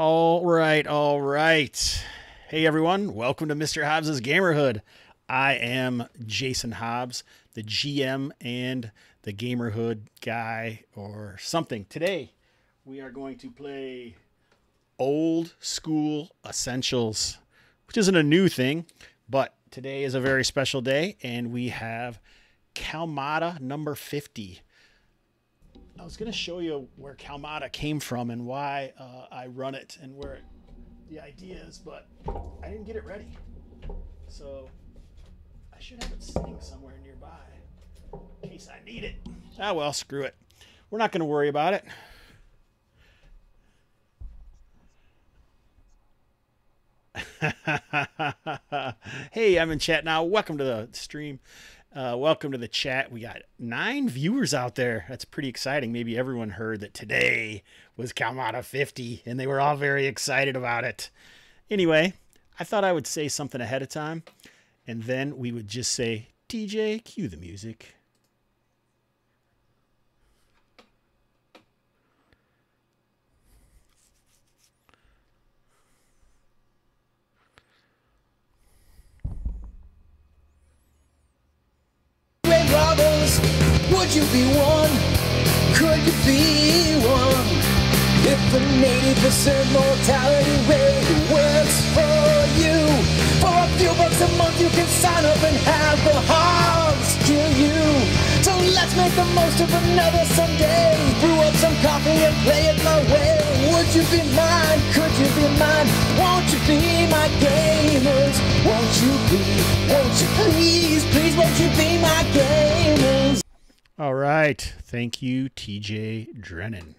All right, all right. Hey everyone, welcome to Mr. Hobbs's Gamerhood. I am Jason Hobbs, the GM and the Gamerhood guy or something. Today we are going to play Old School Essentials, which isn't a new thing, but today is a very special day and we have Kalmatta number 50. I was going to show you where Kalmatta came from and why I run it and where the idea is, but I didn't get it ready. So I should have it sitting somewhere nearby in case I need it. Ah, well, screw it. We're not going to worry about it. Hey, I'm in chat now. Welcome to the stream. Welcome to the chat. We got 9 viewers out there. That's pretty exciting. Maybe everyone heard that today was Kalmatta 50 and they were all very excited about it. Anyway, I thought I would say something ahead of time and then we would just say, DJ, cue the music. Brothers, would you be one? Could you be one? If the 80% mortality rate works for you, for a few bucks a month you can sign up and have the Hobbs kill you. So let's make the most of another Sunday. Brew up some coffee and play it my way. Would you be mine? Could you be mine? Won't you be my gamers? Won't you please, please won't you be my gamers? All right. Thank you, TJ Drennan.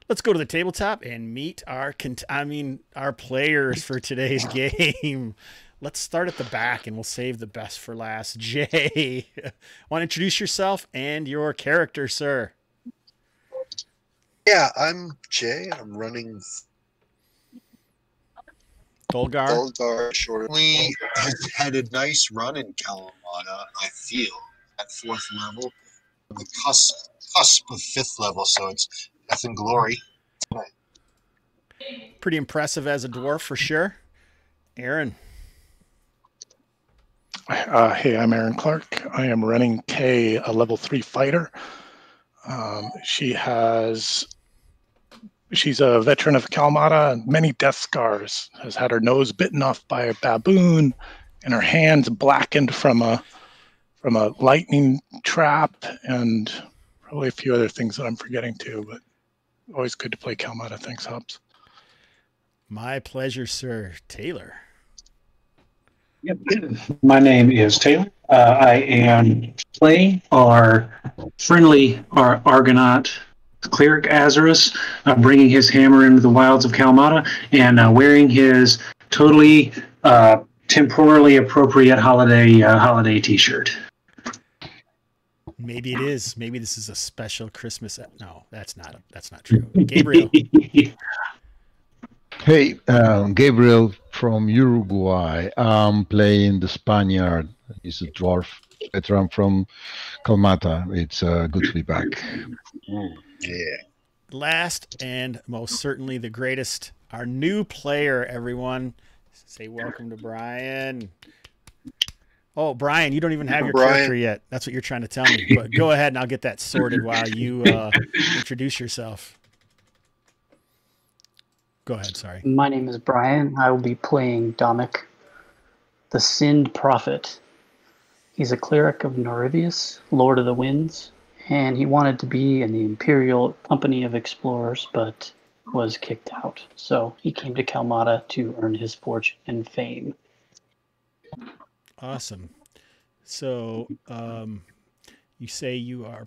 Let's go to the tabletop and meet our players for today's game. Let's start at the back and we'll save the best for last. Jay, want to introduce yourself and your character, sir? Yeah, I'm Jay. I'm running Dolgar. Shortly has had a nice run in Kalmatta, I feel, at 4th level. On the cusp of 5th level, so it's nothing glory. Pretty impressive as a dwarf for sure. Aaron. Hey, I'm Aaron Clark. I am running Kay, a level 3 fighter. She's a veteran of Kalmatta and many death scars. Has had her nose bitten off by a baboon, and her hands blackened from a lightning trap, and probably a few other things that I'm forgetting too. But always good to play Kalmatta. Thanks, Hobbs. My pleasure, sir. Taylor. Yep. My name is Taylor. I am playing our Argonaut cleric Azarus, bringing his hammer into the wilds of Kalmatta and wearing his totally temporally appropriate holiday T-shirt. Maybe it is. Maybe this is a special Christmas. No, that's not true. Gabriel. Hey, Gabriel from Uruguay. I'm playing the Spaniard. He's a dwarf veteran from Kalmatta. It's good to be back. Yeah. Last and most certainly the greatest, our new player, everyone. Say welcome to Brian. Oh, Brian, you don't even have your character yet. That's what you're trying to tell me. But go ahead and I'll get that sorted while you introduce yourself. Go ahead, sorry. My name is Brian. I will be playing Dominic, the Sind Prophet. He's a cleric of Norivius, Lord of the Winds, and he wanted to be in the Imperial Company of Explorers, but was kicked out. So he came to Kalmatta to earn his fortune and fame. Awesome. So you say you are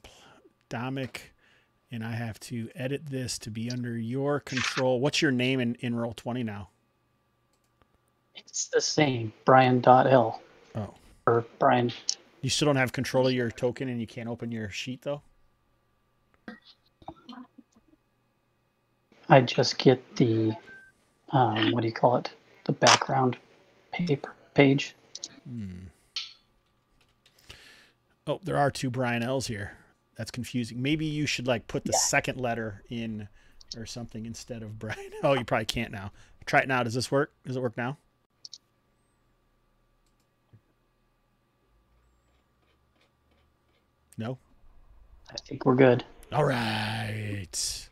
Dominic, and I have to edit this to be under your control. What's your name in Roll20 now? It's the same, Brian.L. Oh. Or Brian. You still don't have control of your token and you can't open your sheet, though? I just get the, what do you call it? The background page. Oh, there are 2 Brian L's here. That's confusing. Maybe you should like put the second letter in or something instead of Brian. Oh, you probably can't now. Try it now. Does this work? Does it work now? No? I think we're good. All right.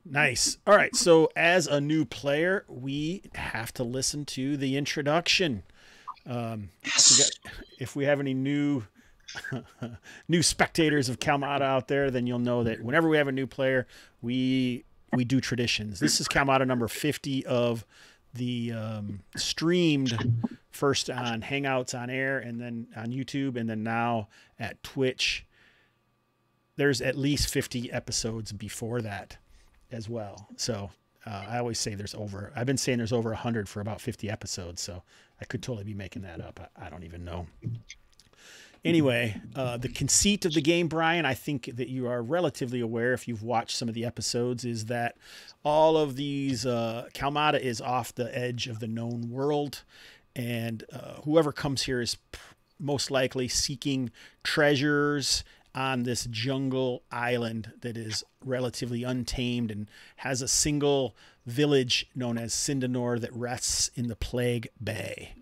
Nice. All right. So as a new player, we have to listen to the introduction. If we have any new spectators of Kalmatta out there, then you'll know that whenever we have a new player, we do traditions. This is Kalmatta number 50 of the streamed, first on Hangouts on air, and then on YouTube, and then now at Twitch. There's at least 50 episodes before that as well. So I always say I've been saying there's over 100 for about 50 episodes. So I could totally be making that up. I don't even know. Anyway, the conceit of the game, Brian, I think that you are relatively aware if you've watched some of the episodes, is that all of these, Kalmatta is off the edge of the known world. And whoever comes here is most likely seeking treasures on this jungle island that is relatively untamed and has a single village known as Sindanor that rests in the Plague Bay.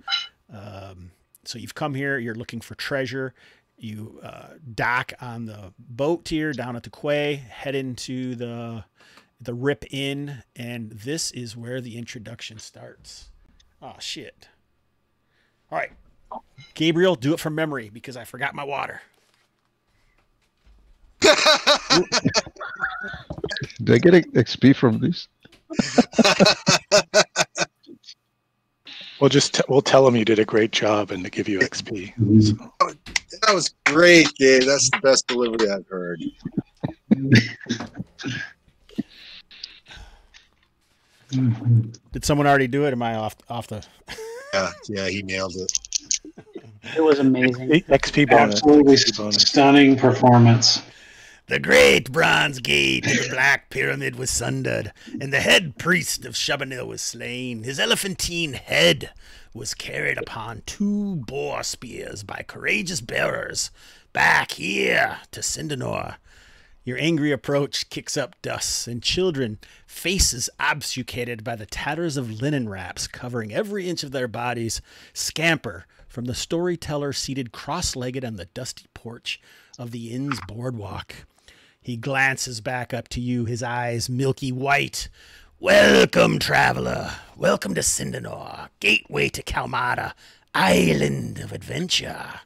So you've come here, you're looking for treasure. You dock on the boat here down at the quay, head into the Rip Inn, and this is where the introduction starts. Oh, shit. All right. Gabriel, do it from memory because I forgot my water. Do I get XP from this? We'll tell them you did a great job and to give you XP. So. That was great, Gabe. That's the best delivery I've heard. Did someone already do it? Am I off the? Yeah, he nailed it. It was amazing. XP bonus. Absolutely XP bonus. stunning performance. The great bronze gate of the Black Pyramid was sundered, and the head priest of Shabanil was slain. His elephantine head was carried upon 2 boar spears by courageous bearers back here to Sindanor. Your angry approach kicks up dust, and children, faces obfuscated by the tatters of linen wraps covering every inch of their bodies, scamper from the storyteller seated cross-legged on the dusty porch of the inn's boardwalk. He glances back up to you, his eyes milky white. Welcome, traveler. Welcome to Sindanor, gateway to Kalmatta, island of adventure.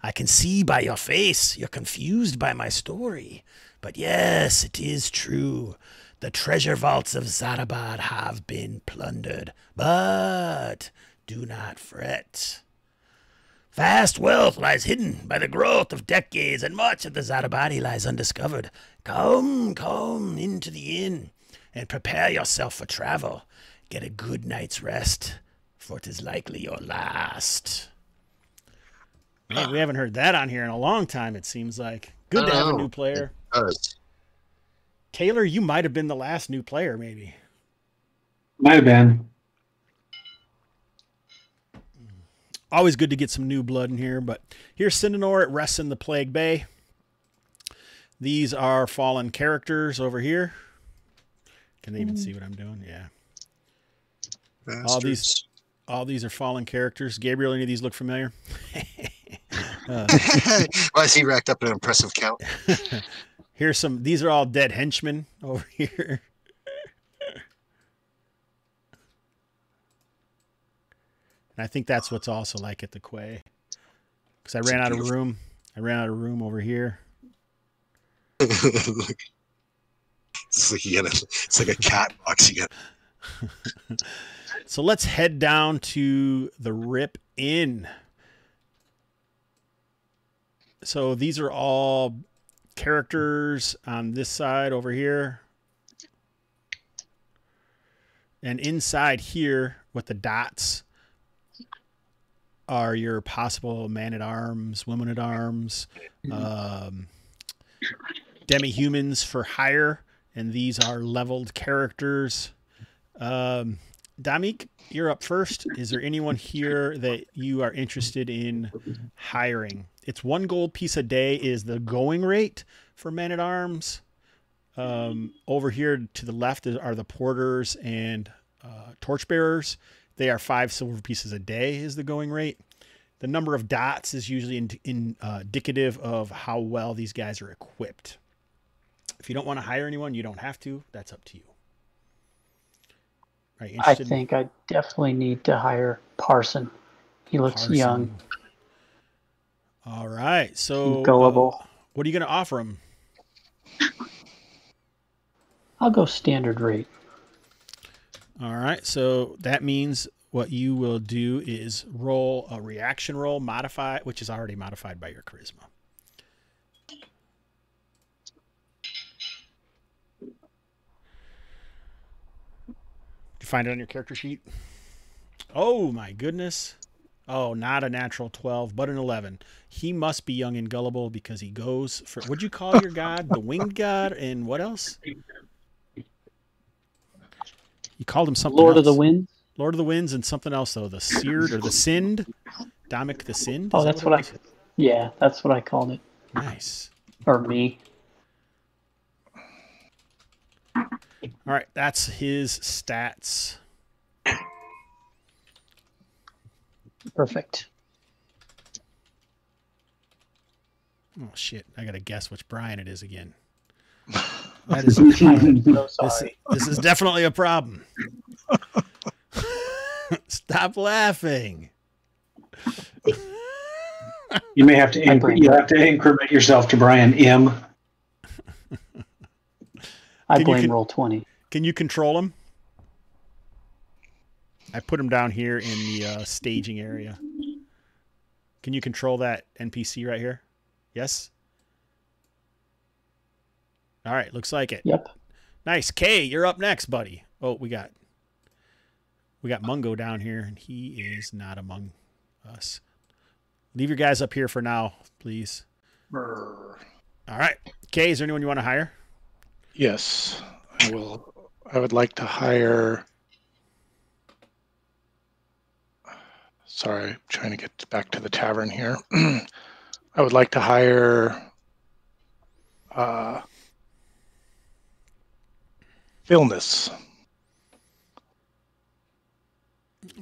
I can see by your face you're confused by my story. But yes, it is true. The treasure vaults of Zadabad have been plundered. But do not fret. Vast wealth lies hidden by the growth of decades, and much of the Zadabadi lies undiscovered. Come into the inn, and prepare yourself for travel. Get a good night's rest, for it is likely your last. Man, we haven't heard that on here in a long time, it seems like. Good to have a new player. Taylor, you might have been the last new player, maybe. Might have been. Always good to get some new blood in here, but here's Sindanor. It rests in the Plague Bay. These are fallen characters over here. Can they even see what I'm doing? Yeah. Bastards. All these are fallen characters. Gabriel, any of these look familiar? Why is he racked up an impressive count? Here's some. These are all dead henchmen over here. And I think that's what's also like at the quay. Because I ran out of room. I ran out of room over here. It's like a cat box. You get. So let's head down to the Rip Inn. So these are all characters on this side over here. And inside here with the dots are your possible man-at-arms, women-at-arms, demi-humans for hire, and these are leveled characters. Damik, you're up first. Is there anyone here that you are interested in hiring? It's 1 gold piece a day is the going rate for men-at-arms. Over here to the left are the porters and torchbearers. They are 5 silver pieces a day is the going rate. The number of dots is usually indicative of how well these guys are equipped. If you don't want to hire anyone, you don't have to. That's up to you. Are you I interested think I definitely need to hire Parson. He looks Parson? young, All right. So gullible. what are you going to offer him? I'll go standard rate. All right. So that means what you will do is roll a reaction roll, which is already modified by your charisma. Did you find it on your character sheet? Oh my goodness. Oh, not a natural 12, but an 11. He must be young and gullible because he goes for, what'd you call your god? The winged god and what else? You called him something Lord else. of the Winds. Lord of the Winds and something else though. The Seared or the Sinned. Domic the Sinned. Oh, that's what yeah, that's what I called it. Nice. Or me. All right, that's his stats. Perfect. Oh shit! I gotta guess which Brian it is again. That is So sorry. this is definitely a problem. Stop laughing. You may have to increment yourself to Brian M. I blame roll 20. Can you control him? I put him down here in the staging area. Can you control that NPC right here? Yes? All right, looks like it. Yep. Nice. Kay, you're up next, buddy. Oh, we got Mungo down here, and he is not among us. Leave your guys up here for now, please. All right. Kay, is there anyone you want to hire? Yes, I will. I would like to hire. Sorry, I'm trying to get back to the tavern here. I would like to hire Philness.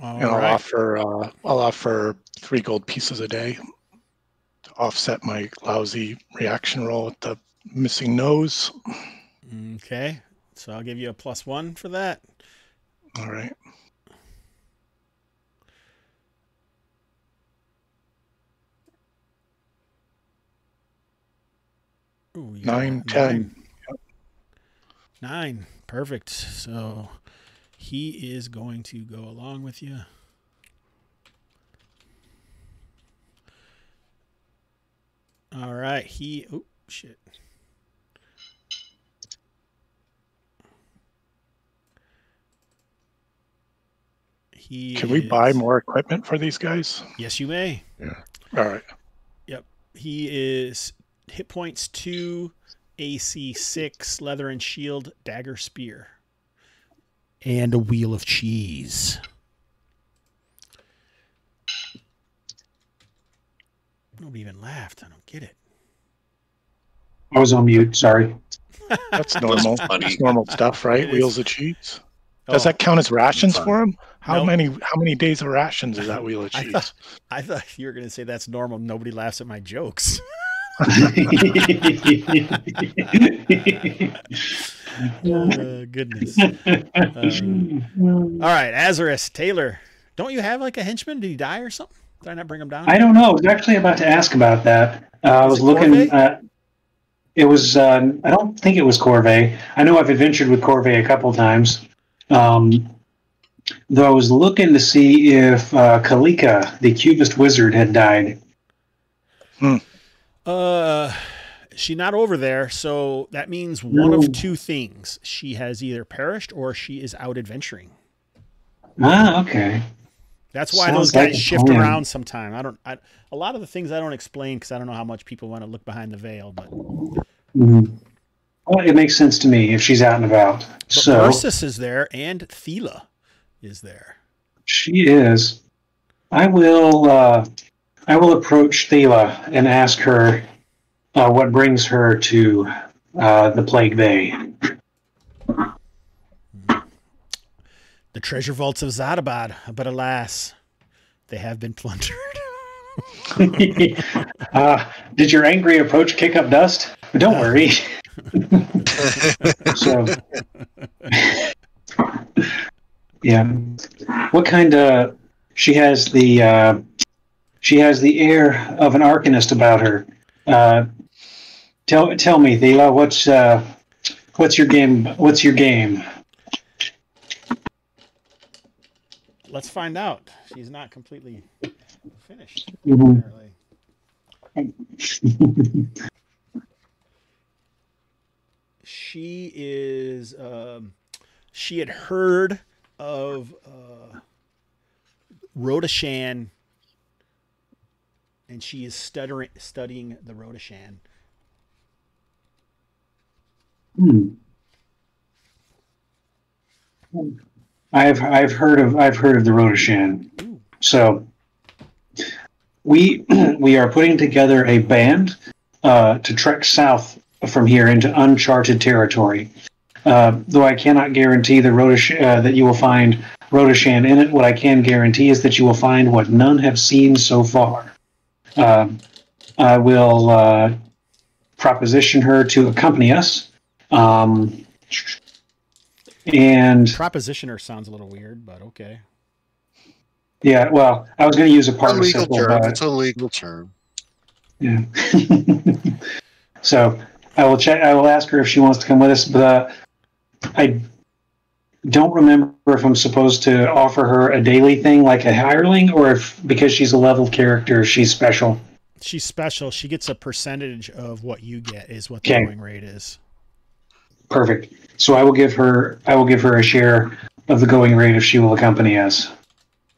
And I'll offer 3 gold pieces a day to offset my lousy reaction roll with the missing nose. Okay, so I'll give you a +1 for that. All right. Ooh, 9, 10. 9. Perfect. So he is going to go along with you. All right. Oh, shit. Can we buy more equipment for these guys? Yes, you may. Yeah. All right. Yep. He is hit points 2, AC 6, leather and shield, dagger, spear, and a wheel of cheese. Nobody even laughed. I don't get it. I was on mute. Sorry. That's normal. funny. That's normal stuff, right? It Wheels is. of cheese. Does that count as rations for him? How Nope. many days of rations is that wheel of cheese? I thought you were going to say that's normal. Nobody laughs at my jokes. Goodness. All right, Azarus, Taylor. Don't you have like a henchman? Did he die or something? Did I not bring him down? I don't know. I was actually about to ask about that. I was looking Corvée? at. It was. I don't think it was Corvée. I know I've adventured with Corvée a couple times. Though I was looking to see if Kalika, the Cubist wizard, had died. She's not over there, so that means one of two things. She has either perished or she is out adventuring. Ah, okay. That's why Sounds those guys like a shift plan. around sometime. A lot of the things I don't explain because I don't know how much people want to look behind the veil, but Well, it makes sense to me if she's out and about. So Ursus is there and Thela is there. she is. I will approach Thela and ask her what brings her to the Plague Bay. The Treasure Vaults of Zadabad, but alas, they have been plundered. Did your angry approach kick up dust? Don't worry. So, yeah. What kind of? She has the air of an arcanist about her. Tell me, Thela, what's your game? What's your game? Let's find out. She's not completely finished. Mhm. She is. She had heard of Rodashan, and she is studying the Rodashan. I've heard of the Rodashan. So we are putting together a band to trek south from here into uncharted territory. Though I cannot guarantee the that you will find Rodashan in it, what I can guarantee is that you will find what none have seen so far. I will proposition her to accompany us. And Propositioner sounds a little weird, but okay. Yeah, well, I was going to use a A legal participle, term. but It's a legal term. yeah. So I will check. I will ask her if she wants to come with us, but I don't remember if I'm supposed to offer her a daily thing like a hireling, or if because she's a level character, she's special. She's special. She gets a percentage of what you get, is what the Okay. going rate is. Perfect. So I will give her a share of the going rate if she will accompany us,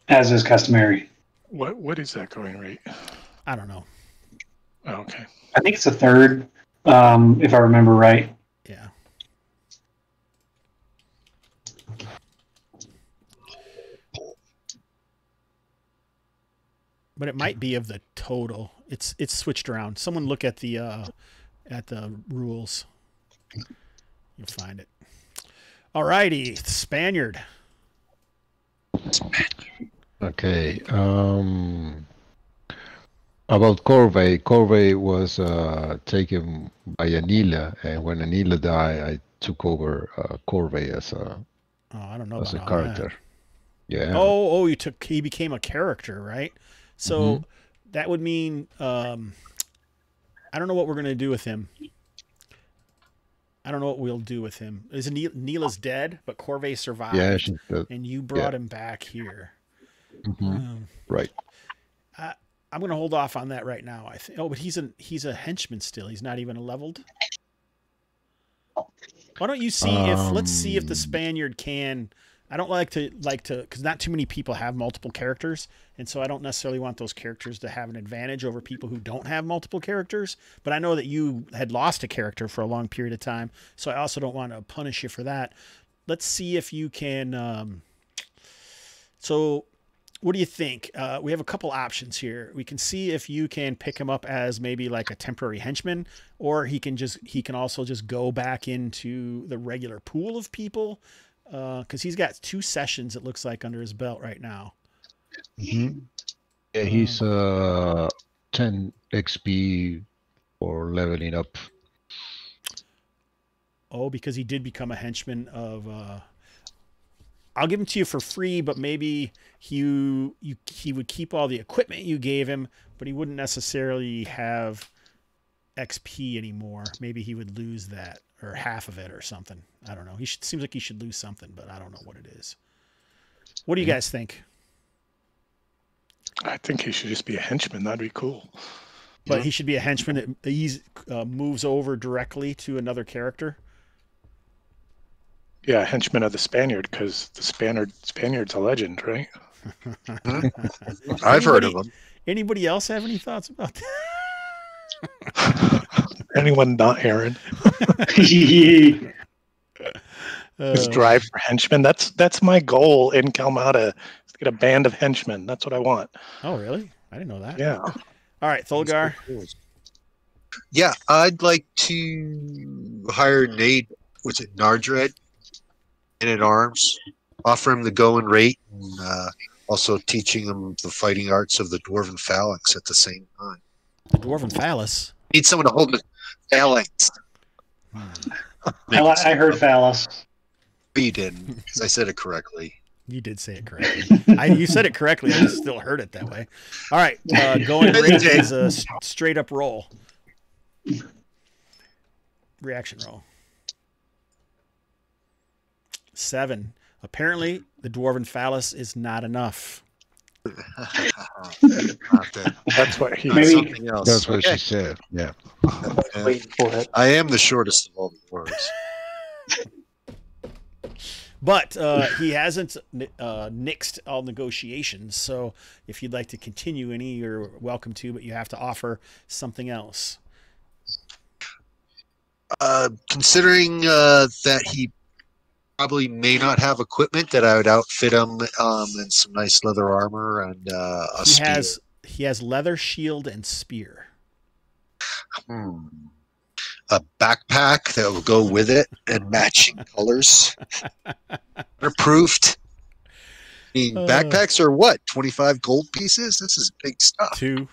as is customary. What is that going rate? I don't know. Oh, okay. I think it's a third, if I remember right. Yeah. But it might be of the total. It's switched around. Someone look at the rules. You'll find it. Alrighty, Spaniard. Okay. About Corvey. Corvey was taken by Anila, and when Anila died, I took over Corvey as a I don't know as a about all character. that. Yeah. He became a character, right? So that would mean I don't know what we're gonna do with him. I don't know what we'll do with him. Neela's dead, but Corvey survived. Yeah, she's dead. And you brought him back here. Right. I'm going to hold off on that right now. I think. Oh, but he's a henchman still. He's not even leveled. Why don't you see let's see if the Spaniard can. I don't like to because not too many people have multiple characters, and so I don't necessarily want those characters to have an advantage over people who don't have multiple characters. But I know that you had lost a character for a long period of time, so I also don't want to punish you for that. Let's see if you can. So, what do you think? We have a couple options here. We can see if you can pick him up as maybe like a temporary henchman, or he can also just go back into the regular pool of people. Because he's got 2 sessions, it looks like, under his belt right now. Yeah, he's 10 XP for leveling up. Oh, because he did become a henchman of. I'll give him to you for free, but maybe he would keep all the equipment you gave him, but he wouldn't necessarily have XP anymore. Maybe he would lose that, or half of it or something. I don't know. Seems like he should lose something, but I don't know what it is. What do you guys think? I think he should just be a henchman. That'd be cool. But he should be a henchman that moves over directly to another character. Yeah, henchman of the Spaniard, because the Spaniard's a legend, right? I've heard of them. Anybody else have any thoughts about that? Anyone not Aaron? Yeah. Just drive for henchmen. That's my goal in Kalmatta. Is to get a band of henchmen. That's what I want. Oh, really? I didn't know that. Yeah. All right, Thulgar. Yeah, I'd like to hire Nate, what's it, Nardred, at arms, offer him the going rate, and also teaching him the fighting arts of the dwarven phalanx at the same time. The dwarven phallus. Need someone to hold the phalanx. I heard phallus. You didn't, because I said it correctly. You did say it correctly. You said it correctly. I just still heard it that way. All right. Going rate is a straight up roll. Reaction roll. 7. Apparently, the dwarven phallus is not enough. That's what he. Maybe- Something else. That's what she said. Yeah. Waiting for it. I am the shortest of all the dwarves. But he hasn't nixed all negotiations. So if you'd like to continue any, you're welcome to, but you have to offer something else. Considering that he probably may not have equipment, that I would outfit him in some nice leather armor and a spear. He has leather, shield, and spear. A backpack that will go with it and matching colors. Waterproofed. I mean, backpacks are what? 25 gold pieces? This is big stuff. 2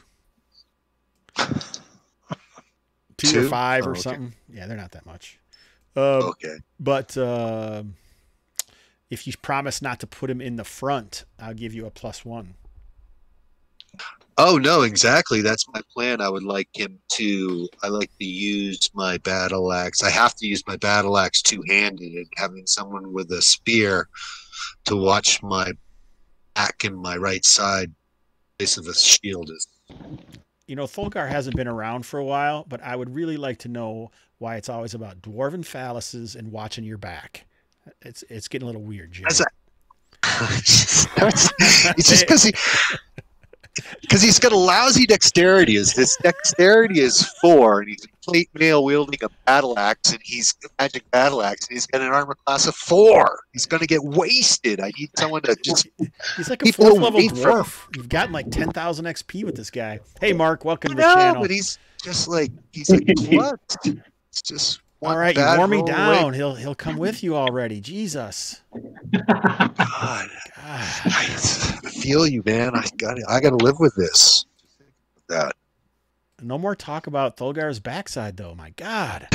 Two? or 5 or okay. something. Yeah, they're not that much. Okay. But if you promise not to put him in the front, I'll give you a +1. Oh, no, exactly. That's my plan. I like to use my battle axe. I have to use my battle axe two-handed, and having someone with a spear to watch my back and my right side place of a shield is. You know, Thulgar hasn't been around for a while, but I would really like to know why it's always about dwarven phalluses and watching your back. It's getting a little weird, Jay. It's just because he's got a lousy dexterity. His dexterity is 4, and he's a plate mail wielding a battle axe, and he's a magic battle axe, and he's got an armor class of 4. He's going to get wasted. I need someone to just. He's like a People 4th level wait for him. dwarf. You've gotten like 10,000 XP with this guy. Hey, Mark, welcome to the No, channel. but he's like what? It's just one All right, you bad wore me roll down. away. He'll come with you already. Jesus. God, I feel you, man. I got to live with this. That. No more talk about Thulgar's backside, though. My God.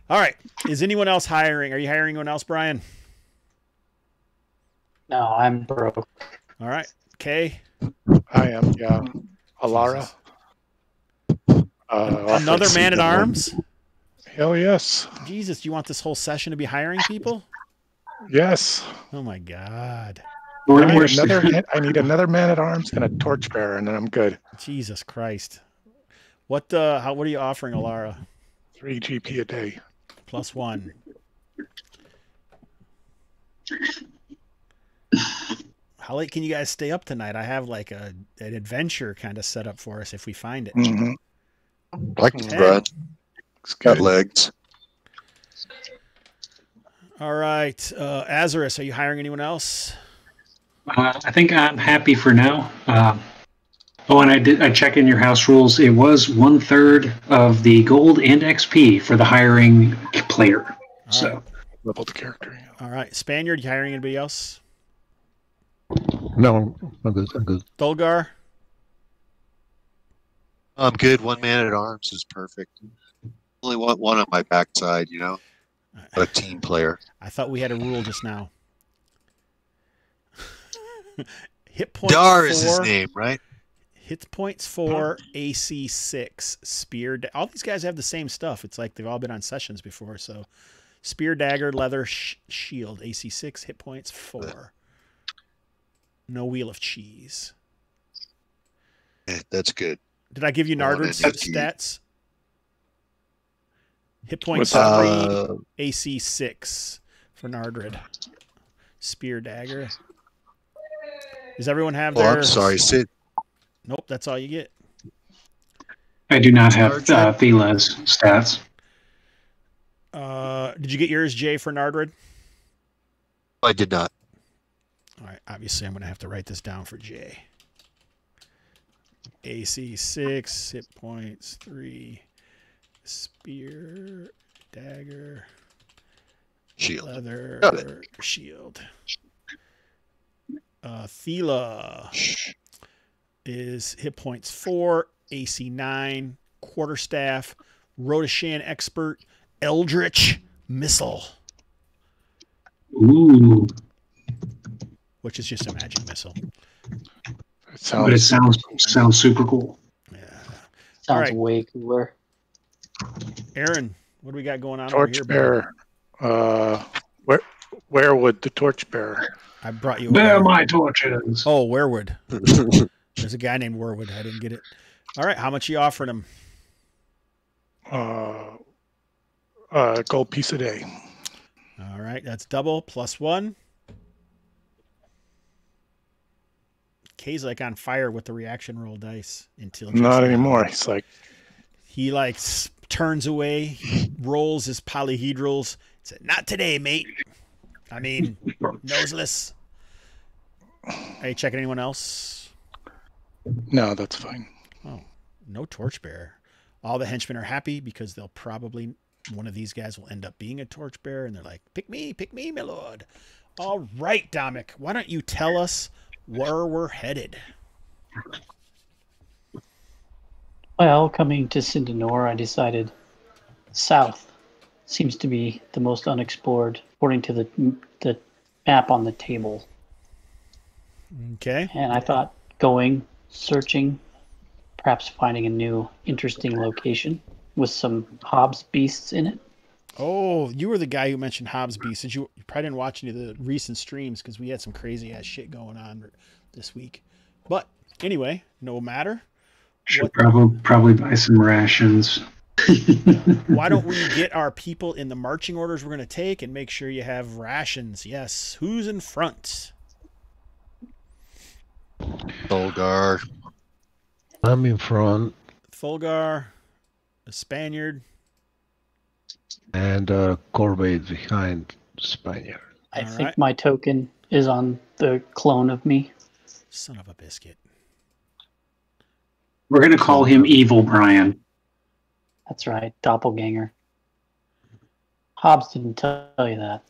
All right. Is anyone else hiring? Are you hiring anyone else, Brian? No, I'm broke. All right. Kay? I am. Yeah. Alara. Another man at arms? Hell yes. Jesus, you want this whole session to be hiring people? Yes. Oh, my God. I need another man at arms and a torchbearer, and then I'm good. Jesus Christ. What are you offering, Alara? 3 GP a day. +1. How late can you guys stay up tonight? I have like an adventure kind of set up for us if we find it. Mm-hmm. I can Okay. run. It's Got good. legs. All right. Azarus, are you hiring anyone else? I think I'm happy for now. And I check in your house rules. It was 1/3 of the gold and XP for the hiring player. So Level the character. Yeah. All right. Spaniard, you hiring anybody else? No, I'm good. I'm good. Thulgar? I'm good. One man at arms is perfect. Only want one on my backside, a team player. I thought we had a rule just now. Hit points Dar is 4, his name, right? Hit points 4, AC 6, spear. All these guys have the same stuff. It's like they've all been on sessions before. So, spear, dagger, leather, shield. AC 6, hit points 4. No wheel of cheese. Yeah, that's good. Did I give you Go on, Nardred's NFG. stats? Hit points What's 3, AC 6 for Nardred. Spear, dagger. Does everyone have Oh, their... I'm sorry, Sid. Nope, that's all you get. I do not have Thila's stats. Did you get yours, Jay, for Nardred? I did not. All right, obviously I'm going to have to write this down for Jay. AC 6, hit points 3, spear, Dagger. Shield. Got Leather. Shield. Thela is hit points 4, AC 9, quarterstaff, Rhodeshan expert, Eldritch missile. Ooh. Which is just a magic missile. But it sounds super cool. Yeah. Sounds way cooler. Aaron, what do we got going on? Torchbearer. Werewood, the torchbearer. I brought you. Bear my torches. Oh, Werewood. There's a guy named Werewood. I didn't get it. All right, how much are you offering him? Gold piece a day. All right, that's double plus 1. Kay's like on fire with the reaction roll dice until not anymore. He's like he turns away, he rolls his polyhedrals. Said, "Not today, mate." I mean, noseless. Are you checking anyone else? No, that's fine. Oh, no torchbearer. All the henchmen are happy because they'll probably one of these guys will end up being a torchbearer, and they're like, pick me, my lord." All right, Dominic, why don't you tell us where we're headed? Well, coming to Sindanor, I decided south seems to be the most unexplored, according to the map on the table. Okay. And I thought going, searching, perhaps finding a new interesting location with some Hobbs beasts in it. Oh, you were the guy who mentioned Hobbs beasts. Since you probably didn't watch any of the recent streams because we had some crazy ass shit going on this week. But anyway, no matter. Should probably buy some rations. Why don't we get our people in the marching orders we're going to take and make sure you have rations? Yes. Who's in front? Bulgar. I'm in front. Fulgar, a Spaniard. And Corbett behind Spaniard. I think my token is on the clone of me. Son of a biscuit. We're going to call him Evil Brian. That's right, doppelganger. Hobbs didn't tell you that.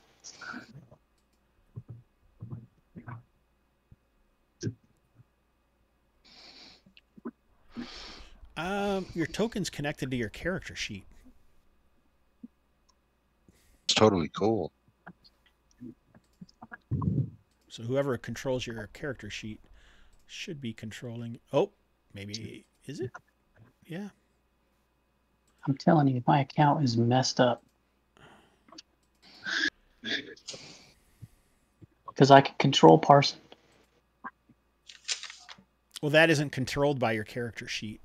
Your token's connected to your character sheet. It's totally cool. So whoever controls your character sheet should be controlling. Oh, maybe is it? Yeah. I'm telling you, my account is messed up. Because I can control Parson. Well, that isn't controlled by your character sheet.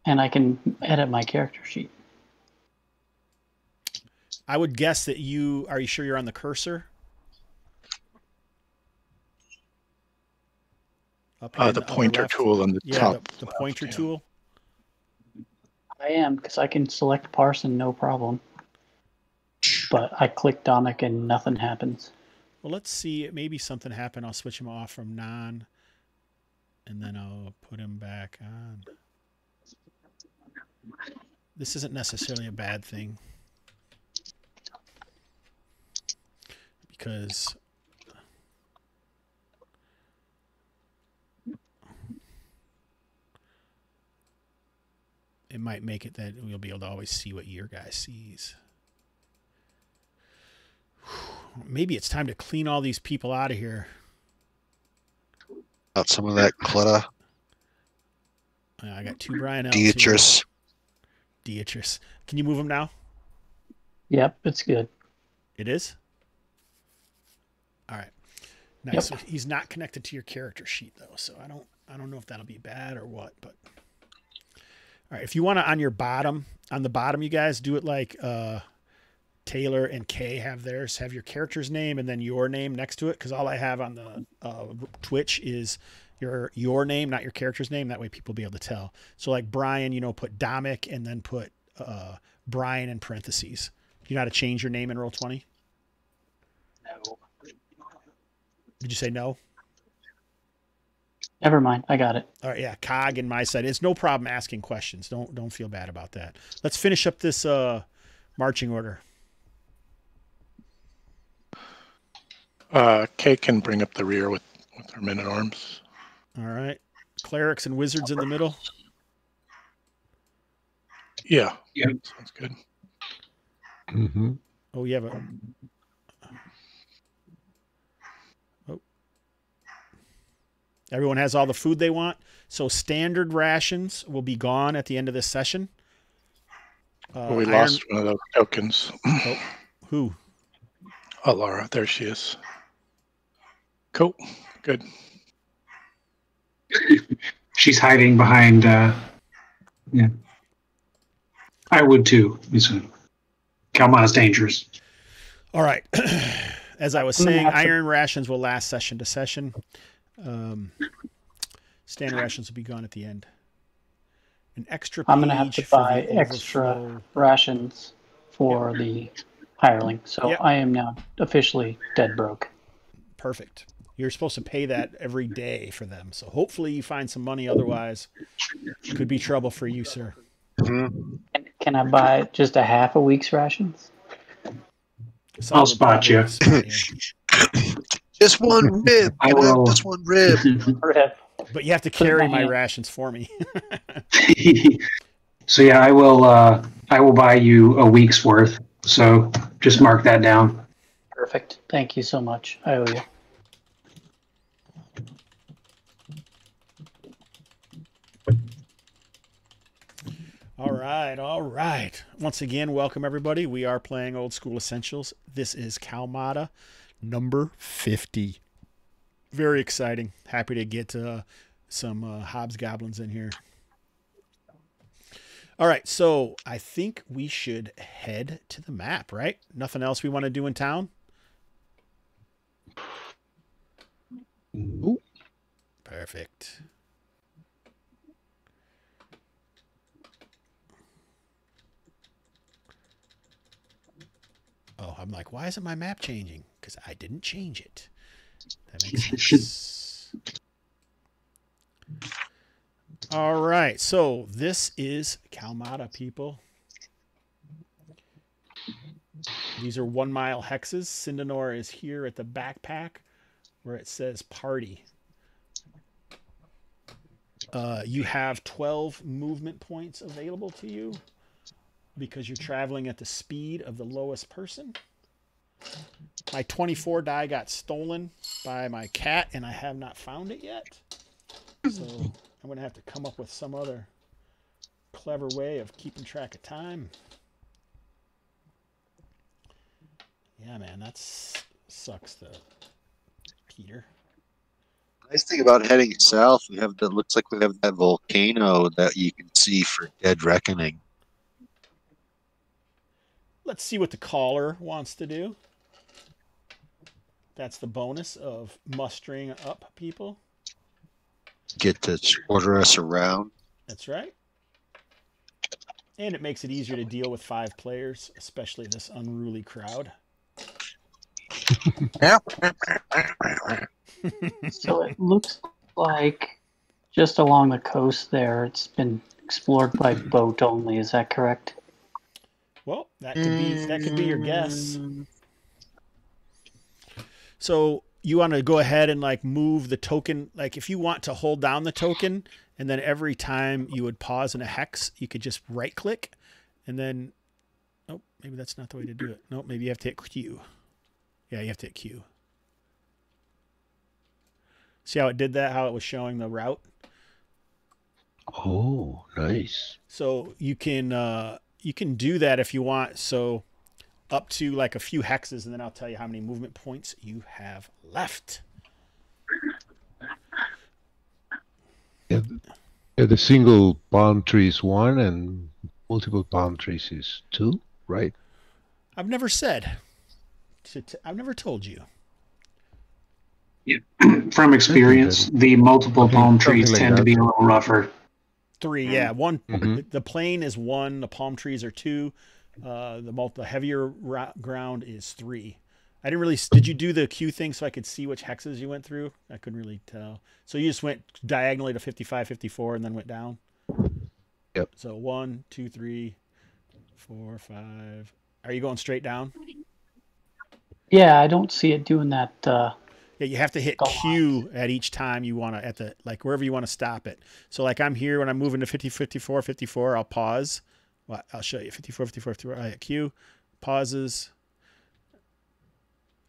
And I can edit my character sheet. I would guess that are you sure you're on the cursor? The pointer tool on the top. The pointer tool. I am, because I can select Parson, no problem. But I click Dominic and nothing happens. Well, let's see. Maybe something happened. I'll switch him off from non, and then I'll put him back on. This isn't necessarily a bad thing. Because it might make it that we'll be able to always see what your guy sees. Maybe it's time to clean all these people out of here. Out some of that clutter. I got 2 Brian L's. Deatrice. Can you move him now? Yep, it's good. It is? All right. Nice. Yep. So he's not connected to your character sheet though, so I don't know if that'll be bad or what, but all right. If you want to on the bottom, you guys do it like Taylor and Kay have theirs. Have your character's name and then your name next to it, because all I have on the Twitch is your name, not your character's name. That way people will be able to tell. So like Brian, put Dominic and then put Brian in parentheses. You know how to change your name in Roll20? No. Did you say no? Never mind. I got it. All right, yeah, cog in my side. It's no problem asking questions. Don't feel bad about that. Let's finish up this marching order. Kay can bring up the rear with her men at arms. All right, clerics and wizards in the middle. Yeah. Yeah. Sounds good. Mm-hmm. Oh, you have a. Oh. Everyone has all the food they want. So standard rations will be gone at the end of this session. We lost one of those tokens. Oh, who? Oh, Laura. There she is. Cool. Good. She's hiding behind. Yeah. I would too. Kalmatta's dangerous. All right. As I was saying, iron rations will last session to session. Standard rations will be gone at the end. An extra page. I'm going to have to buy extra rations for the hireling. So Yep. I am now officially dead broke. Perfect. You're supposed to pay that every day for them. So hopefully you find some money. Otherwise, it could be trouble for you, sir. Can I buy just a half a week's rations? I'll spot you. Just one rib. I will. Just one rib. Rip. But you have to carry my rations for me. So yeah, I will buy you a week's worth. So just mark that down. Perfect. Thank you so much. I owe you. All right, all right. Once again, welcome everybody. We are playing Old School Essentials. This is Kalmatta, number 50. Very exciting. Happy to get some Hobbs Goblins in here. All right, so I think we should head to the map, right? Nothing else we want to do in town? Ooh. Perfect. Oh, I'm like, why isn't my map changing? Because I didn't change it. That makes sense. All right, so this is Kalmatta, people. These are 1 mile hexes. Sindanor is here at the backpack where it says party. You have 12 movement points available to you because you're traveling at the speed of the lowest person. My 24 die got stolen by my cat, and I have not found it yet. So I'm going to have to come up with some other clever way of keeping track of time. Yeah, man, that sucks, though, Peter. Nice thing about heading south, we have that. Looks like we have that volcano that you can see for Dead Reckoning. Let's see what the caller wants to do. That's the bonus of mustering up people. Get to order us around. That's right. And it makes it easier to deal with 5 players, especially this unruly crowd. So it looks like just along the coast there, it's been explored by boat only. Is that correct? Well, that could be your guess. So you want to go ahead and like move the token. Like if you want to hold down the token, and then every time you would pause in a hex, you could just right click, and then oh, maybe that's not the way to do it. No, maybe you have to hit Q. Yeah, you have to hit Q. See how it did that? How it was showing the route. Oh, nice. So you can do that if you want. So up to like a few hexes, and then I'll tell you how many movement points you have left. Yeah, the single palm tree is 1 and multiple palm trees is 2, right? I've never said. I've never told you. Yeah. From experience, the multiple palm trees like tend to that. be a little rougher. 3, yeah. 1. Mhm. The plain is 1. The palm trees are 2. The heavier ground is 3. I didn't really. Did you do the Q thing so I could see which hexes you went through? I couldn't really tell. So you just went diagonally to 55, 54, and then went down? Yep. So 1, 2, 3, 4, 5. Are you going straight down? Yeah, I don't see it doing that. Yeah, you have to hit Go Q at each time you want to, at the, like wherever you want to stop it. So like I'm here when I'm moving to 50, 54, 54, I'll pause. Well, I'll show you 54, 54, 54. I hit Q, pauses,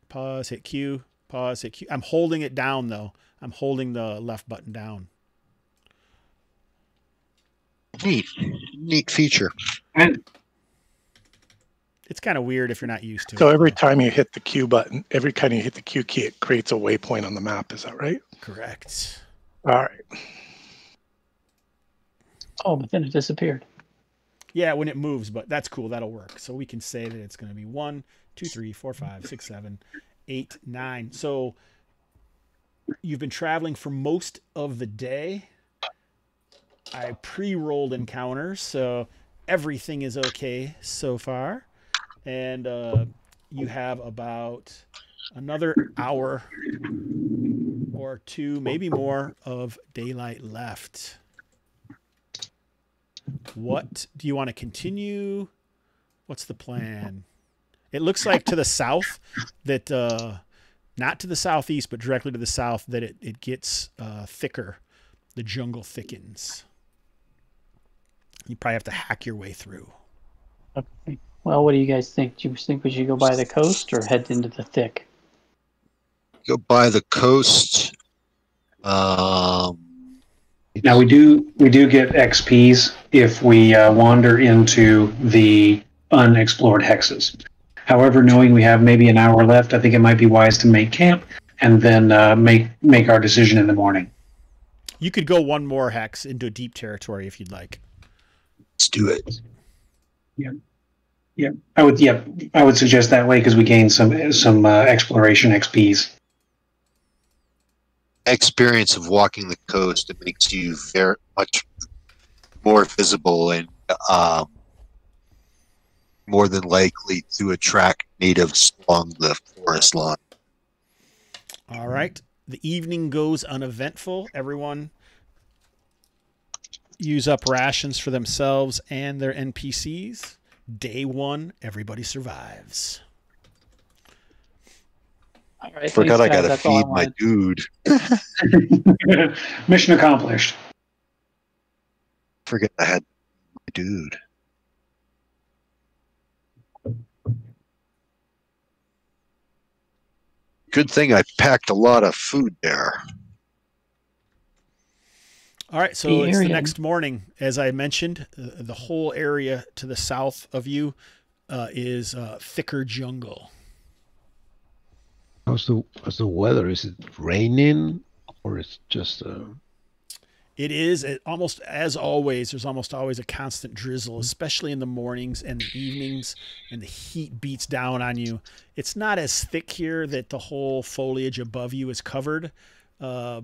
pause, hit Q, pause, hit Q. I'm holding it down though. I'm holding the left button down. Neat feature. And It's kind of weird if you're not used to it. So every time you hit the Q button, every time you hit the Q key, it creates a waypoint on the map. Is that right? Correct. All right. Oh, but then it disappeared. Yeah, when it moves, but that's cool. That'll work. So we can say that it's going to be 1, 2, 3, 4, 5, 6, 7, 8, 9. So you've been traveling for most of the day. I pre-rolled encounters, so everything is okay so far. And you have about another hour or two, maybe more, of daylight left. What do you want to continue? What's the plan? It looks like to the south that, not to the southeast, but directly to the south, that it gets thicker. The jungle thickens. You probably have to hack your way through. Okay. Well, what do you guys think? Do you think we should go by the coast or head into the thick? Go by the coast. now we do get XPs if we wander into the unexplored hexes. However, knowing we have maybe an hour left, I think it might be wise to make camp and then make our decision in the morning. You could go one more hex into deep territory if you'd like. Let's do it. Yeah. I would suggest that way because we gain some exploration XPs. Experience of walking the coast, it makes you very much more visible and more than likely to attract natives along the forest line. All right. The evening goes uneventful. Everyone use up rations for themselves and their NPCs. Day 1, everybody survives. All right. Forgot thanks, I guys. gotta That's all I feed my wanted. dude. Mission accomplished. Forget I had my dude. Good thing I packed a lot of food there. All right, so it's the next morning. As I mentioned, the whole area to the south of you is thicker jungle. How's the weather? Is it raining or it's just? It is almost as always. There's almost always a constant drizzle, especially in the mornings and the evenings, and the heat beats down on you. It's not as thick here that the whole foliage above you is covered. Other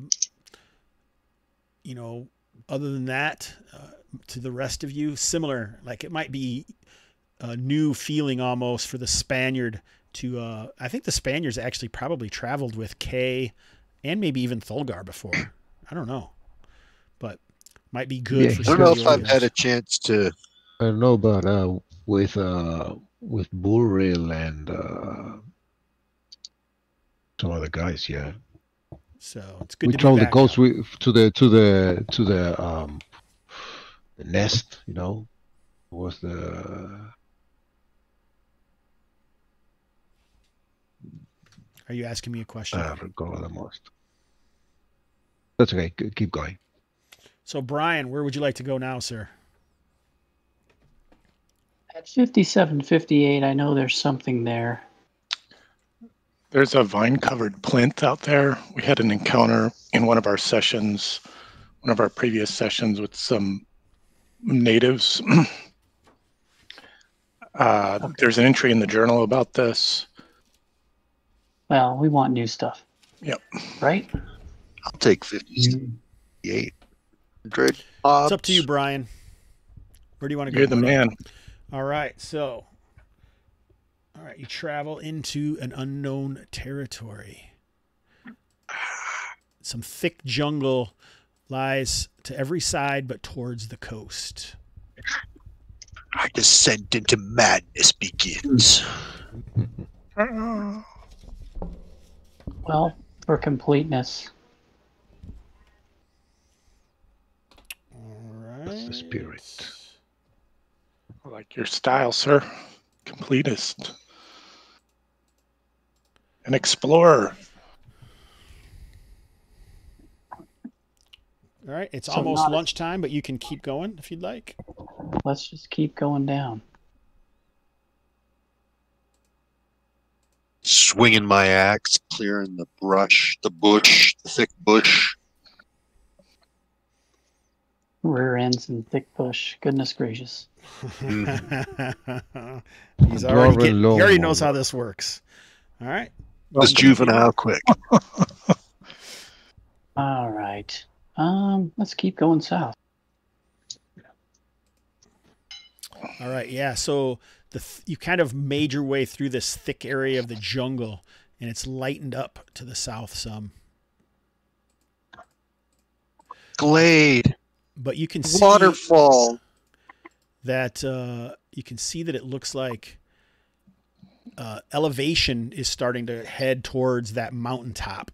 than that, to the rest of you, similar. Like it might be a new feeling almost for the Spaniard to. I think the Spaniards actually probably traveled with Kay and maybe even Thulgar before. I don't know. But might be good. Yeah, For I don't know if I've Scorpios. had a chance to. I don't know, but with Burrell and some other guys, yeah. So it's good We to be traveled the back coast out. to the nest. Was the Are you asking me a question? I forgot the most. That's okay. Keep going. So Brian, where would you like to go now, sir? At 5758, I know there's something there. There's a vine-covered plinth out there. We had an encounter in one of our sessions, one of our previous sessions with some natives. There's an entry in the journal about this. Well, we want new stuff. Yep. Right? I'll take 58. It's up to you, Brian. Where do you want to go? You're the man. All right. So All right, you travel into an unknown territory. Some thick jungle lies to every side but towards the coast. Our descent into madness begins. Well, for completeness, All right. That's the spirit. I like your style, sir. Completist. An explorer. All right, it's So almost not- lunchtime, but you can keep going if you'd like. let's just keep going down. Swinging my axe, clearing the brush, the bush, the thick bush. Rear ends and thick bush. Goodness gracious. He Dwarven already knows lawnmower. how this works. All right. Was juvenile quick. All right. Let's keep going south. All right, yeah. So you kind of made your way through this thick area of the jungle, and it's lightened up to the south some. Glade. But you can see Waterfall. that you can see that it looks like elevation is starting to head towards that mountaintop.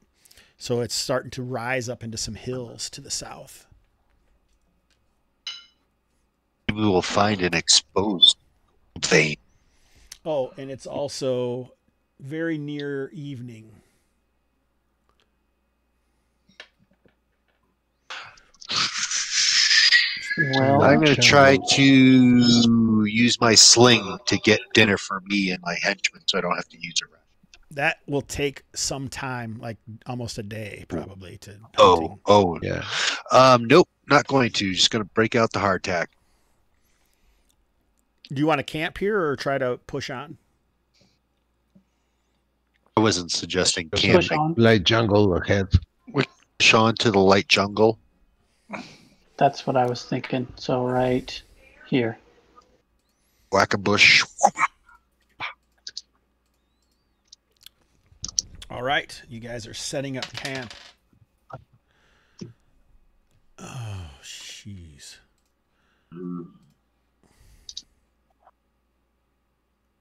So it's starting to rise up into some hills to the south. We will find an exposed vein. Oh, and it's also very near evening. Well, I'm going to try to use my sling to get dinner for me and my henchmen so I don't have to use a ration. That will take some time, like almost a day probably to Oh, hunting. Yeah. Nope, not going to. Just going to break out the hardtack. Do you want to camp here or try to push on? I wasn't suggesting push camping. on. Light jungle ahead. Push on to the light jungle. That's what I was thinking. So right here. Whack a bush. All right, you guys are setting up camp. Oh, jeez.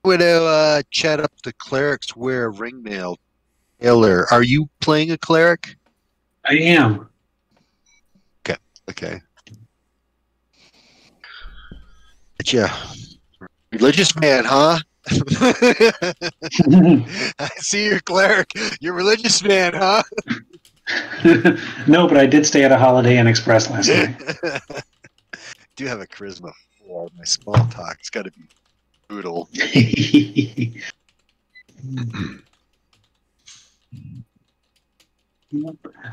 Would chat up the clerics wear ringmail. Taylor, are you playing a cleric? I am. Okay. But yeah, religious man, huh? I see you're cleric. You're religious man, huh? No, but I did stay at a Holiday Inn Express last night. Do have a charisma for my small talk. It's got to be brutal.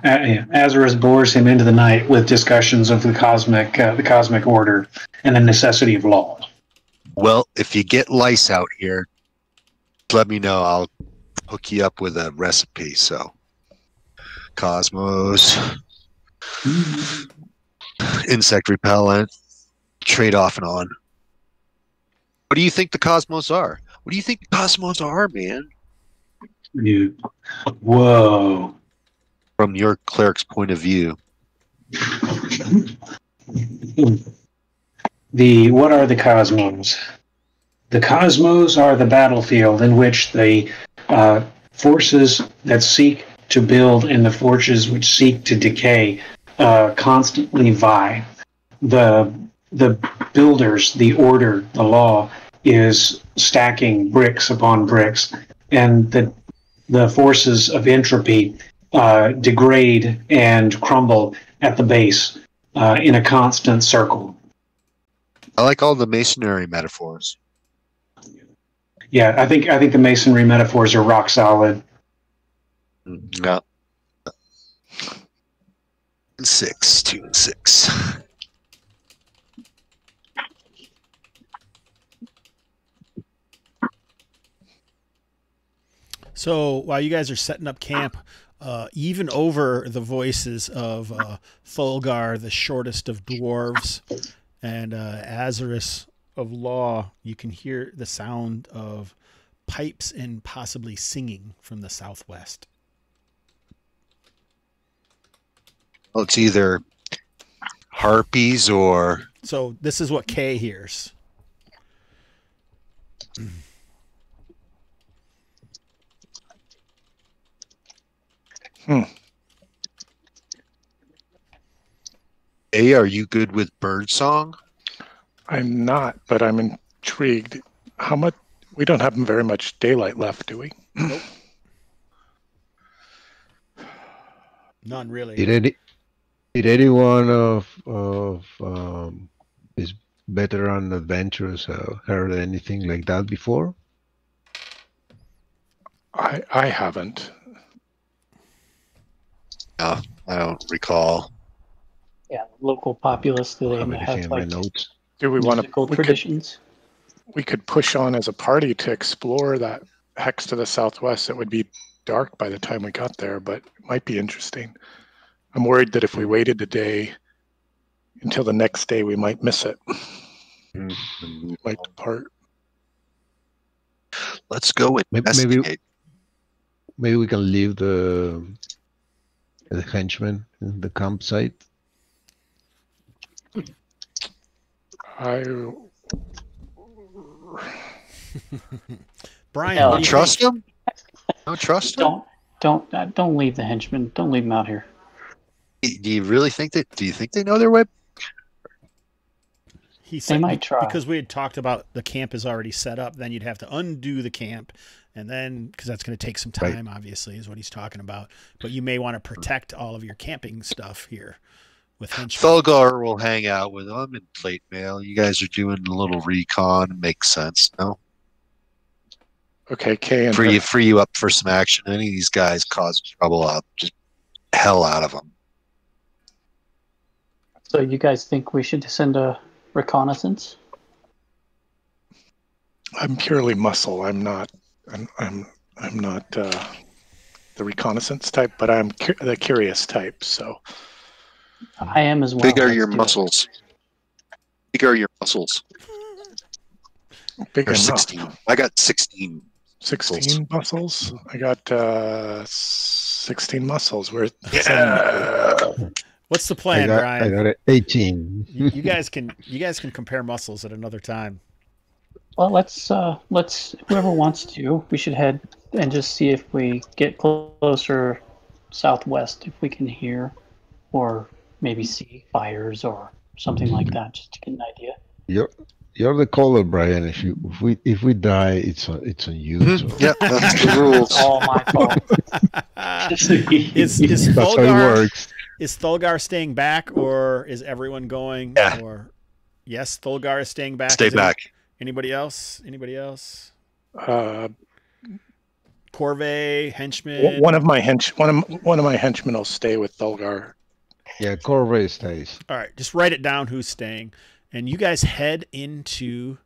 Azarus bores him into the night with discussions of the cosmic order and the necessity of law. Well, if you get lice out here, let me know. I'll hook you up with a recipe. So, Cosmos, insect repellent, trade off and on. What do you think the Cosmos are? What do you think the Cosmos are, man? Dude. Whoa. From your cleric's point of view. What are the cosmos? The cosmos are the battlefield in which the forces that seek to build and the forces which seek to decay constantly vie. The builders, the order, the law is stacking bricks upon bricks, and the forces of entropy degrade and crumble at the base in a constant circle. I like all the masonry metaphors. Yeah, I think the masonry metaphors are rock solid. Yeah. 6, 2 and 6. So while you guys are setting up camp, even over the voices of Thulgar, the shortest of dwarves, and Azarus of Law, you can hear the sound of pipes and possibly singing from the southwest. Well, it's either harpies or So this is what Kay hears. Hey, are you good with birdsong? I'm not, but I'm intrigued. How much? We don't have very much daylight left, do we? Nope. None really. Did anyone is veteran adventurers heard anything like that before? I haven't. No, I don't recall. Yeah, local populace, do they I'm have looking at my like notes. Do we want musical to? traditions? We could push on as a party to explore that hex to the southwest. It would be dark by the time we got there, but it might be interesting. I'm worried that if we waited a day until the next day, we might miss it. We might depart. Let's go investigate. Maybe we can leave the henchmen in the campsite. Brian, No. what do you Trust think? him? Don't trust him? Don't leave the henchmen. Don't leave them out here. Do you really think that? Do you think they know their way? He said might try. because we had talked about the camp is already set up. Then you'd have to undo the camp, and then because that's going to take some time, obviously, is what he's talking about. But you may want to protect all of your camping stuff here with henchmen. Thulgar will hang out with them in plate mail. You guys are doing a little recon. Makes sense. No, Okay, Kay and free you up for some action. Any of these guys cause trouble, up just hell out of them. So you guys think we should send a reconnaissance? I'm purely muscle. I'm not. I'm not the reconnaissance type, but I'm the curious type. So I am as well. Big are Let's your do it. muscles. Big are your muscles. big Or enough. 16. I got 16. 16 muscles. I got 16 muscles. We're What's the plan, I Brian? got it. 18. You guys can compare muscles at another time. Well, let's whoever wants to, we should head and just see if we get closer southwest, if we can hear or maybe see fires or something like that, just to get an idea. You're the caller, Brian. If we die, it's on you. So. Yeah, that's the rules. It's all my fault. Is That's how it Thulgar works. is Thulgar staying back, or is everyone going? Yeah. Or yes, Thulgar is staying back. Stay Is it- back. Anybody else? Anybody else? uh, Corvée, henchman. one of my henchmen will stay with Thulgar. Yeah, Corvée stays. All right, just write it down who's staying. And you guys head into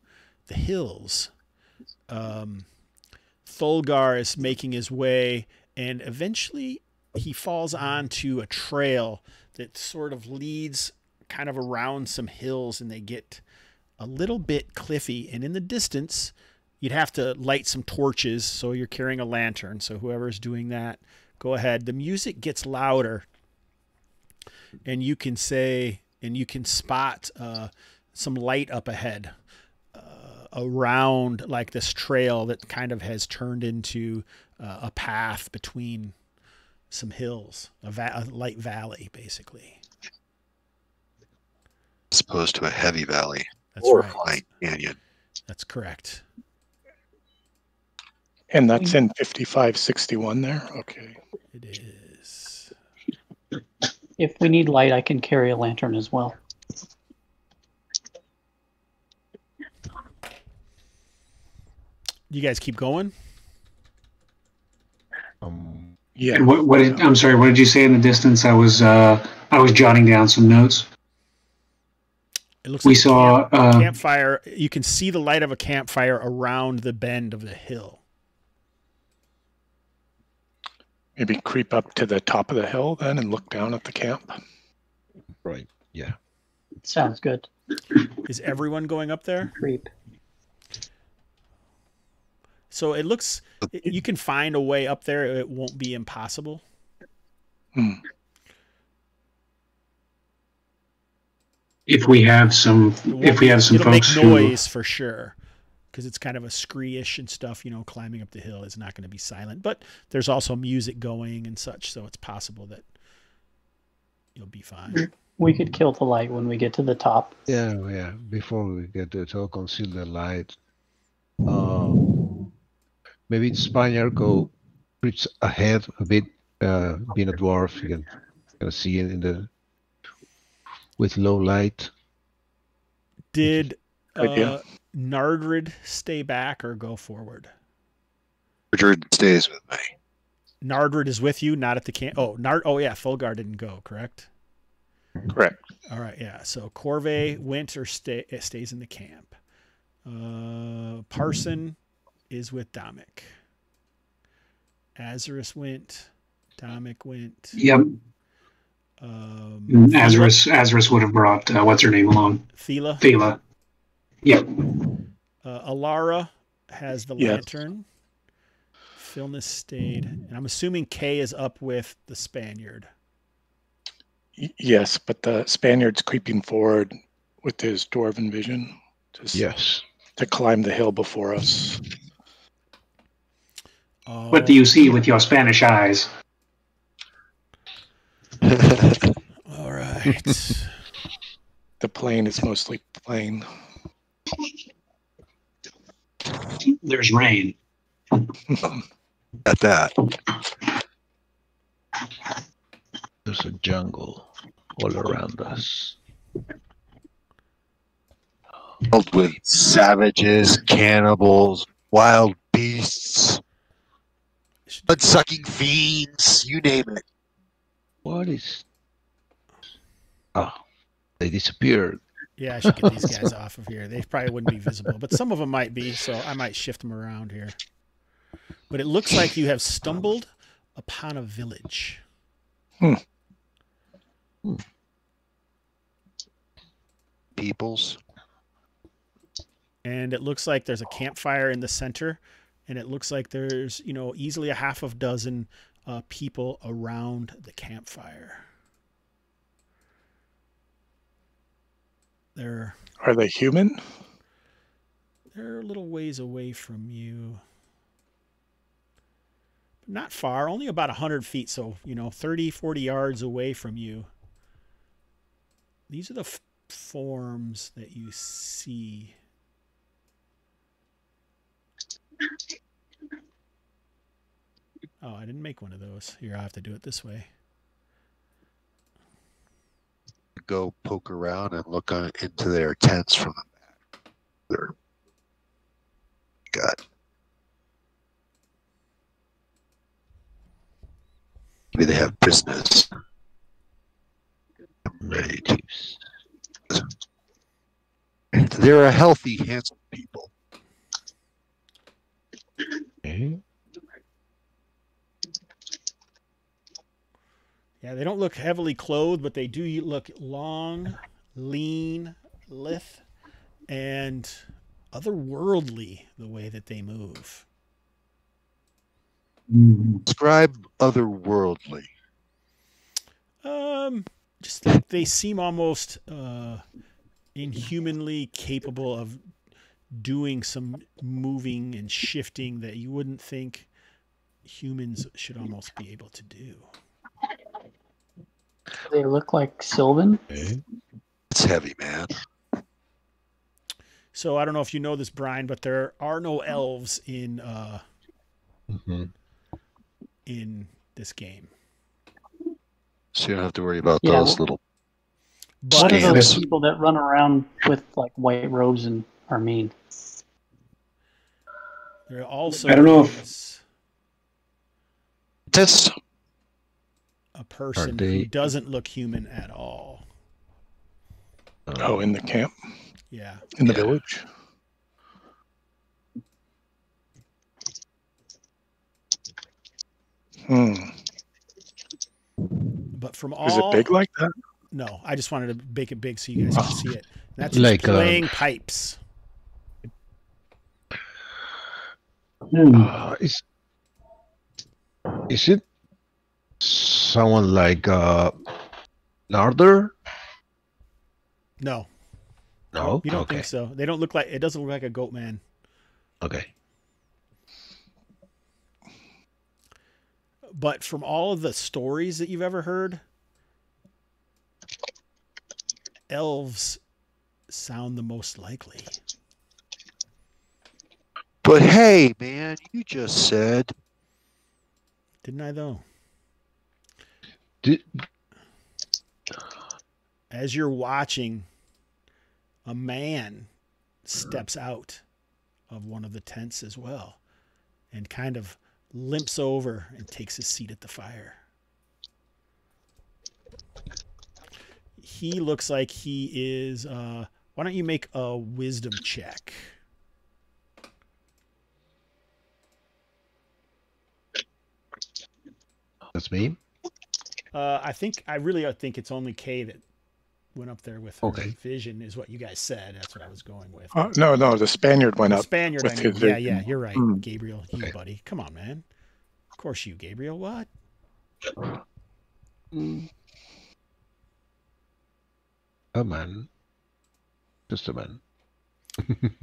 the hills. Thulgar is making his way, and eventually he falls onto a trail that sort of leads kind of around some hills, and they get a little bit cliffy. And in the distance, you'd have to light some torches, so you're carrying a lantern. So whoever's doing that, go ahead. The music gets louder, and you can spot some light up ahead around like this trail that kind of has turned into a path between some hills, a light valley, basically. As opposed to a heavy valley. That's or right. a flying canyon. That's correct. And that's in 5561 there? Okay. It is. If we need light, I can carry a lantern as well. You guys keep going? Yeah. And I'm sorry. What did you say in the distance? I was jotting down some notes. It looks We like saw a campfire. You can see the light of a campfire around the bend of the hill. Maybe creep up to the top of the hill then and look down at the camp. Right. Yeah. Sounds good. Is everyone going up there? Creep. So it looks, you can find a way up there. It won't be impossible. If we have some, It'll make folks noise for sure, because it's kind of a scree-ish and stuff. You know, climbing up the hill is not going to be silent, but there's also music going and such, so it's possible that you'll be fine. We could kill the light when we get to the top. Yeah, yeah. Before we get to it, conceal the light. Maybe the Spaniard go reach ahead a bit. Being a dwarf, you can see it in the with low light. Did Nardred stay back or go forward? Richard stays with me. Nardred is with you, not at the camp. Oh, yeah, Fulgar didn't go, correct? Correct. All right, yeah. So Corvée went or stays in the camp. Parson is with Domik. Azarus went. Domik went. Yep. Azarus would have brought what's her name along? Thela. Yep. Alara has the lantern. Philness stayed, and I'm assuming Kay is up with the Spaniard. Yes, but the Spaniard's creeping forward with his dwarven vision. To climb the hill before us. What do you see with your Spanish eyes? All right. The plain is mostly plain. There's rain. At that. There's a jungle all around us. Filled with savages, cannibals, wild beasts, blood-sucking fiends, you name it. What is... Oh, they disappeared. Yeah, I should get these guys off of here. They probably wouldn't be visible, but some of them might be, so I might shift them around here. But it looks like you have stumbled upon a village. Peoples. And it looks like there's a campfire in the center, and it looks like there's, easily a half of dozen people around the campfire. Are they human? They're a little ways away from you. But not far, only about 100 feet, so, 30, 40 yards away from you. These are the forms that you see. Oh, I didn't make one of those. Here, I'll have to do it this way. Go poke around and look into their tents from the back. God. Maybe they have prisoners. Ready to. They're a healthy, handsome people. Okay. Yeah, they don't look heavily clothed, but they do look long, lean, lithe, and otherworldly the way that they move. Describe otherworldly. Just like they seem almost inhumanly capable of doing some moving and shifting that you wouldn't think humans should almost be able to do. They look like Sylvan. It's heavy, man. So I don't know if you know this, Brian, but there are no elves in in this game. So you don't have to worry about those little. What are those people that run around with like white robes and are mean? There also I don't know if That's a person who doesn't look human at all. In the camp? Yeah. In the village? But from all... Is it big like that? No, I just wanted to make it big so you guys can see it. That's Like, playing pipes. Is it someone like Narder? No. No, You don't think so? They don't look like. It doesn't look like a goat man. Okay. But from all of the stories that you've ever heard, elves sound the most likely. But hey, man, you just said. Didn't I, though? Did, As you're watching, a man steps out of one of the tents as well and kind of limps over and takes his seat at the fire. He looks like he is, why don't you make a wisdom check? that's me. I really think it's only Kay that went up there with her Okay. vision, is what you guys said. That's what I was going with. No, the Spaniard went up. Spaniard, with I mean. his Yeah, vision. you're right. Mm. Gabriel, you Okay. buddy. Come on, man. Of course you, Gabriel. What? A man. Just a man.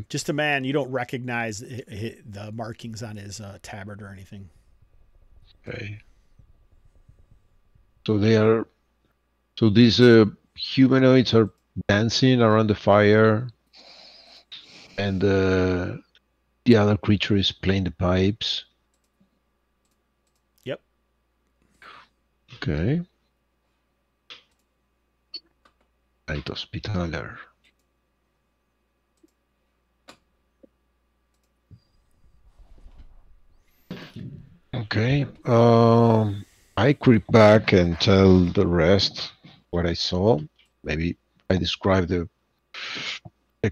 Just a man. You don't recognize the markings on his tabard or anything. Okay. So these humanoids are dancing around the fire, and the other creature is playing the pipes. Yep. Okay. Night Hospitaler. Okay. I creep back and tell the rest what I saw. Maybe I describe the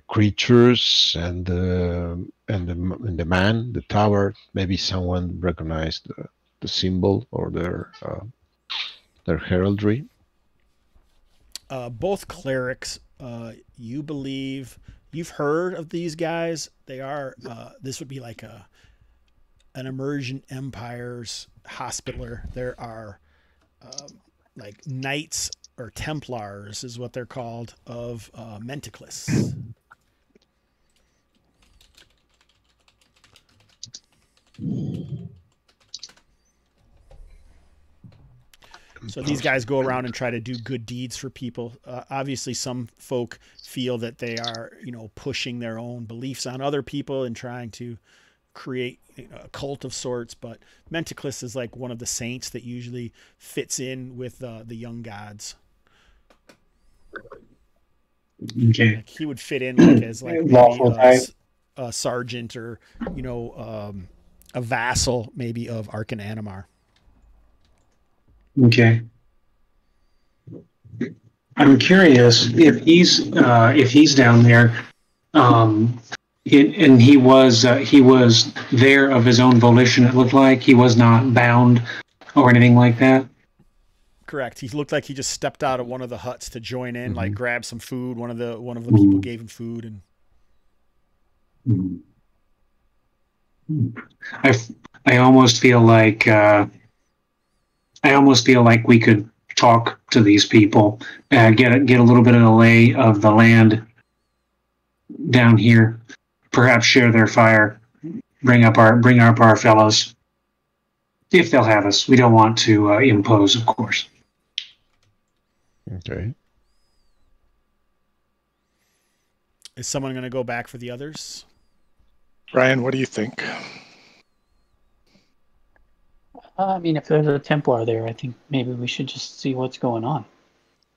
creatures and the man, the tower. Maybe someone recognized the symbol or their heraldry. Both clerics, you believe you've heard of these guys. They are. This would be like an Emergent Empire's hospitaller. There are like knights or Templars is what they're called of Menticlus. So these guys go around and try to do good deeds for people. Obviously, some folk feel that they are, pushing their own beliefs on other people and trying to create a cult of sorts. But Menticlus is like one of the saints that usually fits in with the young gods. Okay. Like he would fit in like as like Lawful maybe type. a sergeant or a vassal maybe of Arcan Animar. Okay. I'm curious if he's down there, and he was there of his own volition. It looked like he was not bound or anything like that. Correct. He looked like he just stepped out of one of the huts to join in, like grab some food. One of the people gave him food, and I almost feel like we could talk to these people, get a little bit of the lay of the land down here, perhaps share their fire, bring up our fellows, if they'll have us. We don't want to impose, of course. Okay. is someone going to go back for the others? Ryan, what do you think? I mean, if there's a Templar there, I think maybe we should just see what's going on.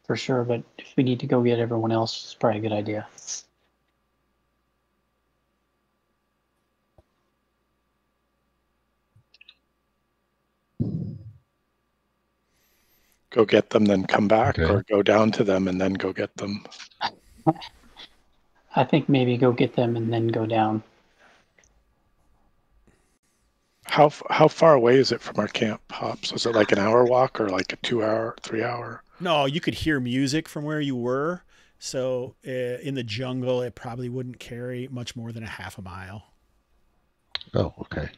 For sure, but if we need to go get everyone else, it's probably a good idea. Go get them, then come back, Okay. or go down to them and then go get them? I think maybe go get them and then go down. How far away is it from our camp, Hobbs? Is it like an hour walk or like a 2 hour, 3 hour? No, you could hear music from where you were. So in the jungle, it probably wouldn't carry much more than a half a mile. Oh, okay.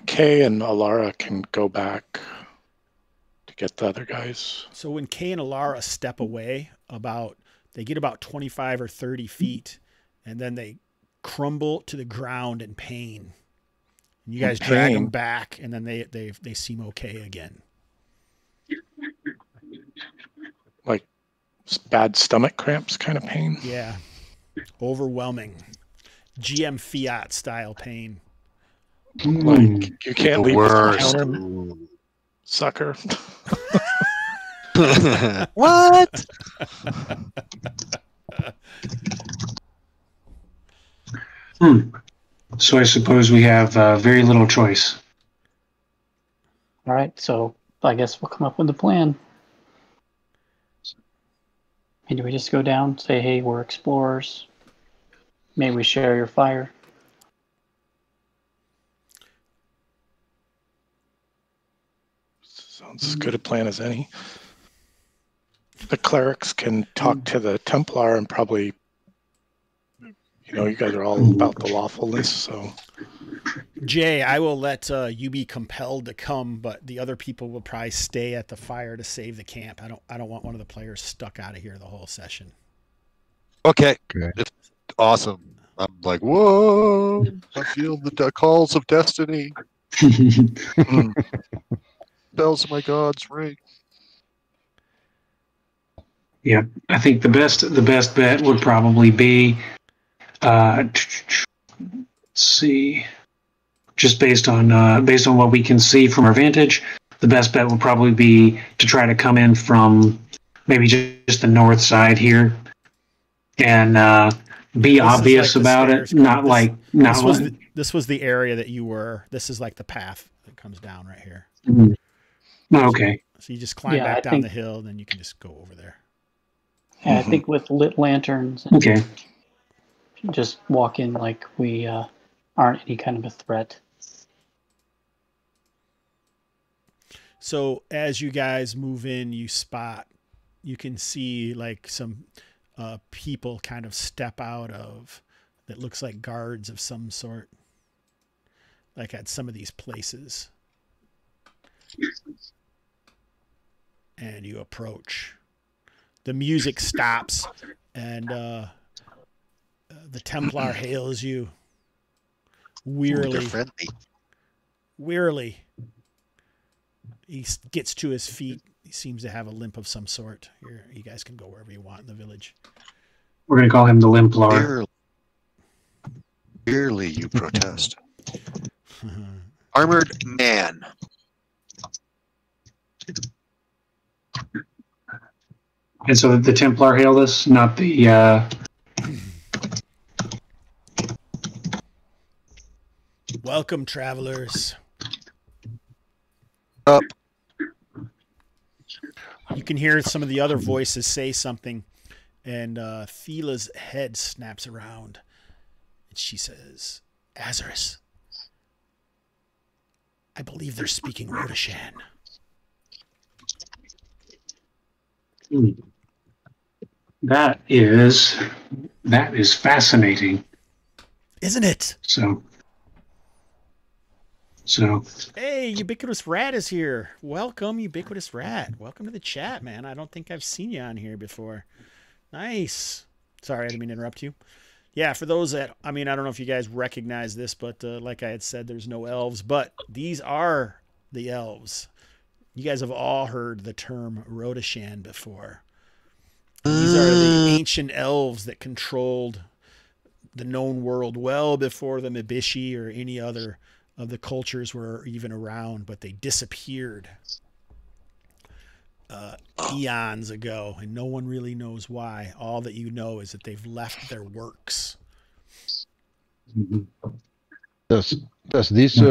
Kay and Alara can go back to get the other guys. So when Kay and Alara step away, they get about 25 or 30 feet, and then they crumble to the ground in pain. And you guys drag them back, and then they seem okay again. Like bad stomach cramps kind of pain? Yeah. Overwhelming. GM Fiat style pain. Like you can't leave the Worst. counter, sucker. What? So I suppose we have very little choice. All right, so I guess we'll come up with a plan. And do we just go down, say, hey, we're explorers. May we share your fire? Sounds as good a plan as any. The clerics can talk to the Templar and probably, you guys are all about the lawfulness, so. Jay, I will let you be compelled to come, but the other people will probably stay at the fire to save the camp. I don't want one of the players stuck out of here the whole session. Okay. Okay. It's awesome. I'm like, whoa! I feel the calls of destiny. Bells of my gods ring. Yeah, I think the best bet would probably be, let's see, just based on what we can see from our vantage, the best bet would probably be to try to come in from maybe just the north side here, and be This obvious is like the about it, stairs. This was the area that you were. This is like the path that comes down right here. Okay. So you just climb back down the hill, and then you can just go over there. And I think with lit lanterns, Okay. just walk in like we aren't any kind of a threat. So as you guys move in, you can see like some people kind of step out of that looks like guards of some sort, like at some of these places. And you approach. The music stops, and the Templar hails you wearily. They're friendly. Wearily. He gets to his feet. He seems to have a limp of some sort. You guys can go wherever you want in the village. We're going to call him the Limplar. Dearly you protest. Armored man. And so the Templar hailed us, not the... Welcome, travelers. Up. You can hear some of the other voices say something, and Thila's head snaps around, and she says, Azarus, I believe they're speaking Rodashan. That is fascinating. Isn't it? So Hey, Ubiquitous Rat is here. Welcome, Ubiquitous Rat. Welcome to the chat, man. I don't think I've seen you on here before. Nice. Sorry, I didn't mean to interrupt you. Yeah, for those that, I don't know if you guys recognize this, but like I had said, there's no elves, but these are the elves. You guys have all heard the term Rodashan before. These are the ancient elves that controlled the known world well before the Mibishi or any other of the cultures were even around, but they disappeared eons ago, and no one really knows why. All that you know is that they've left their works. Does this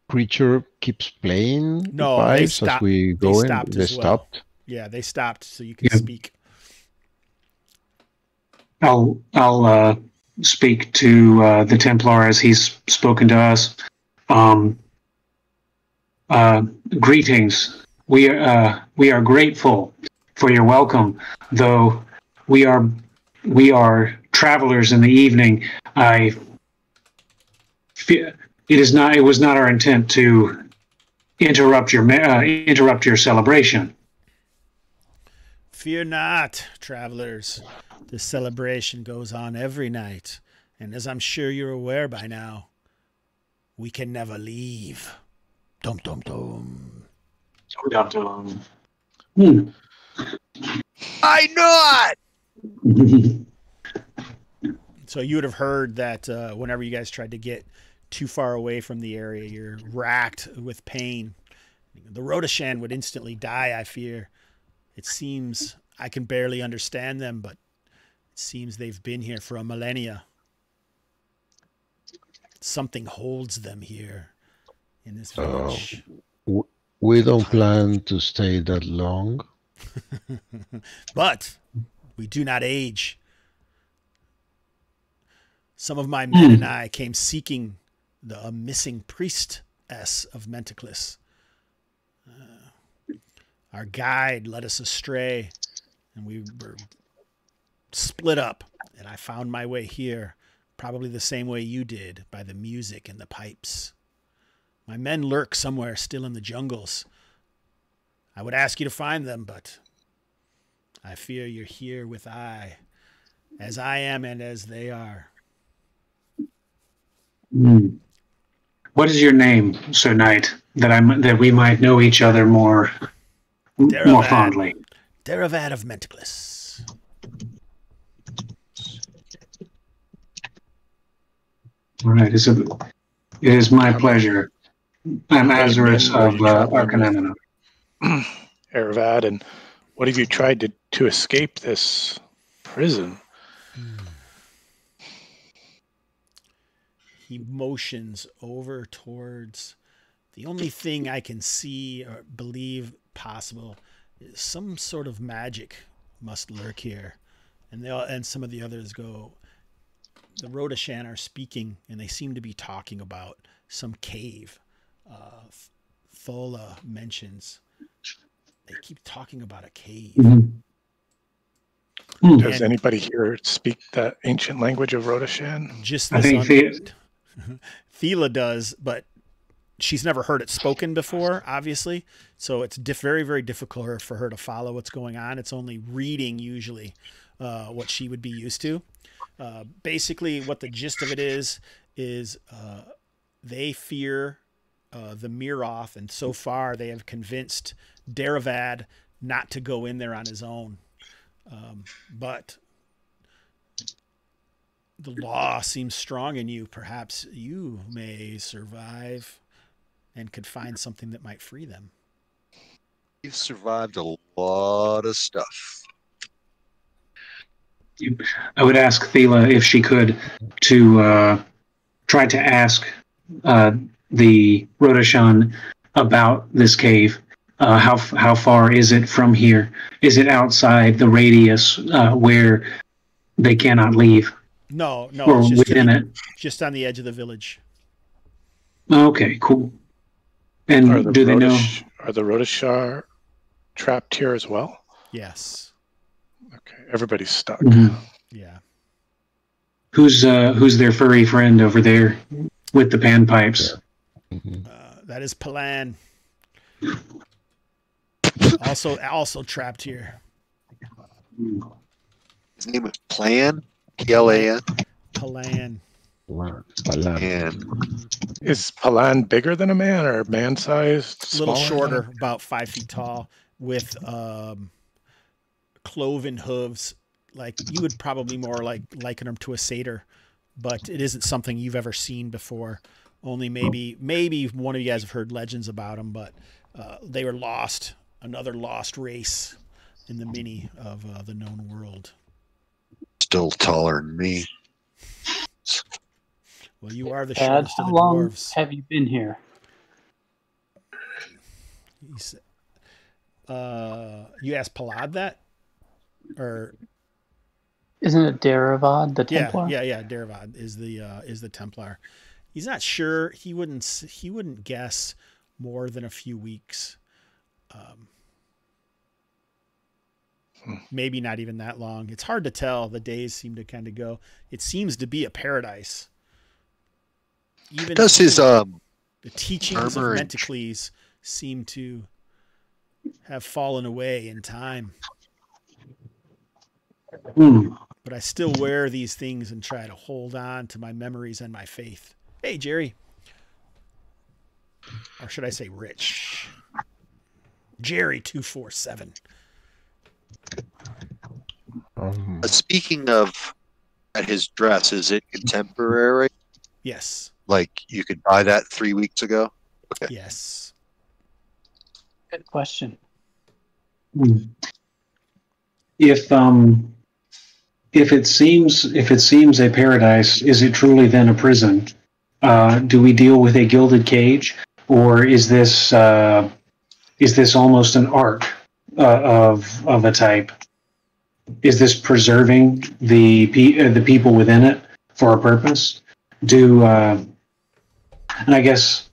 creature keeps playing? No, the they pipes stopped. as we They go in? stopped They as well. stopped. Yeah, they stopped so you can speak. I'll speak to the Templar as he's spoken to us. Greetings. We are grateful for your welcome, though we are travelers in the evening. It was not our intent to interrupt your celebration. Fear not, travelers. The celebration goes on every night, and as I'm sure you're aware by now, we can never leave. Dum dum dum. I not. So you would have heard that whenever you guys tried to get too far away from the area, you're racked with pain. The Rodashan would instantly die, I fear. It seems I can barely understand them, but it seems they've been here for a millennia. Something holds them here in this village. We don't plan to stay that long. But we do not age. Some of my men and I came seeking a missing priestess of Mentaclis. Our guide led us astray, and we were split up, and I found my way here, probably the same way you did, by the music and the pipes. My men lurk somewhere still in the jungles. I would ask you to find them, but I fear you're here with I, as I am and as they are. What is your name, Sir Knight, that we might know each other more fondly? Daravad of Mentaclis. All right, it is my pleasure. I'm Azarus of Arcanana. Daravad, and what have you tried to escape this prison? He motions over towards the only thing I can see or believe possible is some sort of magic must lurk here. And some of the others go, the Rodashan are speaking, and they seem to be talking about some cave. Thola mentions they keep talking about a cave. Does anybody here speak that ancient language of Rodashan? Just I this think Thela does, but she's never heard it spoken before, obviously. So it's very, very difficult for her to follow what's going on. It's only reading usually what she would be used to. Basically, what the gist of it is they fear the Miroth, and so far they have convinced Daravad not to go in there on his own. But the law seems strong in you. Perhaps you may survive and could find something that might free them. You've survived a lot of stuff. I would ask Thela if she could to try to ask the Rodashan about this cave. How far is it from here? Is it outside the radius where they cannot leave? No, Or it's within it? just on the edge of the village. Okay, cool. And do they know? Are the Rodashar trapped here as well? Yes. Okay, everybody's stuck. Yeah. Who's their furry friend over there with the panpipes? That is Palan. Also trapped here. His name is Plan. P-L-A-N. Palan. And Is Palan bigger than a man or man-sized? A little smaller? shorter, about 5 feet tall, with cloven hooves. Like you would probably more liken him to a satyr, but it isn't something you've ever seen before. Only maybe one of you guys have heard legends about them, but they were lost, another lost race in the mini of the known world. still taller than me. Well, you are the Dad, shortest of how the long dwarves. have you been here? You asked Palad that? Or Isn't it Daravad, the Templar? Yeah. Daravad is the Templar. He's not sure. He wouldn't guess more than a few weeks. Maybe not even that long. It's hard to tell. The days seem to kind of go. It seems to be a paradise. Even Does his the teachings of armor and- Mentacles seem to have fallen away in time. But I still wear these things and try to hold on to my memories and my faith. Hey, Jerry. Or should I say Rich? Jerry247. Speaking of his dress, is it contemporary? Yes. Like you could buy that 3 weeks ago? Okay. Yes. Good question. If it seems a paradise, is it truly then a prison? Do we deal with a gilded cage, or is this almost an ark of a type? Is this preserving the people within it for a purpose? And I guess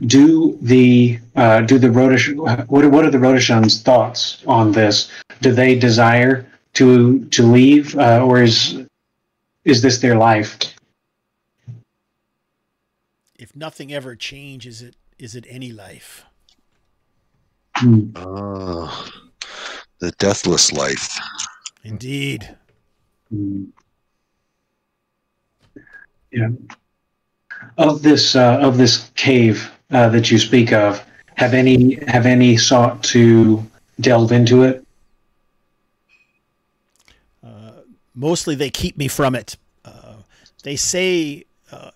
do the Rhodesh, what are the Rhodeshan's thoughts on this? Do they desire to leave, or is this their life? If nothing ever changes, is it any life? Oh, the deathless life. Indeed. Yeah. Of this cave that you speak of, have any sought to delve into it? Mostly they keep me from it. They say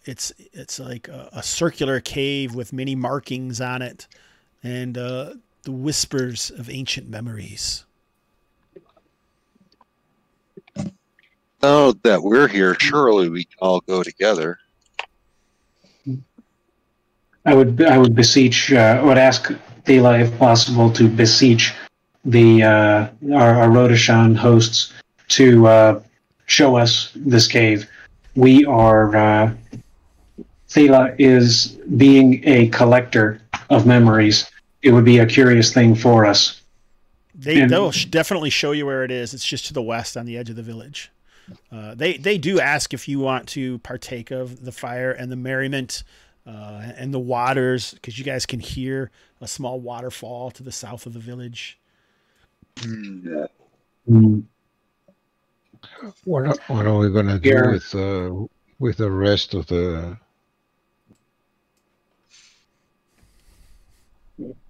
it's like a circular cave with many markings on it, and the whispers of ancient memories. Now that we're here, surely we can all go together. I would beseech, would ask Thela if possible to beseech our Rhodeshan hosts to show us this cave. We are Thela is being a collector of memories. It would be a curious thing for us. They'll definitely show you where it is. It's just to the west on the edge of the village. They do ask if you want to partake of the fire and the merriment and the waters, because you guys can hear a small waterfall to the south of the village. What are we gonna do with the rest of the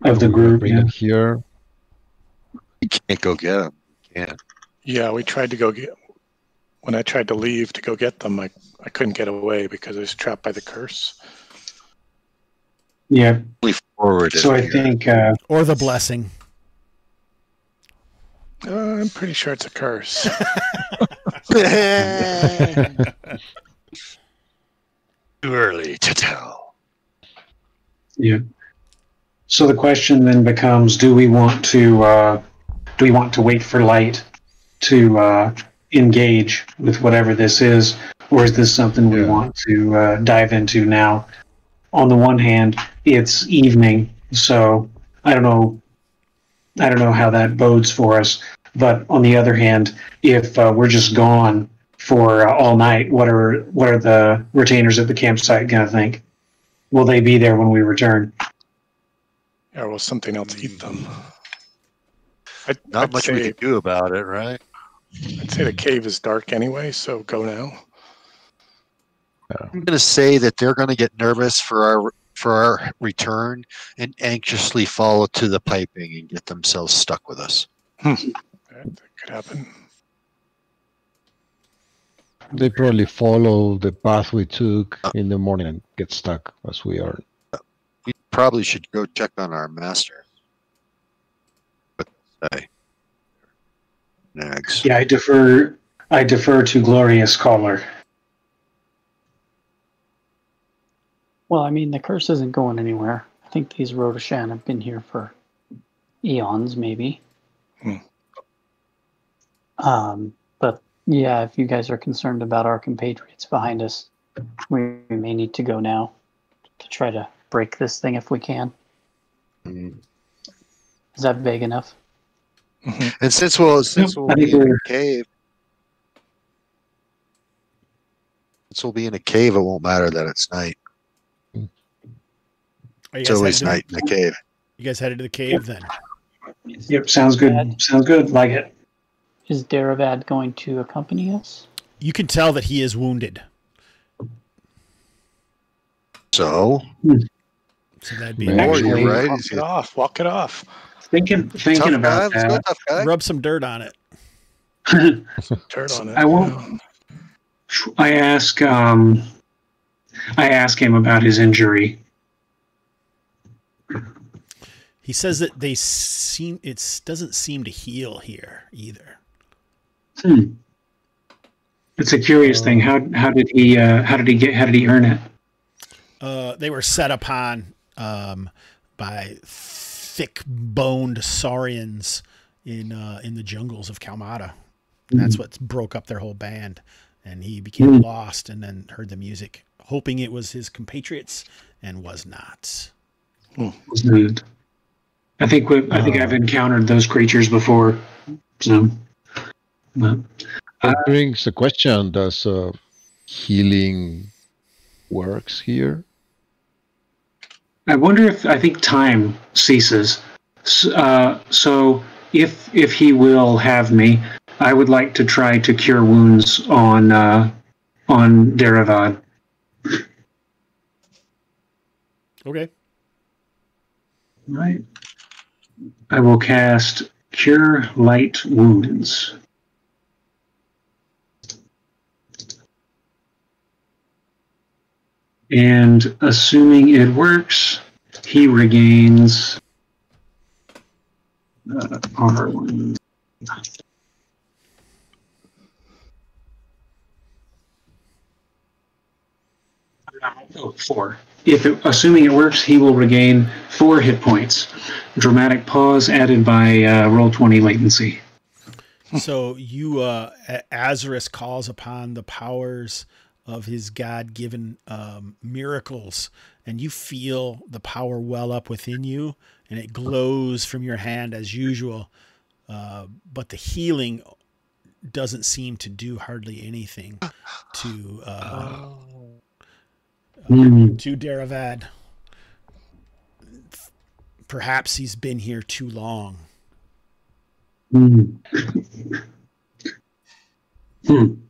group? Bring them here. You can't go get them. Can't. Yeah, we tried to go get. When I tried to leave to go get them, I couldn't get away because I was trapped by the curse. Yeah. Forward. So I think, or the blessing. I'm pretty sure it's a curse. Too early to tell. Yeah. So the question then becomes: do we want to wait for light to engage with whatever this is, or is this something we want to dive into now? On the one hand, it's evening, so I don't know how that bodes for us. But on the other hand, if we're just gone for all night, what are the retainers at the campsite going to think? Will they be there when we return? Or will something else eat them? Not much we could do about it, right? I'd say the cave is dark anyway, so go now. I'm going to say that they're going to get nervous for our return and anxiously follow to the piping and get themselves stuck with us. That could happen. They probably follow the path we took in the morning and get stuck as we are. We probably should go check on our master. Say. Next. Yeah, I defer to Glorious Caller. Well, I mean, the curse isn't going anywhere. I think these Rhodeshan have been here for eons, maybe. But yeah, if you guys are concerned about our compatriots behind us, we may need to go now to try to break this thing if we can. Is that vague enough? And since we'll be in the cave, Since we'll be in a cave, it won't matter that it's night. It's always night in the cave. You guys headed to the cave then? Yep, sounds good. Sounds good. Like it. Is Daravad going to accompany us? You can tell that he is wounded. So That'd be Actually, you're right. Walk it off. Thinking about that. Tough guy. rub some dirt on it. Dirt on it. I won't. I ask him about his injury. He says that it doesn't seem to heal here either. It's a curious thing. How did he earn it? They were set upon by thick-boned saurians in the jungles of Kalmatta. That's what broke up their whole band, and he became lost and then heard the music, hoping it was his compatriots, and was not. Was not. I think I've encountered those creatures before. So, That brings the question: does healing works here? I wonder I think time ceases. So if he will have me, I would like to try to cure wounds on Daravad. Okay. Right. I will cast Cure Light Wounds. And assuming it works, he regains R1. Oh, 4. Assuming it works, he will regain 4 hit points. Dramatic pause added by Roll20 latency. So you, Azarus calls upon the powers of his God-given miracles, and you feel the power well up within you, and it glows from your hand as usual. But the healing doesn't seem to do hardly anything to Daravad. Perhaps he's been here too long. Hmm. And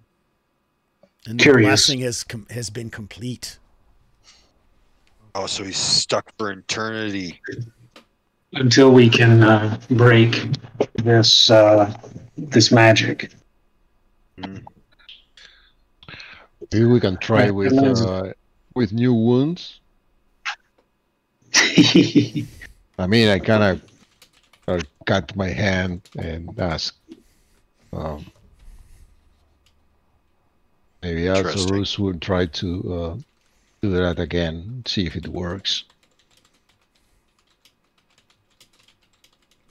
the Curious. blessing has been complete. Oh, so he's stuck for eternity. Until we can break this magic. Maybe we can try with new wounds. I mean, I kind of cut my hand and ask. Maybe Azarus would try to do that again, see if it works.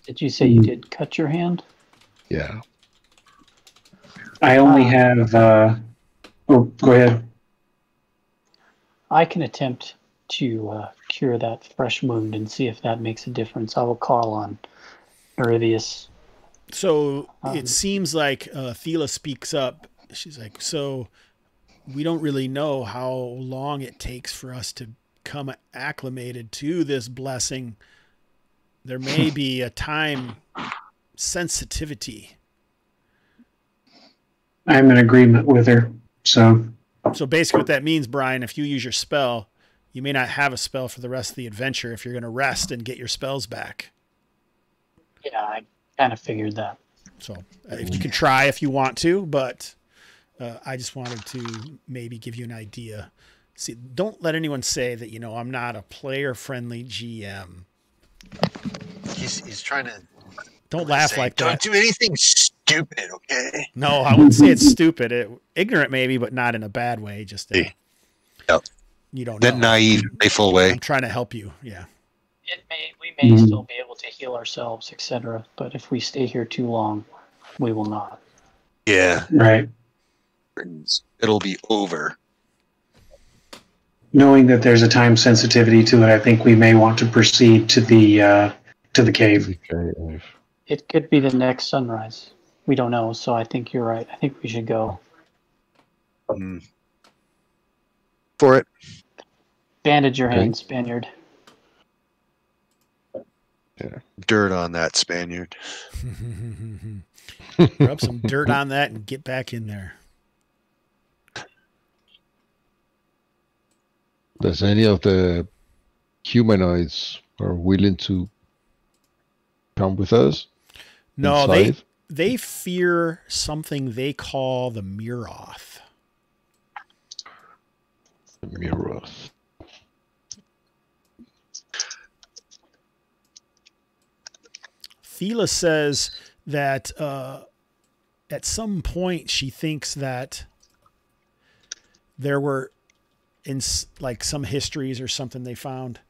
Did you say you did cut your hand? Yeah. I only have. Oh, go ahead. I can attempt to cure that fresh wound and see if that makes a difference. I will call on Nerivius. So it seems like Thela speaks up. She's like, so we don't really know how long it takes for us to come acclimated to this blessing. There may be a time sensitivity. I'm in agreement with her. So basically what that means, Brian, if you use your spell, you may not have a spell for the rest of the adventure if you're going to rest and get your spells back. Yeah, I kind of figured that. So if you can try if you want to, but I just wanted to maybe give you an idea. See, don't let anyone say that, I'm not a player-friendly GM. He's trying to. Don't laugh like that. Don't do anything stupid, okay? No, I wouldn't say it's stupid. Ignorant maybe, but not in a bad way. Just you don't know. That naive, playful way. I'm trying to help you. Yeah. We may still be able to heal ourselves, etc. But if we stay here too long, we will not. Yeah. Right. It'll be over. Knowing that there's a time sensitivity to it, I think we may want to proceed to the cave. It could be the next sunrise. We don't know, so I think you're right. I think we should go. for it. Bandage your Okay. hand, Spaniard. Dirt on that Spaniard. Rub some dirt on that and get back in there. Does any of the humanoids are willing to come with us? No, inside? they fear something they call the Miroth. The mirror. Thela says that at some point she thinks that there were like some histories or something they found.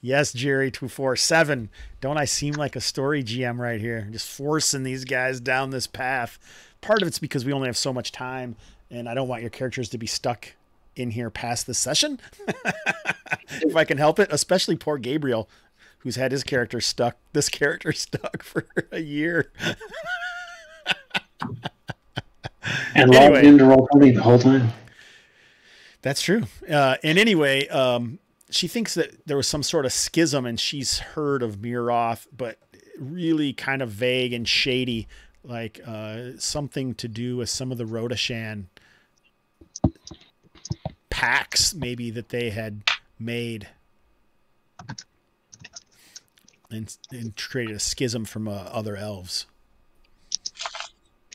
Yes, Jerry 247. Don't I seem like a story GM right here? Just forcing these guys down this path. Part of it's because we only have so much time and I don't want your characters to be stuck in here past the session. If I can help it, especially poor Gabriel, who's had this character stuck for a year. And Anyway. logged into Roll20 the whole time. That's true. And anyway, she thinks that there was some sort of schism and she's heard of Miroth, but really kind of vague and shady, like something to do with some of the Rodashan pacts maybe that they had made and created a schism from other elves.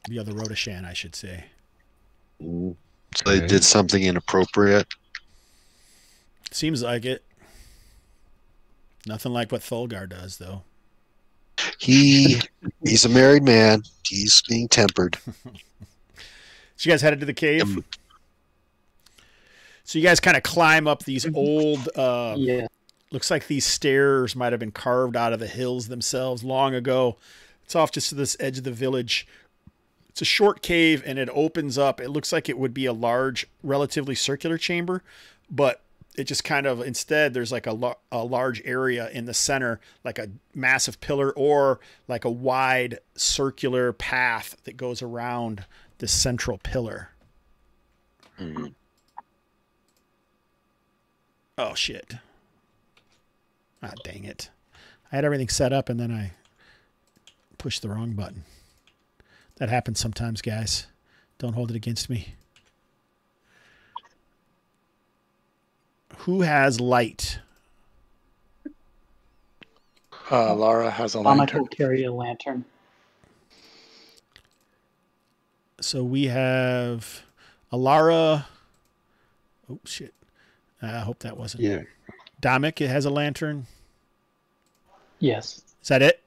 The other Rodashan, I should say. So they did something inappropriate. Seems like it. Nothing like what Thulgar does, though. He's a married man. He's being tempered. So you guys headed to the cave? So you guys kind of climb up these old, Yeah. looks like these stairs might have been carved out of the hills themselves long ago. It's off just to this edge of the village. It's a short cave and it opens up. It looks like it would be a large, relatively circular chamber, but it just kind of, instead, there's like a large area in the center, like a massive pillar or like a wide circular path that goes around the central pillar. Mm-hmm. Oh, shit. Ah, dang it. I had everything set up and then I pushed the wrong button. That happens sometimes, guys. Don't hold it against me. Who has light? Lara has a Dominic lantern. will carry a lantern. So we have Alara. Oh, shit. I hope that wasn't. Yeah. Dominic has a lantern. Yes. Is that it?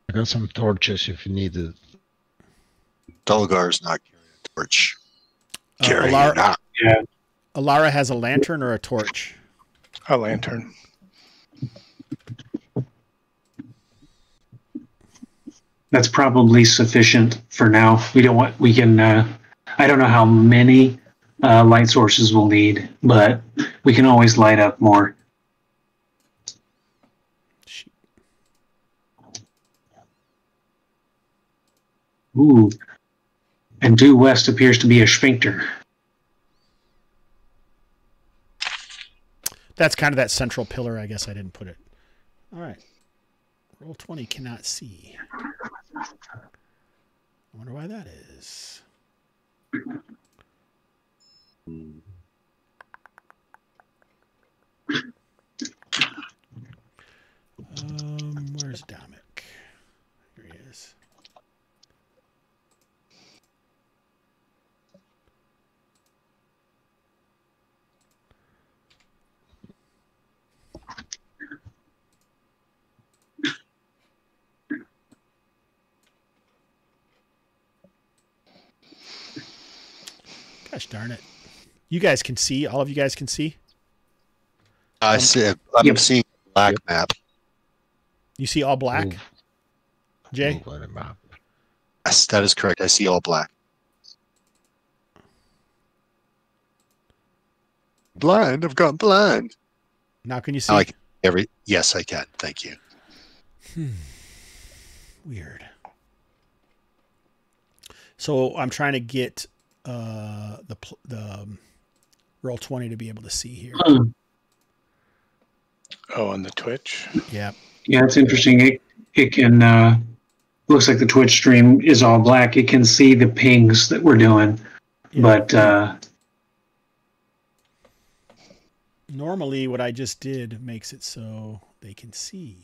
I got some torches if you need it. Dulgar's not carrying a torch. Uh, Carrying Alara- it out. Yeah. Alara has a lantern or a torch? A lantern. That's probably sufficient for now. We can, I don't know how many light sources we'll need, but we can always light up more. Shoot. Ooh. And due west appears to be a sphincter. That's kind of that central pillar. I guess I didn't put it. All right. Roll 20 cannot see. I wonder why that is. Where's Dominic? Here he is. Gosh darn it. You guys can see. All of you guys can see. I see. I'm Yep. seeing a black map. You see all black? Move. Jay? Move on the map. Yes, that is correct. I see all black. Blind. I've gone blind. Now can you see? Now yes, I can. Thank you. Weird. So I'm trying to get the roll 20 to be able to see here. Oh, on the Twitch. Yeah. Yeah, it's interesting. It can looks like the Twitch stream is all black. It can see the pings that we're doing, but normally what I just did makes it so they can see.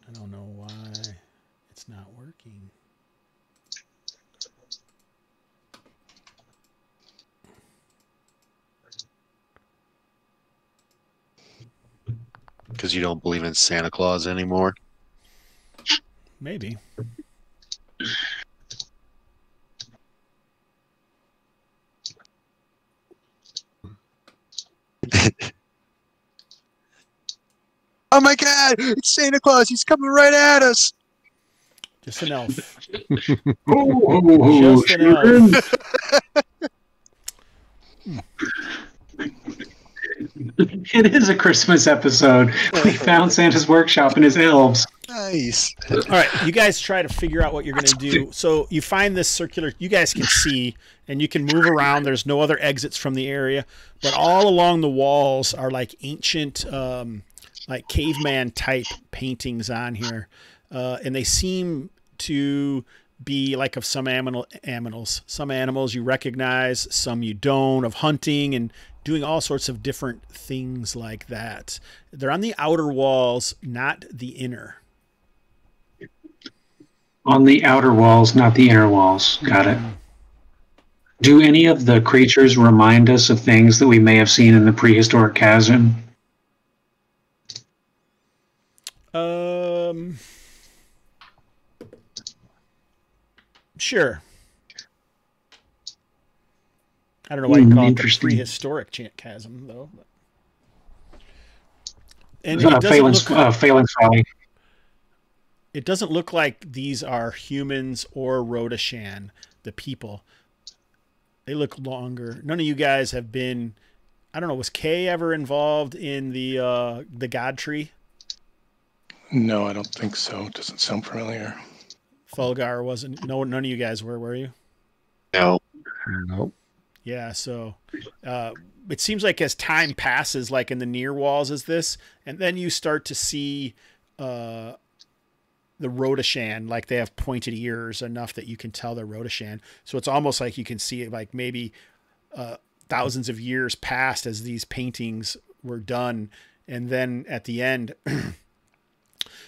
I don't know why it's not working. Because you don't believe in Santa Claus anymore. Maybe. Oh my God! It's Santa Claus. He's coming right at us. Just an elf. oh, Just an elf. It is a Christmas episode. We found Santa's workshop and his elves. Nice. All right, you guys try to figure out what you're going to do. So you find this circular, you guys can see, and you can move around. There's no other exits from the area, but all along the walls are like ancient, like caveman type paintings on here. And they seem to be like of some animals. Some animals you recognize, some you don't, of hunting and doing all sorts of different things like that. They're on the outer walls, not the inner. On the outer walls, not the inner walls. Got it. Do any of the creatures remind us of things that we may have seen in the prehistoric chasm? Sure. I don't know why you call it the Interesting. prehistoric chasm, though. And Phalanx Valley. it doesn't look like these are humans or Rodashan, the people. They look longer. None of you guys have been. I don't know. Was Kay ever involved in the God Tree? No, I don't think so. It doesn't sound familiar. Fulgar wasn't. No, none of you guys were you? No. Nope. Yeah, so it seems like as time passes, like in the near walls is this, and then you start to see the Rodashan, like they have pointed ears enough that you can tell they're Rodashan. So it's almost like you can see it like maybe thousands of years passed as these paintings were done, and then at the end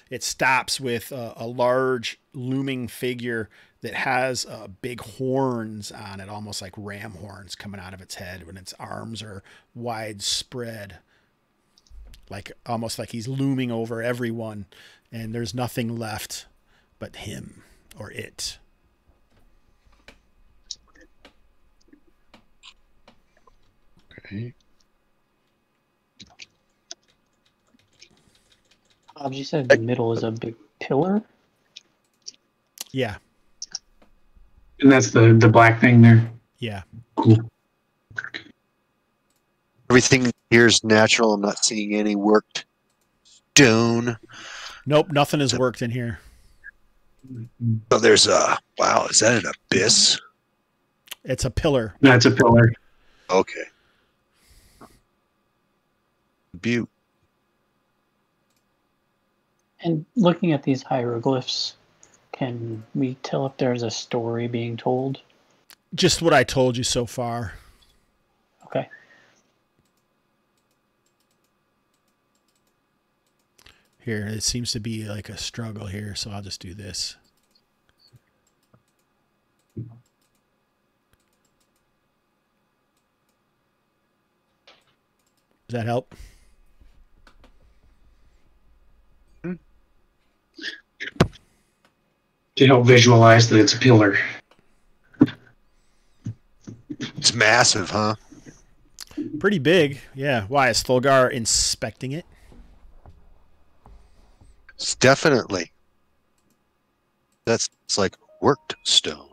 it stops with a large looming figure that has big horns on it, almost like ram horns coming out of its head when its arms are widespread, like almost like he's looming over everyone, and there's nothing left but him or it. Okay. You said the middle is a big pillar? Yeah. And that's the black thing there. Yeah. Cool. Everything here is natural. I'm not seeing any worked stone. Nope, nothing has worked in here. Oh, there's a wow. Is that an abyss? It's a pillar. That's a pillar. Okay. Butte. And looking at these hieroglyphs, can we tell if there's a story being told? Just what I told you so far. Okay. Here, it seems to be like a struggle here, so I'll just do this. Does that help? To help visualize that it's a pillar. It's massive, huh? Pretty big. Yeah. Why is Thulgar inspecting it? It's definitely. It's like worked stone.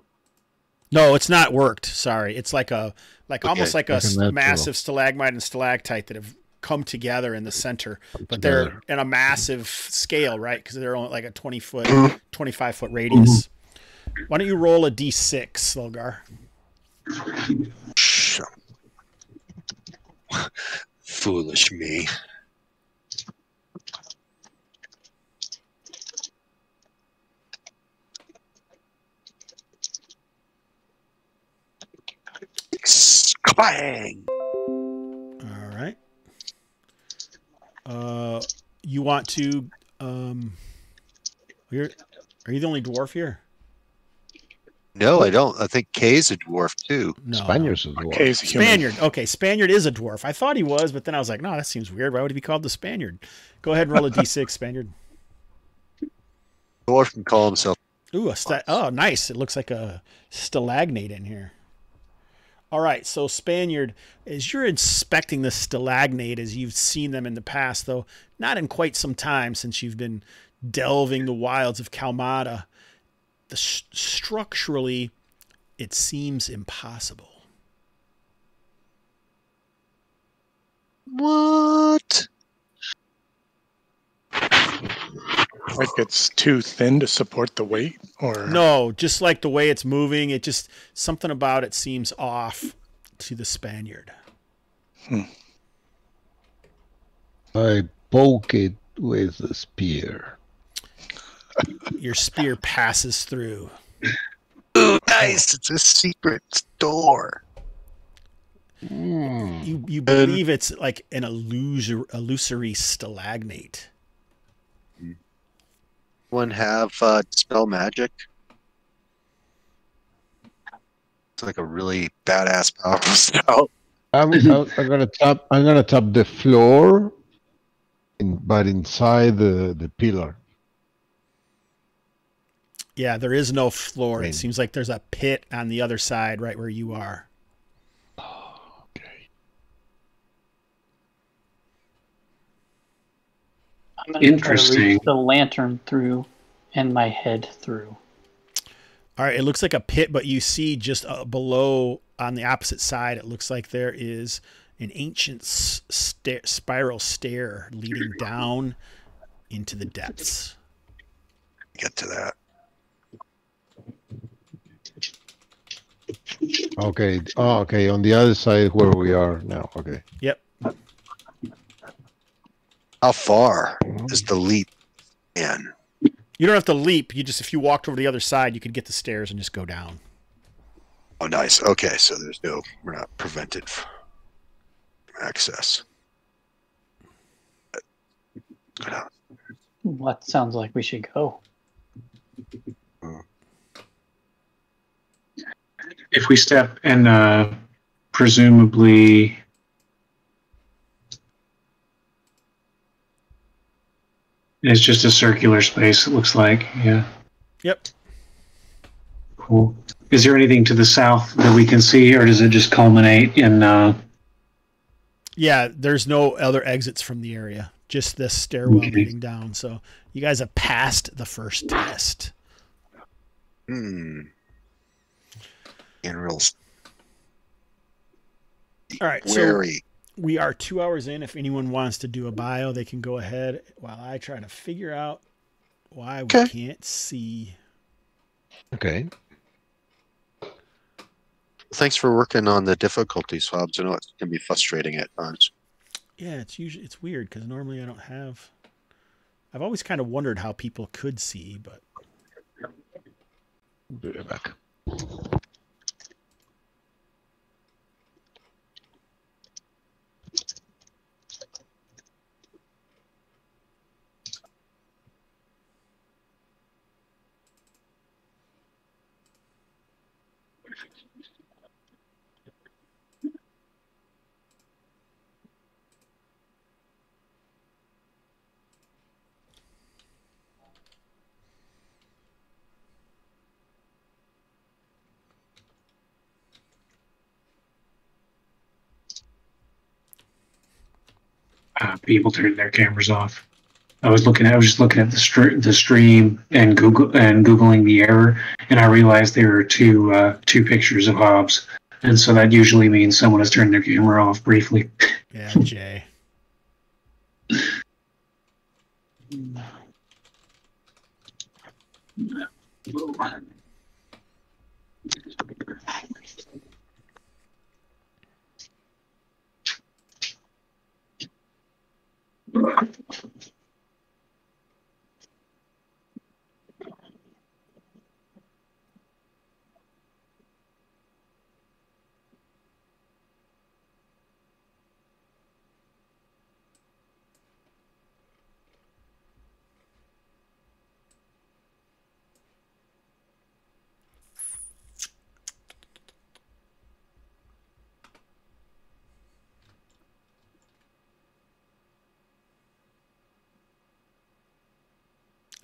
No, it's not worked. Sorry. It's like almost like a Like a natural. massive stalagmite and stalactite that have come together in the center, but they're in a massive scale, right? Because they're only like a 20-foot, 25-foot radius. Why don't you roll a d6, Slilgar? Foolish me. Bang! All right. You want to? Are you the only dwarf here? No, I don't. I think Kay's a dwarf too. No. Spaniard's a dwarf. Kay's a human. Spaniard. Okay, Spaniard is a dwarf. I thought he was, but then I was like, no, that seems weird. Why would he be called the Spaniard? Go ahead and roll a d6, Spaniard. Dwarf can call himself. Ooh, oh, nice. It looks like a stalagnate in here. All right, so Spaniard, as you're inspecting the stalagnate, as you've seen them in the past, though not in quite some time since you've been delving the wilds of Kalmatta, structurally, it seems impossible. What? Like it's too thin to support the weight, or No, just like the way it's moving, it just something about it seems off to the Spaniard. I poke it with a spear. Your spear passes through. Ooh, nice! It's a secret door. You believe it's like an illusory stalagnate. One have dispel magic. It's like a really badass powerful spell. I'm gonna tap. I'm gonna tap the floor, but inside the pillar. Yeah, there is no floor. Right. It seems like there's a pit on the other side, right where you are. Okay. I'm going to try to Interesting. reach the lantern through and my head through. All right, it looks like a pit, but you see just below on the opposite side, it looks like there is an ancient spiral stair leading down into the depths. Get to that. Okay. Oh, okay. On the other side where we are now. Okay. Yep. How far is the leap in? You don't have to leap. If you walked over the other side, you could get the stairs and just go down. Oh, nice. Okay, so we're not prevented from access. Go down. What sounds like we should go? If we step and presumably it's just a circular space, it looks like. Yeah. Yep. Cool. Is there anything to the south that we can see, or does it just culminate in Yeah, there's no other exits from the area. Just this stairwell Okay. leading down. So you guys have passed the first test. And real All right. So wary. we are 2 hours in. If anyone wants to do a bio, they can go ahead while I try to figure out why we Okay. can't see. Okay. Thanks for working on the difficulties, Hobbs. I know it can be frustrating at times. Yeah, it's weird because normally I don't have. I've always kind of wondered how people could see, but Be right back. people turning their cameras off? I was just looking at the stream and googling the error, and I realized there are two pictures of Hobbs, and so that usually means someone has turned their camera off briefly. yeah, Jay.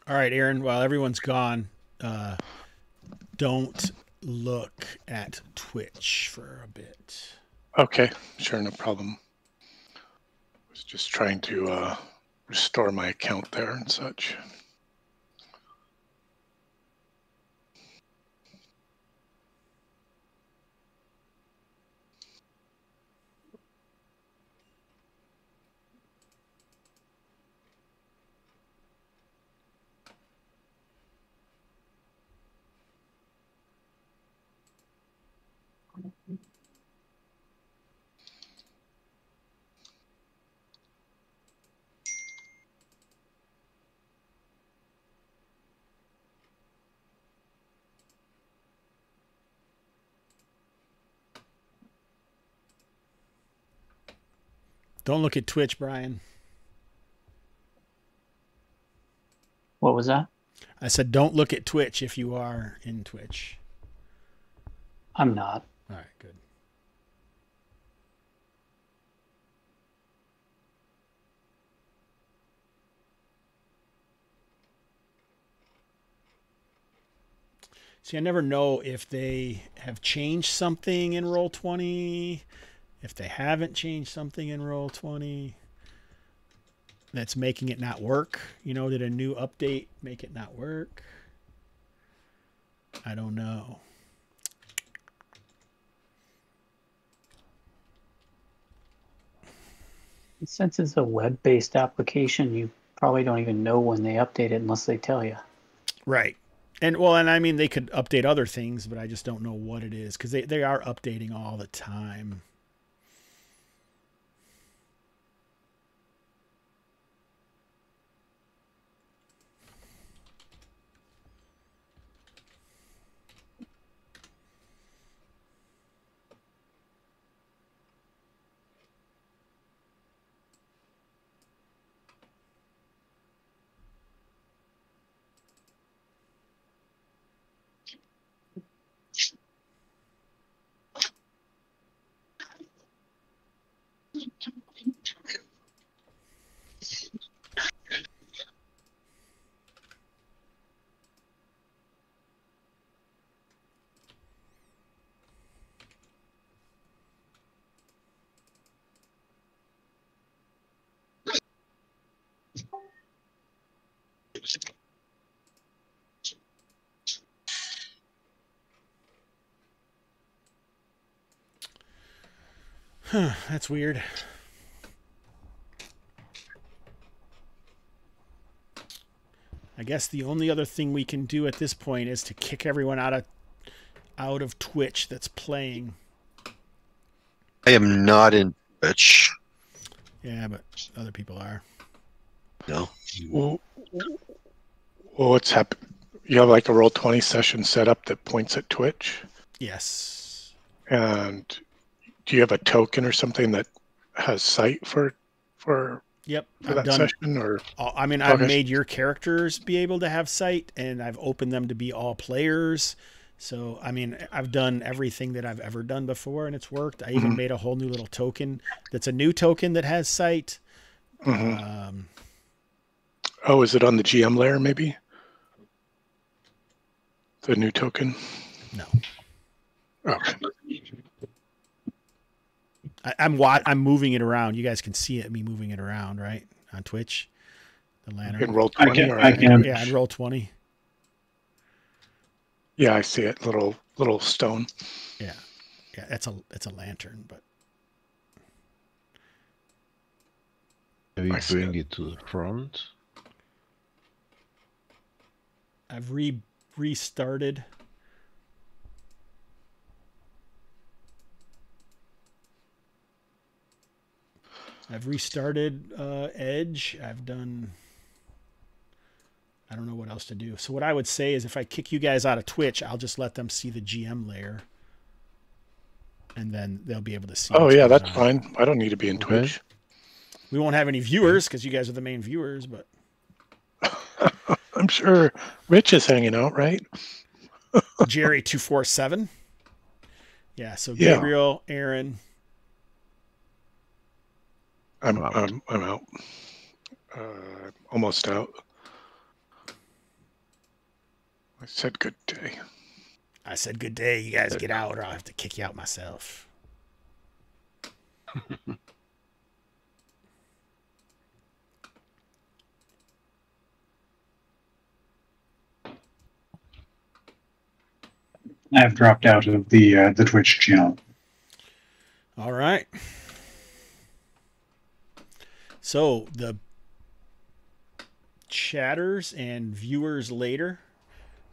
All right, Aaron, while everyone's gone, don't look at Twitch for a bit. Okay, sure, no problem. I was just trying to restore my account there and such. Don't look at Twitch, Brian. What was that? I said don't look at Twitch if you are in Twitch. I'm not. All right, good. See, I never know if they have changed something in Roll20, if they haven't changed something in Roll20 that's making it not work. You know, did a new update make it not work? I don't know. Since it's a web-based application, you probably don't even know when they update it unless they tell you. Right. And well, and I mean, they could update other things, but I just don't know what it is because they are updating all the time. Huh, that's weird. I guess the only other thing we can do at this point is to kick everyone out of Twitch that's playing. I am not in Twitch. Yeah, but other people are. No. Well, what's happened? You have like a Roll20 session set up that points at Twitch? Yes. And do you have a token or something that has sight for Yep. that session? Or I mean, I've made your characters be able to have sight, and I've opened them to be all players. So, I mean, I've done everything that I've ever done before, and it's worked. I even made a whole new little token that's a new token that has sight. Oh, is it on the GM layer, maybe? The new token? No. Okay. I'm moving it around. You guys can see me moving it around, right? On Twitch. The lantern. In Roll20? I can. Yeah, in Roll20. Yeah, I see it. Little stone. Yeah. Yeah, it's a lantern, but Maybe I see bring it to the front. I've restarted. I've restarted Edge. I've done... I don't know what else to do. So what I would say is if I kick you guys out of Twitch, I'll just let them see the GM layer. And then they'll be able to see. Oh, yeah, that's fine. I don't need to be in Twitch. We won't have any viewers because you guys are the main viewers, but... I'm sure Rich is hanging out, right? Jerry247. Yeah, so Gabriel, Aaron... I'm out. Almost out. I said good day. I said good day. You guys get out or I'll have to kick you out myself. I've dropped out of the Twitch channel. All right. So the chatters and viewers later,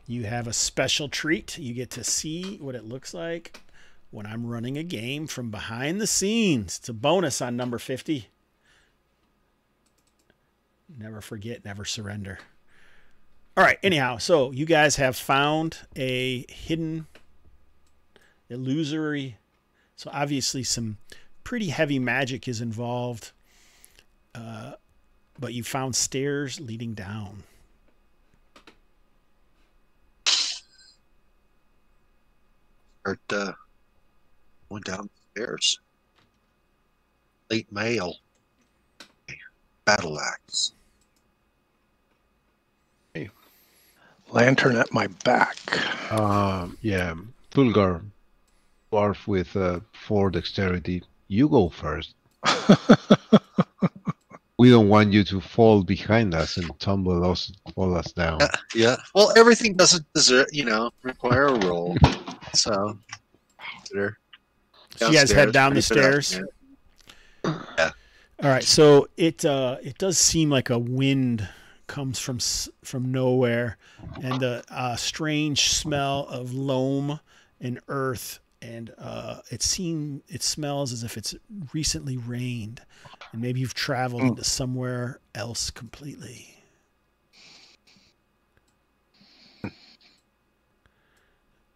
you have a special treat. You get to see what it looks like when I'm running a game from behind the scenes. It's a bonus on number 50. Never forget, never surrender. All right, anyhow, so you guys have found a hidden illusory. So obviously some pretty heavy magic is involved. But you found stairs leading down. Start going down the stairs. Late mail. Battle axe. Lantern at my back. Yeah, Fulgar, dwarf with 4 dexterity. You go first. We don't want you to fall behind us and tumble us down. Yeah. Well, everything doesn't require a roll. So, you guys head down the stairs. Yeah. All right. So it does seem like a wind comes from nowhere, and a strange smell of loam and earth, and it smells as if it's recently rained. And maybe you've traveled into somewhere else completely.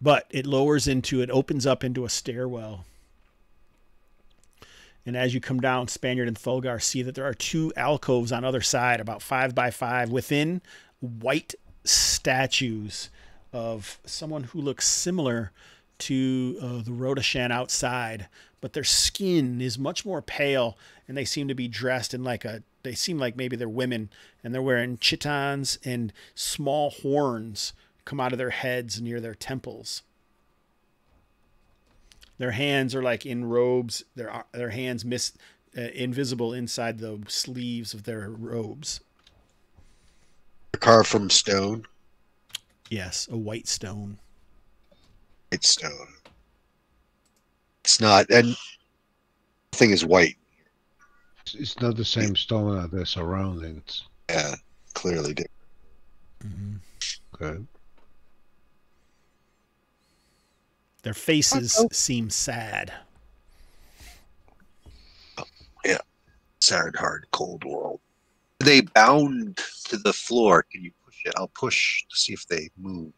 But it opens up into a stairwell. And as you come down, Spaniard and Fulgar see that there are 2 alcoves on either side, about 5 by 5, within white statues of someone who looks similar to the Rodashan outside, but their skin is much more pale, and they seem to be dressed in they seem like maybe they're women, and they're wearing chitons, and small horns come out of their heads near their temples. Their hands are like in robes. Their hands invisible inside the sleeves of their robes. Carved from stone. Yes, a white stone. White stone. It's not, and the thing is white. It's not the same stone as the surroundings. Yeah, clearly different. Mm-hmm. Okay. Their faces seem sad. Yeah, sad, hard, cold world. Are they bound to the floor? Can you push it? I'll push to see if they move.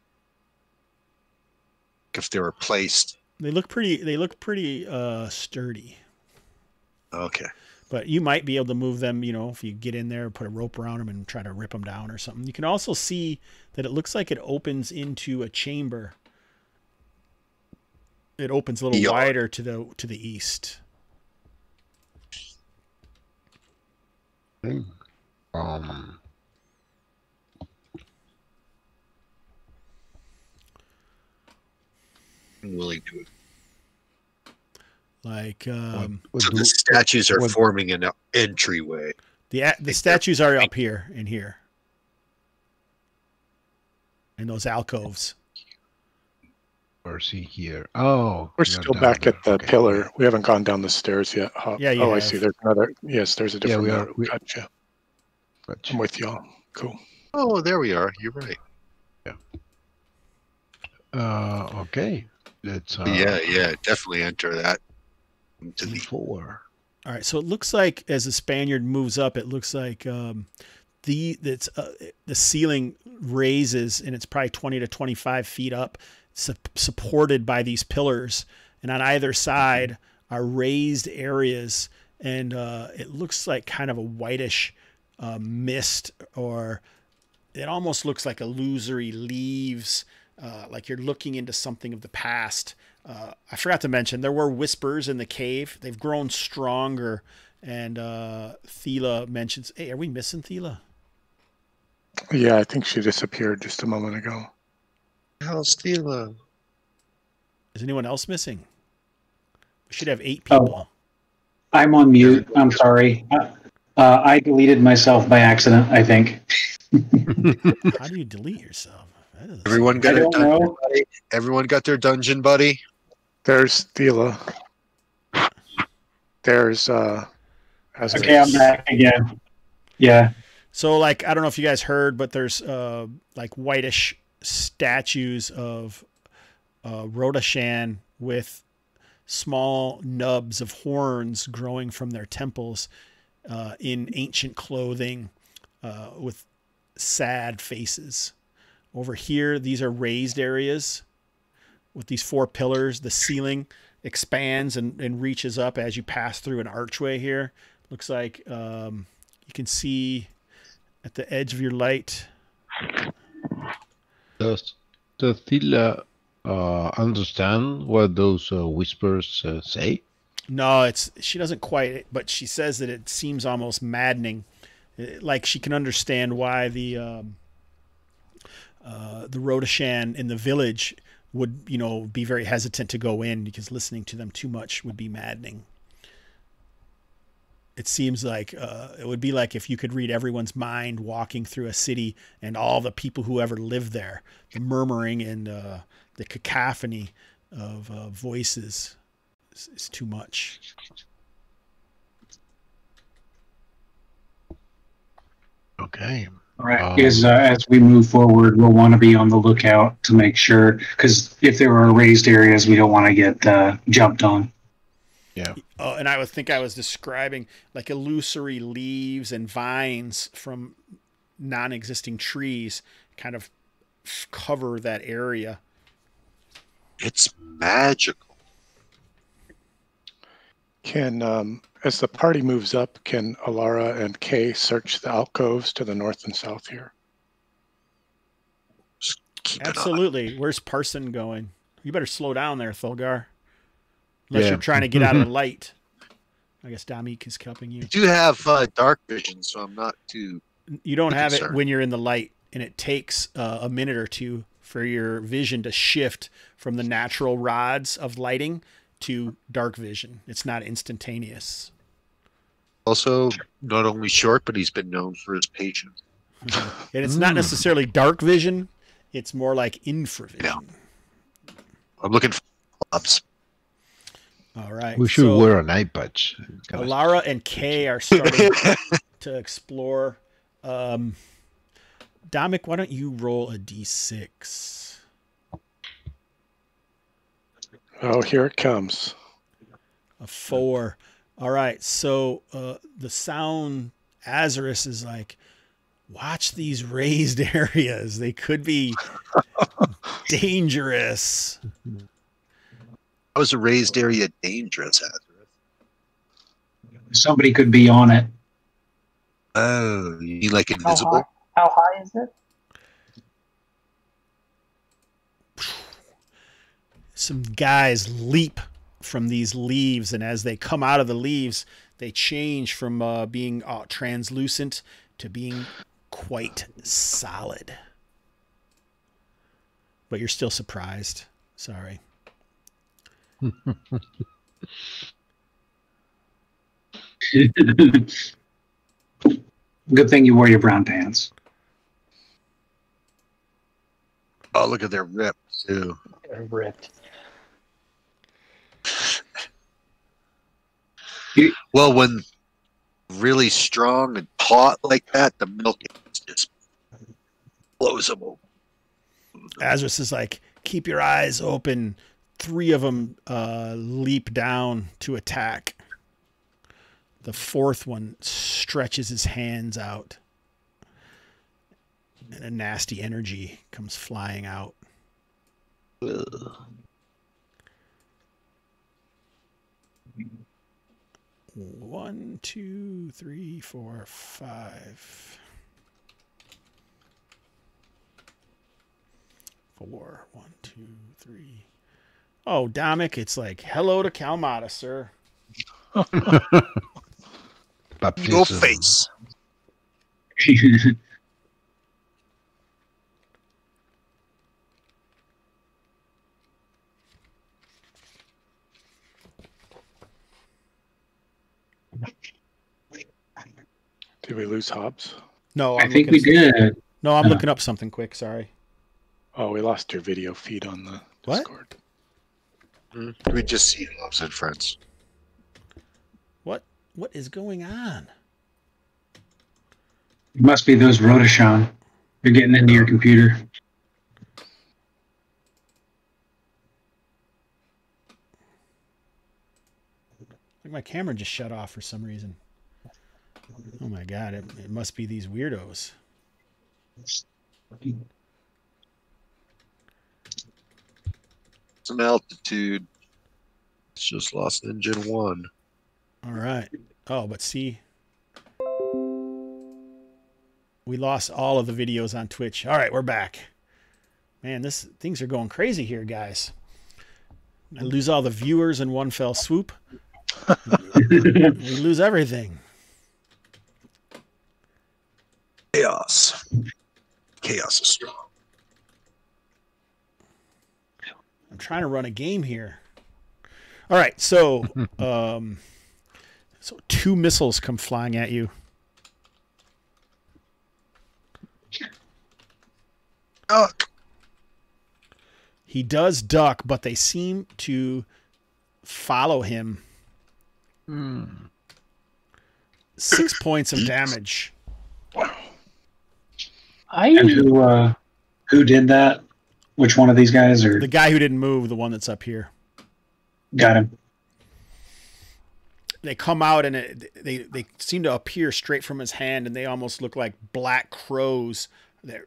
If they were placed. They look pretty sturdy. Okay. But you might be able to move them, if you get in there, put a rope around them and try to rip them down or something. You can also see that it looks like it opens into a chamber. It opens a little wider to the east. I'm willing to. So the statues are forming an entryway. The statues are up here and here. In those alcoves. Or see here. Oh. We're still back at the pillar. We haven't gone down the stairs yet. Yeah, I see. There's another. Yes, there's a different. Yeah, gotcha. I'm with y'all. Cool. Oh, there we are. You're right. Okay. Let's Yeah, definitely enter that. To the D4. All right, so it looks like as the Spaniard moves up, it looks like the ceiling raises, and it's probably 20 to 25 feet up, supported by these pillars, and on either side are raised areas, and it looks like kind of a whitish mist, or it almost looks like illusory leaves, like you're looking into something of the past. I forgot to mention there were whispers in the cave. They've grown stronger, and Thela mentions, "Hey, are we missing Thela?" Yeah, I think she disappeared just a moment ago. hell's Thela? Is anyone else missing? We should have 8 people. I'm on mute. I'm sorry. I deleted myself by accident, I think. How do you delete yourself? Everyone got I their don't dungeon know. buddy. Everyone got their dungeon buddy. There's Thela. There's Okay, I'm back again. Yeah. So, like, I don't know if you guys heard, but there's like whitish statues of Rodashan with small nubs of horns growing from their temples in ancient clothing with sad faces. Over here, these are raised areas with these 4 pillars. The ceiling expands and reaches up as you pass through an archway here. Looks like you can see at the edge of your light. Does Thila understand what those whispers say? No, she doesn't quite, but she says that it seems almost maddening. Like she can understand why the Rodashan in the village would, be very hesitant to go in, because listening to them too much would be maddening. It seems like it would be like if you could read everyone's mind walking through a city, and all the people who ever lived there, the murmuring and the cacophony of voices is too much. Okay. All right. As we move forward, we'll want to be on the lookout to make sure, because if there are raised areas, we don't want to get jumped on. Yeah. Oh, and I was describing like illusory leaves and vines from non-existing trees kind of cover that area. It's magical. Can as the party moves up, can Alara and Kay search the alcoves to the north and south here? Just keep it on. Absolutely. Where's Parson going? You better slow down there, Thulgar. Unless Yeah. you're trying to get out of the light. I guess Dominique is helping you. I do have dark vision, so I'm not too. You don't have it concerned. when you're in the light, and it takes a minute or two for your vision to shift from the natural rods of lighting to dark vision. It's not instantaneous. Also, not only short, but he's been known for his patience. And it's not necessarily dark vision. It's more like infravision. Yeah. I'm looking for Hobbs. All right. We should so wear an eye patch. Alara and Kay are starting to explore. Dominic, why don't you roll a d6? Oh, here it comes. A 4. All right. So the sound, Azarus is like, watch these raised areas. They could be dangerous. How is a raised area dangerous, Azareth? Somebody could be on it. Oh, you mean like invisible? How high is it? Some guys leap from these leaves, and as they come out of the leaves, they change from being translucent to being quite solid. But you're still surprised. Sorry. Good thing you wore your brown pants. Oh, look at their rip, too. They're ripped. Well, when really strong and taut like that, the milk just blows them over. Azris is like, keep your eyes open. 3 of them leap down to attack. The 4th one stretches his hands out. And a nasty energy comes flying out. Ugh. 1, 2, 3, 4, 5. 4. 1, 2, 3. Oh, Dominic, it's like, hello to Kalmatta, sir. No Baptism. face. Did we lose Hobbs? No, I think we did. No, I'm looking up something quick. Sorry. Oh, we lost your video feed on the What? Discord. We just see Hobbs and Friends. What is going on? It must be those Rotoshan. They're getting into your computer. Like my camera just shut off for some reason. Oh my god! It must be these weirdos. Some altitude. It's just lost engine 1. All right. Oh, but see, we lost all of the videos on Twitch. All right, we're back. Man, things are going crazy here, guys. I lose all the viewers in one fell swoop. We lose everything. Chaos. Chaos is strong. I'm trying to run a game here. All right, so so 2 missiles come flying at you. Duck. He does duck, but they seem to follow him. 6 points of damage. And who did that? Which one of these guys? Or The guy who didn't move, the one that's up here. got him. They come out and they seem to appear straight from his hand, and they almost look like black crows that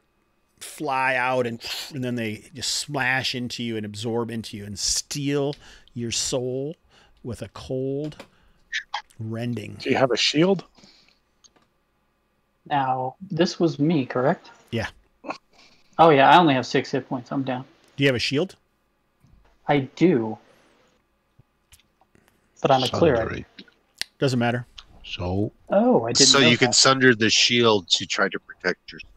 fly out and then they just smash into you and absorb into you and steal your soul with a cold rending. Do you have a shield? Now, this was me, correct? Yeah. Oh, yeah, I only have 6 hit points. I'm down. Do you have a shield? I do. But I'm a cleric. Sundering. Doesn't matter. So, Oh, I didn't So know you can that. sunder the shield to try to protect yourself.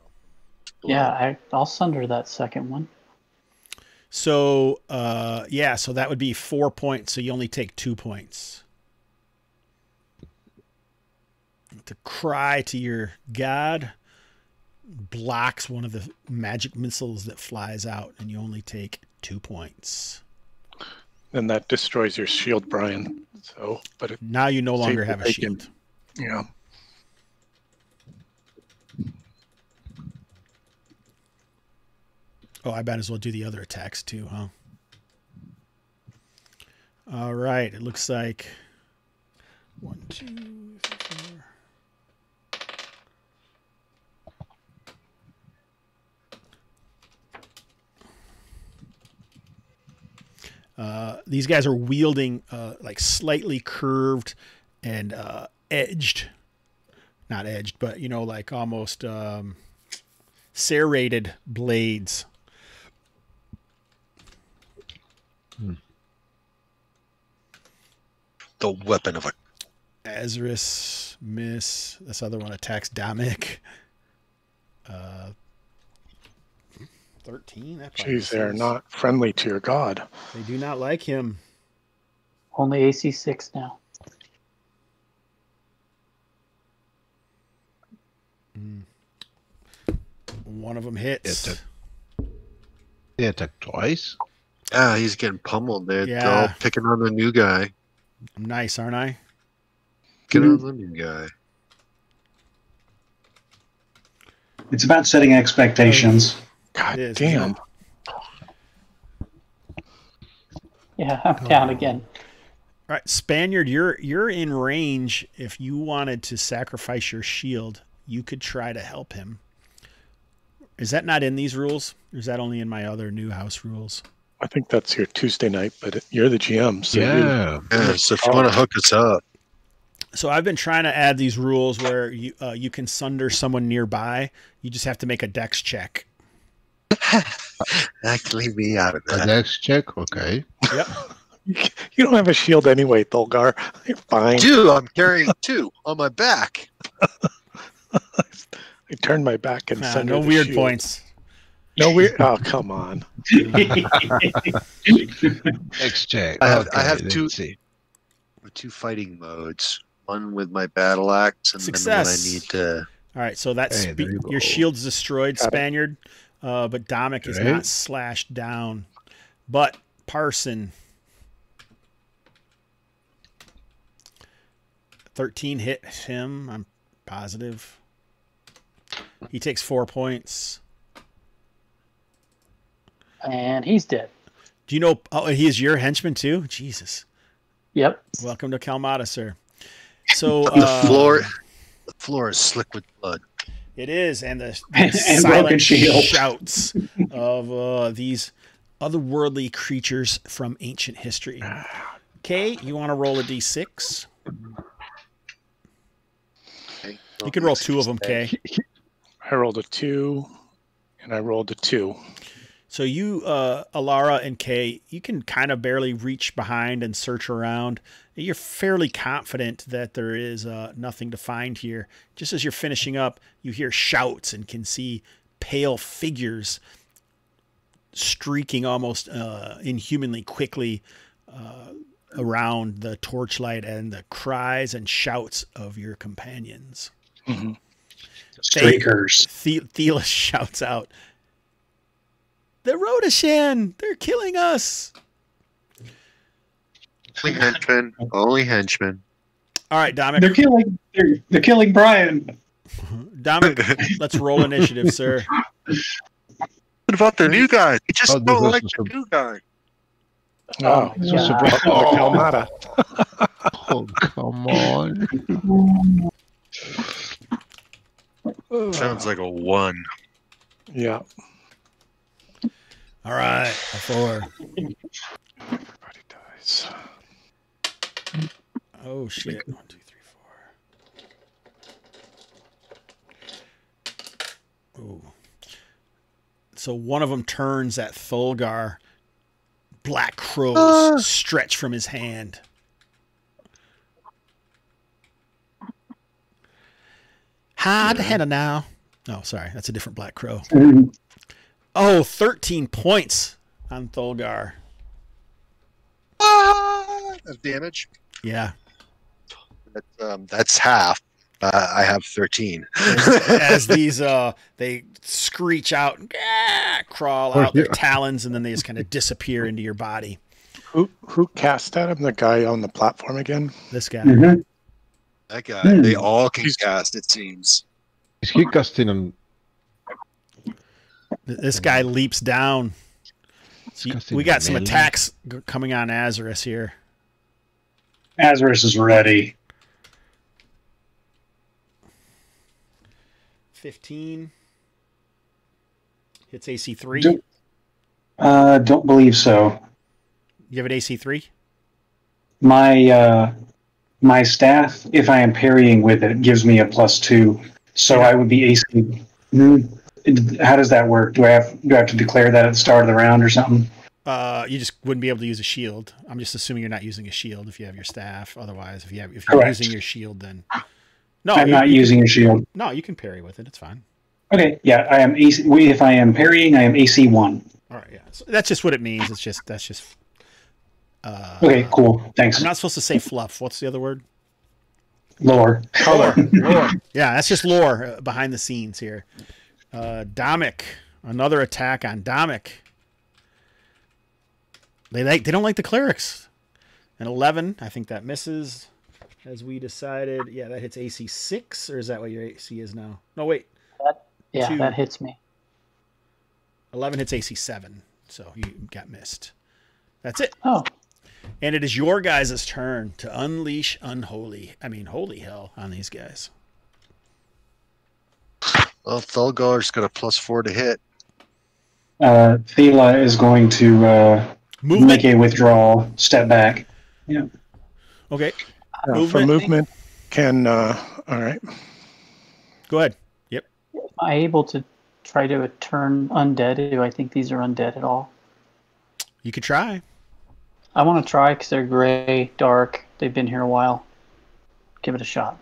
Yeah, I'll sunder that second one. So, yeah, so that would be 4 points. So you only take 2 points. To cry to your god blocks one of the magic missiles that flies out, and you only take 2 points. Then that destroys your shield, Brian. So, but it, Now you no longer Safe have a to take shield. yeah. Oh, I might as well do the other attacks too, huh? All right. It looks like 1, 2, 3, 4. These guys are wielding like slightly curved and edged, not edged, but like almost serrated blades. The weapon of a Azris miss. This other one attacks Dominic. 13. That probably Jeez, they're misses. not friendly to your god. They do not like him. Only AC 6 now. One of them hits. they attack twice. Yeah, he's getting pummeled. They're Yeah. all picking on the new guy. I'm nice, aren't I? Get on the new guy. It's about setting expectations. God It is, damn. isn't Yeah, I'm down again. All right, Spaniard, you're in range. If you wanted to sacrifice your shield, you could try to help him. Is that not in these rules? Or is that only in my other new house rules? I think that's your Tuesday night, but you're the GM, so Yeah. Yeah, so if you want to hook us up. So I've been trying to add these rules where you can sunder someone nearby. You just have to make a dex check. That can leave me out of A that. dex check? Okay. Yep. you don't have a shield anyway, Thulgar. You're fine. Dude, I'm carrying 2 on my back. I turned my back and sundered no the weird shield. points. No weird. Oh, come on. Dex check. I have let's 2 see. 2 fighting modes. One with my battle axe, and then when I Success. need to. All right, so that's Hey, there you your go. shield's destroyed, Got it. Spaniard, but Dominic is Okay. not slashed down. But Parson, 13 hit him. I'm positive. He takes 4 points. And he's dead. Do you know? Oh, he is your henchman too. Jesus. Yep. Welcome to Kalmatta, sir. So The floor is slick with blood. it is, and the And broken silent shield. shouts of these otherworldly creatures from ancient history. Kay, you want to roll a d6? You can roll 2 of them, Kay. I rolled a 2, and I rolled a 2. So you, Alara and Kay, you can kind of barely reach behind and search around. You're fairly confident that there is nothing to find here. Just as you're finishing up, you hear shouts and can see pale figures streaking almost inhumanly quickly around the torchlight and the cries and shouts of your companions. Mm-hmm. Streakers. Thela shouts out, "The Rodashan! They're killing us!" Only henchmen. Only henchmen. All right, Dominic. They're killing Brian. Dominic, let's roll initiative, sir. What about the new guy? He just Oh, don't this like was the a- new guy. Oh, So Yeah. surprised. welcome to Kalmatta. Oh, come on. Sounds like a 1. Yeah. All right, a 4. Everybody dies. Oh shit! 1, 2, 3, 4. Ooh. So one of them turns at Thulgar. Black crows stretch from his hand. Hide Hannah now. Oh, sorry, that's a different black crow. Oh, 13 points on Thulgar. Of damage. Yeah. That's half. I have 13. As these they screech out, crawl out their talons, and then they just kind of disappear into your body. Who cast at him? The guy on the platform again? This guy. Mhm. That guy. They all can cast, it seems. Is he casting on? This guy leaps down. So Casting we got some melee? attacks coming on Azarus here. Azarus is ready. 15 hits AC 3. Don't believe so. You have an AC 3? My staff, if I am parrying with it, gives me a +2. So I would be AC. How does that work? Do I have to declare that at the start of the round or something? You just wouldn't be able to use a shield. I'm just assuming you're not using a shield if you have your staff. Otherwise, if you're Correct. using your shield, then no, I'm not using a shield. No, you can parry with it. It's fine. Okay, yeah, I am AC. If I am parrying, I am AC 1. All right, yeah. So that's just what it means. That's just. Okay, cool. Thanks. I'm not supposed to say fluff. What's the other word? Lore. Lore. Lore. Yeah, that's just lore behind the scenes here. Dominic, another attack on Dominic. They don't like the clerics. An 11, I think that misses. As we decided, yeah, that hits AC 6, or is that what your AC is now? No, wait. Yeah, 2. that hits me. 11 hits AC 7, so you got missed. That's it. Oh, And it is your guys' turn to unleash holy hell on these guys. Well, Thulgar's got a +4 to hit. Thela is going to make a withdrawal, step back. Yeah. Okay. For movement, can all right. Go ahead. Yep. Am I able to try to turn undead? Do I think these are undead at all? You could try. I want to try because they're gray, dark. They've been here a while. Give it a shot.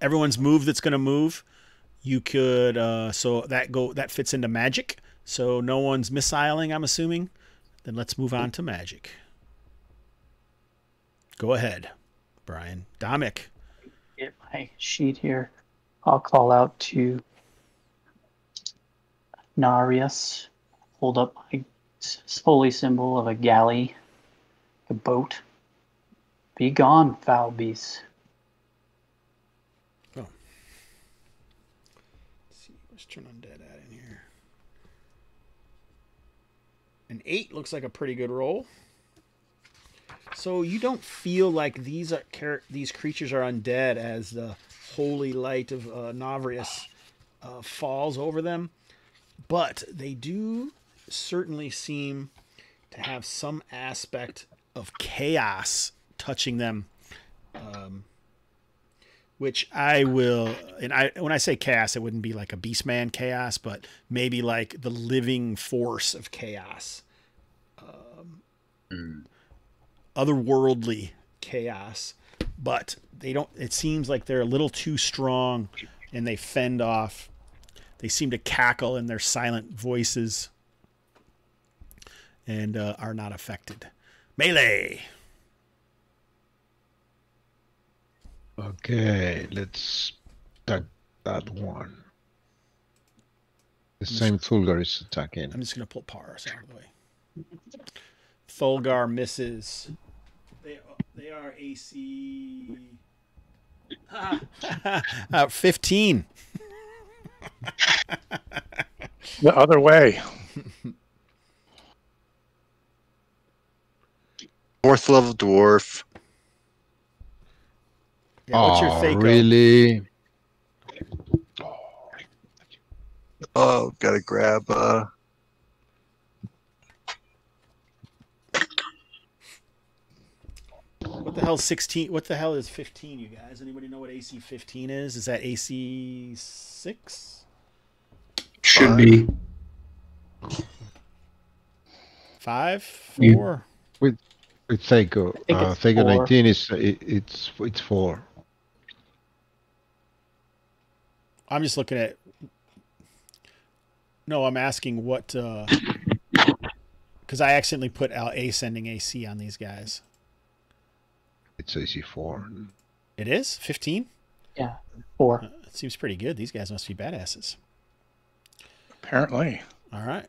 Everyone's move that's going to move. You could so that fits into magic. So no one's missiling, I'm assuming. Then let's move on to magic. Go ahead, Brian. Domik. Get my sheet here. I'll call out to Narius. Hold up my holy symbol of a galley, a boat. Be gone, foul beasts. Oh. Let's see. Let's turn undead at in here. An 8 looks like a pretty good roll. So you don't feel like these creatures are undead as the holy light of Navrius falls over them, but they do certainly seem to have some aspect of chaos touching them, which I will. And when I say chaos, it wouldn't be like a Beastman chaos, but maybe like the living force of chaos. Otherworldly chaos, but they don't. It seems like they're a little too strong, and they fend off. They seem to cackle in their silent voices, and are not affected. Melee. Okay, let's attack that one. The same Thulgar is attacking. I'm just going to pull Paras out of the way. Thulgar misses. They are AC 15. The other way. 4th level dwarf. Yeah, what's your Thaco? Really? Oh, gotta grab. What the hell is 16? What the hell is 15, you guys? Anybody know what AC 15 is? Is that AC 6? Should be. 5? 4? With Thaco. Thaco 19 it's 4. I'm just looking at. No, I'm asking what. Because I accidentally put ascending AC on these guys. It's AC 4. It is 15. Yeah, 4. It seems pretty good. These guys must be badasses. Apparently. All right.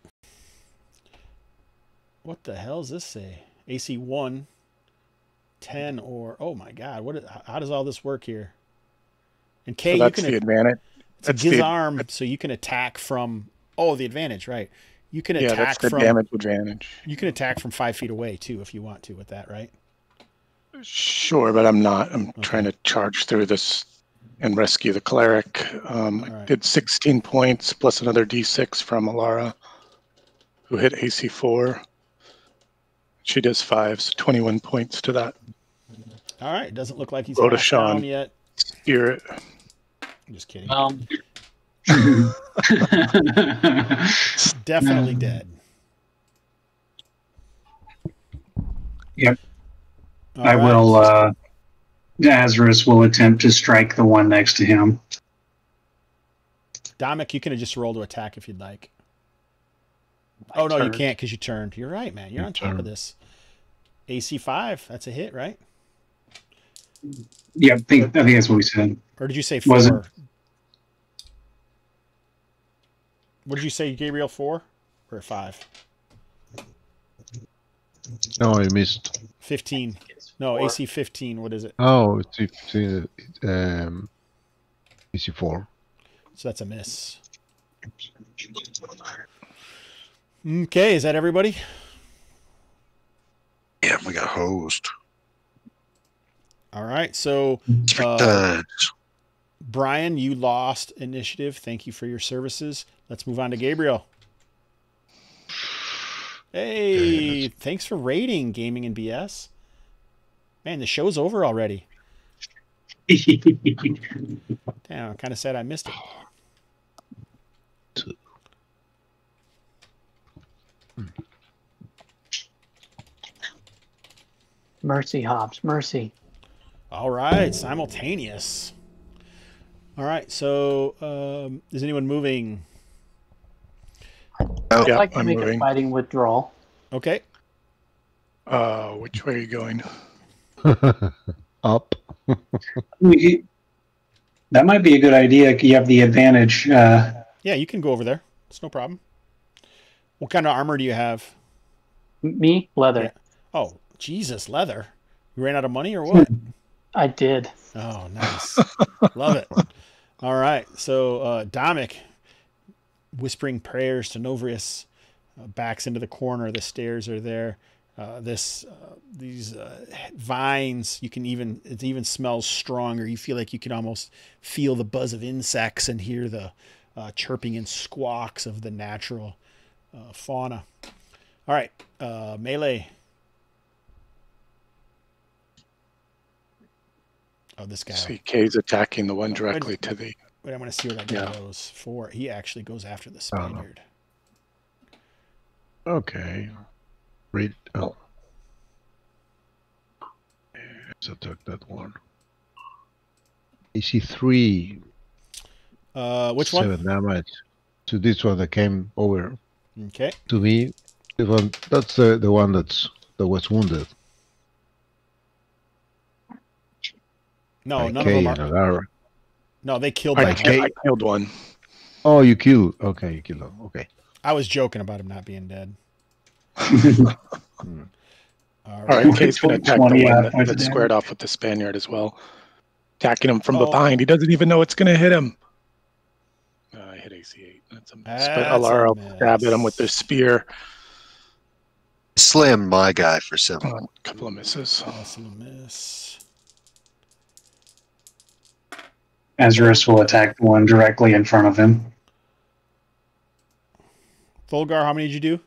What the hell does this say? AC 1, 10, or oh my God! How does all this work here? And K, so that's you can the advantage. It's a Gizarm, so you can attack from. Oh, the advantage, right? You can attack that's the from damage advantage. You can attack from 5 feet away too, if you want to, with that, right? Sure, but I'm not. I'm trying to charge through this and rescue the cleric. I did 16 points plus another D6 from Alara, who hit AC 4. She does 5, so 21 points to that. All right. It doesn't look like he's down yet. Spirit. I'm just kidding. Definitely dead. Yep. All I right. will. Azarus will attempt to strike the one next to him. Domik, you can just roll to attack if you'd like. Oh, no, you can't because you turned. You're right, man. You're on top of this. AC 5. That's a hit, right? Yeah, I think that's what we said. Or did you say 4? Was it? What did you say, Gabriel? 4 or 5? No, I missed. 15. No, AC 15. What is it? Oh, it's AC 4. So that's a miss. Okay, is that everybody? Yeah, we got hosed. All right, so Brian, you lost initiative. Thank you for your services. Let's move on to Gabriel. Hey, thanks for raiding Gaming and BS. Man, the show's over already. Damn, I'm kind of sad I missed it. Mercy, Hobbs, mercy. All right, simultaneous. All right, so is anyone moving? I'd Yeah, like to I'm make moving. a fighting withdrawal. Okay. Which way are you going? Up. That might be a good idea. You have the advantage. Yeah, you can go over there. It's no problem. What kind of armor do you have? Me, leather. Yeah. Oh, Jesus, leather. You ran out of money or what? I did. Oh, nice. Love it. All right. So, Dominic, whispering prayers to Novrius, backs into the corner. The stairs are there. These vines, it even smells stronger. You feel like you can almost feel the buzz of insects and hear the chirping and squawks of the natural fauna. All right. Melee. Oh, this guy. CK's attacking the one directly to the. Wait, I want to see what that guy goes for. He actually goes after the Spaniard. Okay. Read. Oh. Yes, I took that one. AC 3. Which one? 7 damage. To this one that came over Okay. to me. The one, that's the one that was wounded. No, By none K of and them are. Alara. No, they killed I, that. Okay. I killed one. Oh, you killed. Okay, you killed him. Okay. I was joking about him not being dead. All right, K's going to attack 20, the one points that of squared damage. off with the Spaniard as well. Attacking him from Oh. behind. He doesn't even know it's going to hit him. I hit AC 8. That's a miss. But That's a Alara will miss. stab at him with the spear. Slammed my guy for 7. A couple of misses. Also a miss. Azarus will attack the one directly in front of him. Thulgar, how many did you do?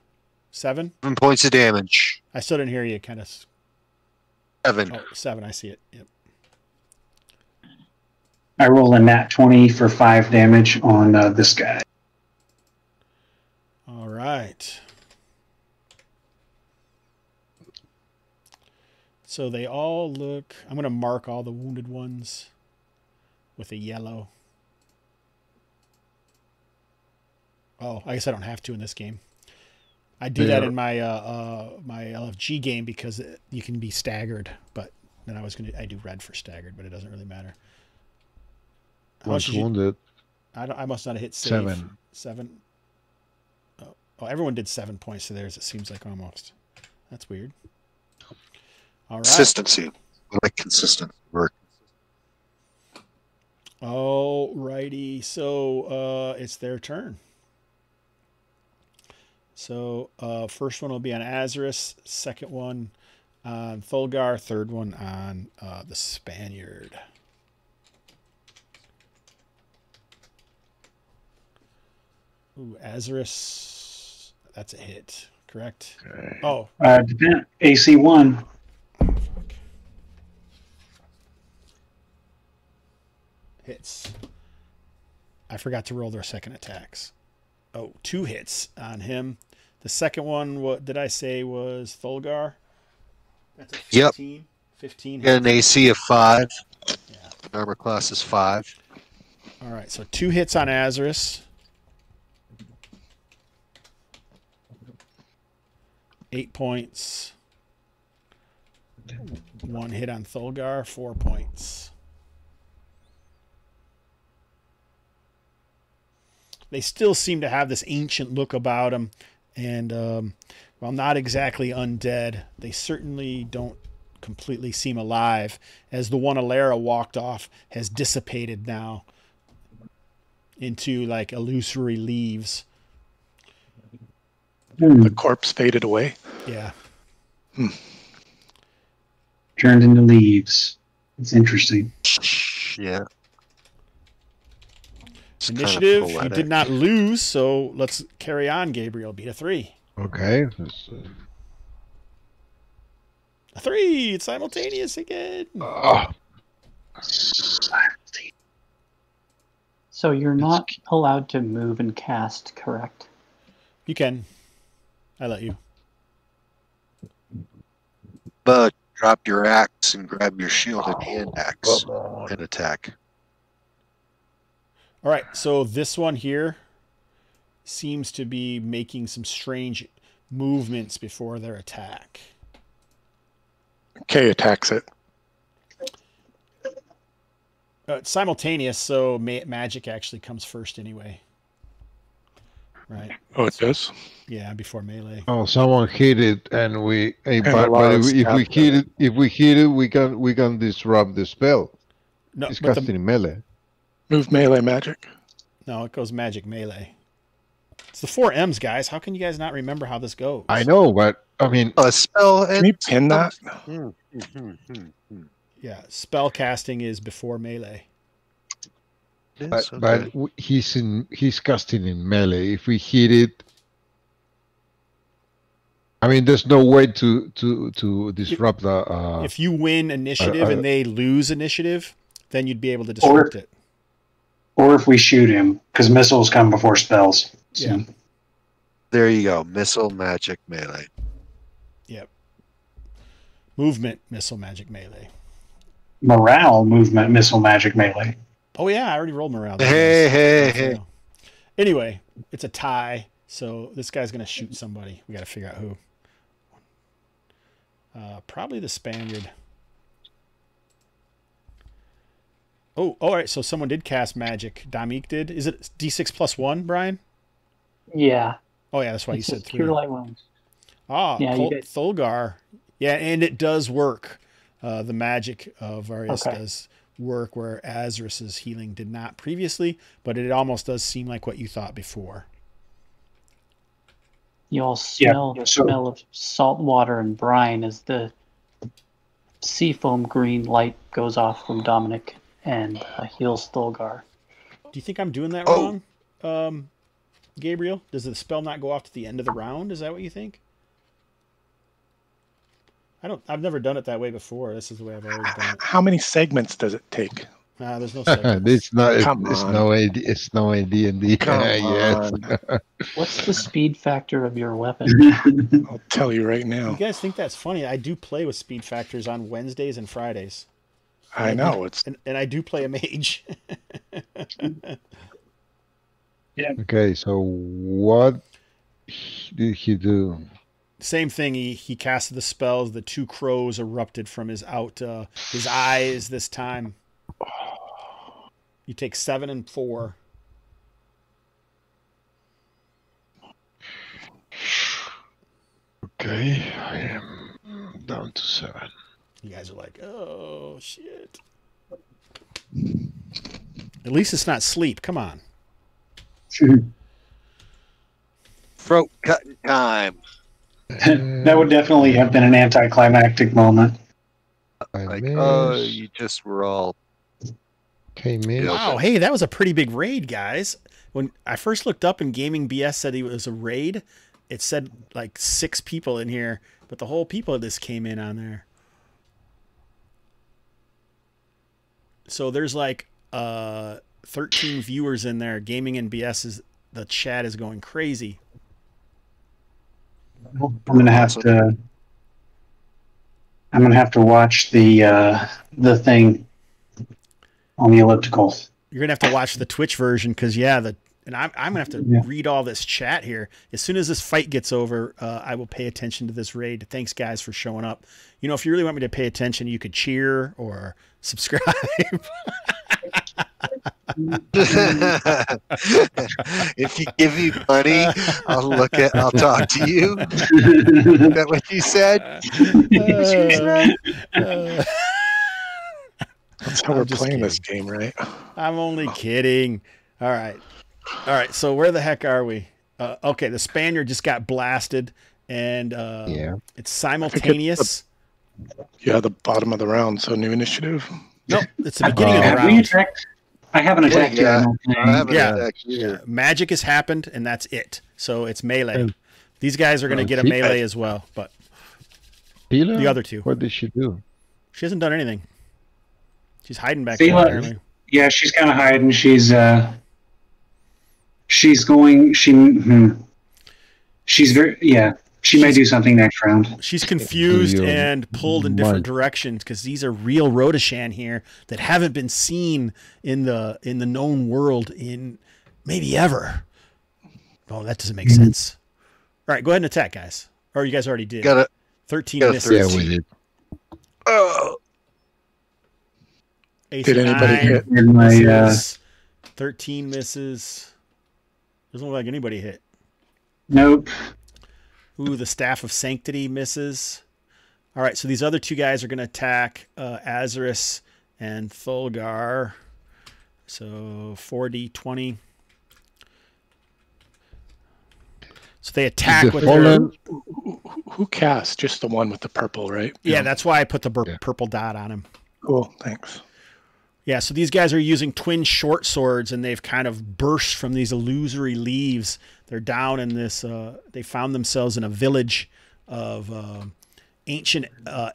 7? 7 points of damage. I still didn't hear you. Kind of. 7. Oh, 7. I see it. Yep. I roll a nat 20 for 5 damage on this guy. All right. So they all look. I'm going to mark all the wounded ones with a yellow. Oh, I guess I don't have to in this game. I do that in my my LFG game because you can be staggered. But then I do red for staggered, but it doesn't really matter. How much Once did you- wounded. I must not have hit save. 7. 7. Oh, everyone did 7 points to theirs. It seems like almost. That's weird. All right. Consistency. I like consistent work. All righty. So it's their turn. So first one will be on Azarus. Second one on Thulgar. Third one on the Spaniard. Ooh, Azarus. That's a hit. Correct? Okay. Oh. AC 1. Fuck. Hits. I forgot to roll their second attacks. Oh, 2 hits on him. The second one, what did I say was Thulgar? That's a 15. Yep. 15 Got an hits. AC of 5. Yeah. Armor class is 5. All right, so 2 hits on Azarus. 8 points. 1 hit on Thulgar, 4 points. They still seem to have this ancient look about them. And while not exactly undead, they certainly don't completely seem alive, as the one Alara walked off has dissipated now into like illusory leaves. The corpse faded away. Yeah. Turned into leaves. It's interesting. Yeah. It's kind of Initiative, you poetic. did not lose, so let's carry on, Gabriel. Beat a 3. Okay. A 3! It's simultaneous again. So you're not allowed to move and cast, correct? You can. I let you. But drop your axe and grab your shield and hand axe and attack. All right, so this one here seems to be making some strange movements before their attack. Kay attacks it. It's simultaneous, so magic actually comes first anyway. Right. Oh, it does? Yeah, before melee. Oh, someone hit it, and we. And But Lars if we tapped hit it, we can disrupt the spell. No, It's but casting in melee. Move melee magic. no, it goes magic melee. It's the 4 M's, guys. How can you guys not remember how this goes? I know, but I mean, A spell Can and you pin that? Yeah, spell casting is before melee. Yes, but he's casting in melee. If we hit it, I mean, there's no way to disrupt the. If you win initiative and they lose initiative, then you'd be able to disrupt it. Or if we shoot him, because missiles come before spells. So. Yeah. There you go. Missile, magic, melee. Yep. Movement, missile, magic, melee. Morale, movement, missile, magic, melee. Oh yeah, I already rolled morale. Hey. Anyway, it's a tie, so this guy's gonna shoot somebody. We gotta figure out who. Probably the Spaniard. Oh, all right. So someone did cast magic. Damik did. Is it D6 plus 1, Brian? Yeah. Oh yeah, that's why you It's said just 3. Cure light wounds. Ah, Yeah, you guys- Thulgar. Yeah, and it does work. The magic of Varius Okay. does work where Azris's healing did not previously, but it almost does seem like what you thought before. You all smell the so- smell of salt water and brine as the seafoam green light goes off from Dominic and heals Thulgar. Do you think I'm doing that Oh. wrong, Gabriel? Does the spell not go off to the end of the round? Is that what you think? I've never done it that way before. This is the way I've always done it. How many segments does it take? There's no segments. it's not. Come It's on. no AD. It's no AD and D. Come Yes. on. What's the speed factor of your weapon? I'll tell you right You now. guys think that's funny? I do play with speed factors on Wednesdays and Fridays. I know. It's And I do play a mage. Okay, so what did he do? Same thing. He casted the spells. The 2 crows erupted from his eyes this time. You take 7 and 4. Okay, I am down to 7. You guys are like, oh shit. At least it's not sleep. Come on. Throat cutting time. That would definitely have been an anticlimactic moment. I Like, miss. oh, you just were all. Okay, miss. Wow. Hey, that was a pretty big raid, guys. When I first looked up and Gaming BS said it was a raid, it said like 6 people in here, but the whole people of this came in on there. So there's like 13 viewers in there. Gaming and BS the chat is going crazy. I'm gonna have to. I'm gonna have to watch the thing on the elliptical. You're gonna have to watch the Twitch version because I'm gonna have to read all this chat here. As soon as this fight gets over, I will pay attention to this raid. Thanks, guys, for showing up. You know, if you really want me to pay attention, you could cheer or subscribe. If you give me money, I'll talk to you. Is that what you said? That's how I'm we're just playing kidding. this game, right? I'm only kidding. All right. So where the heck are we? Okay, the Spaniard just got blasted, and Yeah. it's simultaneous. Yeah, the bottom of the round, so new initiative. No, it's the beginning of the Have we round. attacked? I haven't attacked yet. I don't think. I haven't Yeah. attacked either. Magic has happened, and that's it. So it's melee. And- These guys are going to get a Fila- melee as well, but Fila? The other two. What did she do? she hasn't done anything. She's hiding back Fila- there. Apparently. Yeah, she's kind of hiding. She's going. She's very. Yeah, she may do something next round. She's confused Real and pulled in different mud. directions because these are real Rodashan here that haven't been seen in the known world in maybe ever. Oh, that doesn't make sense. All right, go ahead and attack, guys. Or you guys already did. Got 13 got a misses. Yeah, we did. Oh, AC Did anybody 9 hit? In my misses. 13 misses. Doesn't look like anybody hit. nope. Ooh, the Staff of Sanctity misses. All right, so these other two guys are going to attack Azarus and Thulgar. So 4d20. So they attack The with fallen, their... Who cast? Just the one with the purple, right? Yeah, that's why I put the Yeah. purple dot on him. Cool. Thanks. Yeah, so these guys are using twin short swords, and they've kind of burst from these illusory leaves. They're down in this. They found themselves in a village of ancient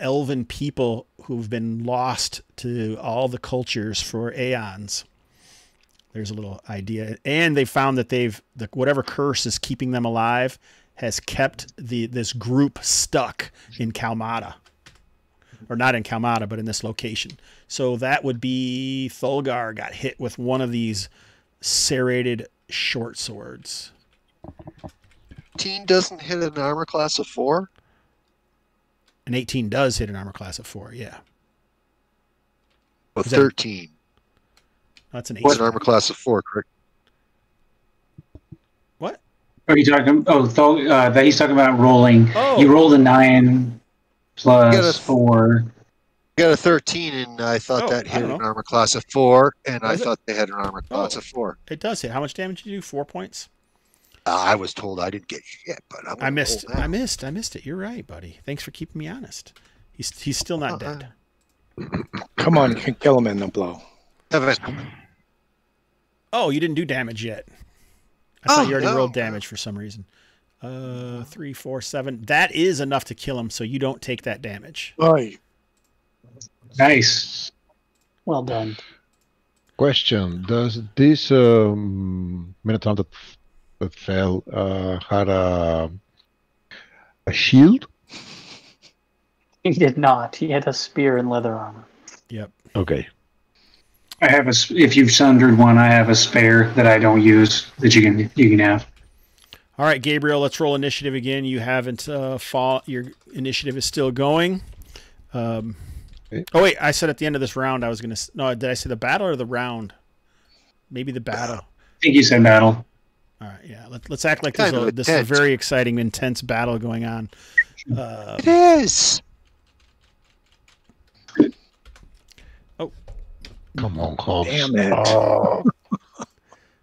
elven people who've been lost to all the cultures for aeons. There's a little idea, and they found that whatever curse is keeping them alive has kept this group stuck in Kalmatta. Or not in Kalmatta, but in this location. So that would be Thulgar got hit with one of these serrated short swords. 18 doesn't hit an armor class of 4? An 18 does hit an armor class of 4, yeah. Well, Is that- 13. That's an 18. What's an armor class of 4, correct? What? Are you talking? That he's talking about rolling. Oh. You rolled a 9 plus You got a- 4. Got a 13, and I thought Oh, that I hit don't an know. armor class of 4, and I Was it? thought they had an armor class Oh. of 4. It does hit. How much damage did you do? 4 points? I was told I didn't get shit, but I'm I missed. roll now. I missed it. You're right, buddy. Thanks for keeping me honest. He's still not dead. Come on, you can kill him in the blow. Oh, you didn't do damage yet. I thought you already no. rolled damage for some reason. 3, 4, 7. That is enough to kill him, so you don't take that damage. Oy. Nice. Well done. question: does this Minotaur that fell had a shield? He did not. He had a spear and leather armor. Yep. Okay. I have if you've sundered one, I have a spare that I don't use that you can have. All right, Gabriel, let's roll initiative again. You haven't your initiative is still going. Okay. Oh, wait, I said at the end of this round I was going to... No, did I say the battle or the round? Maybe the battle. I think you said battle. All right, yeah. Let's act like Kind of this is a intense. very exciting, intense battle going on. It is. Come on, Hobbs. Damn it. Oh,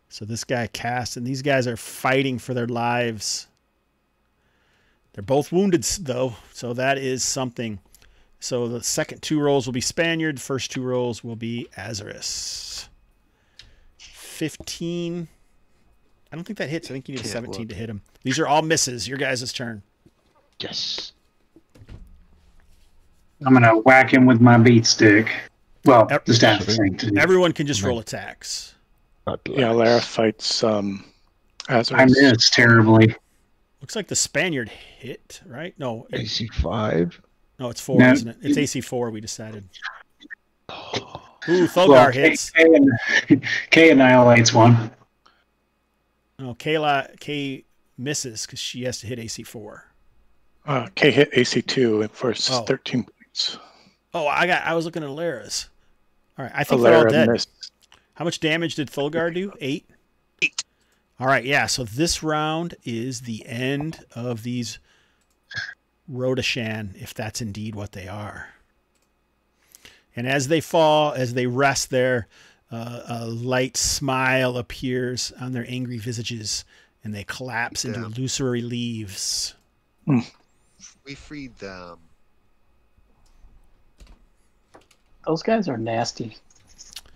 So this guy cast, and these guys are fighting for their lives. They're both wounded, though, so that is something. So the second 2 rolls will be Spaniard. The first 2 rolls will be Azarus. 15. I don't think that hits. I think you need a Can't 17 look. to hit him. These are all misses. Your guys' turn. yes. I'm gonna whack him with my beat stick. Well, the staff Sure. thing to do. Everyone can just roll attacks. Yeah, Lara fights Azarus. I missed terribly. Looks like the Spaniard hit, right? No, AC 5. no, it's 4, No. isn't it? It's AC 4, we decided. Ooh, Thulgar hits. K annihilates one. No, Kay misses because she has to hit AC 4. K hit AC2 for Oh. 13 points. Oh, I was looking at Alara's. All right, I think they're all Alara dead. missed. How much damage did Thulgar do? 8? 8. All right, yeah, so this round is the end of these Rodashan, if that's indeed what they are. And as they fall, as they rest there, a light smile appears on their angry visages, and they collapse into Yeah. illusory leaves. We freed them. Those guys are nasty.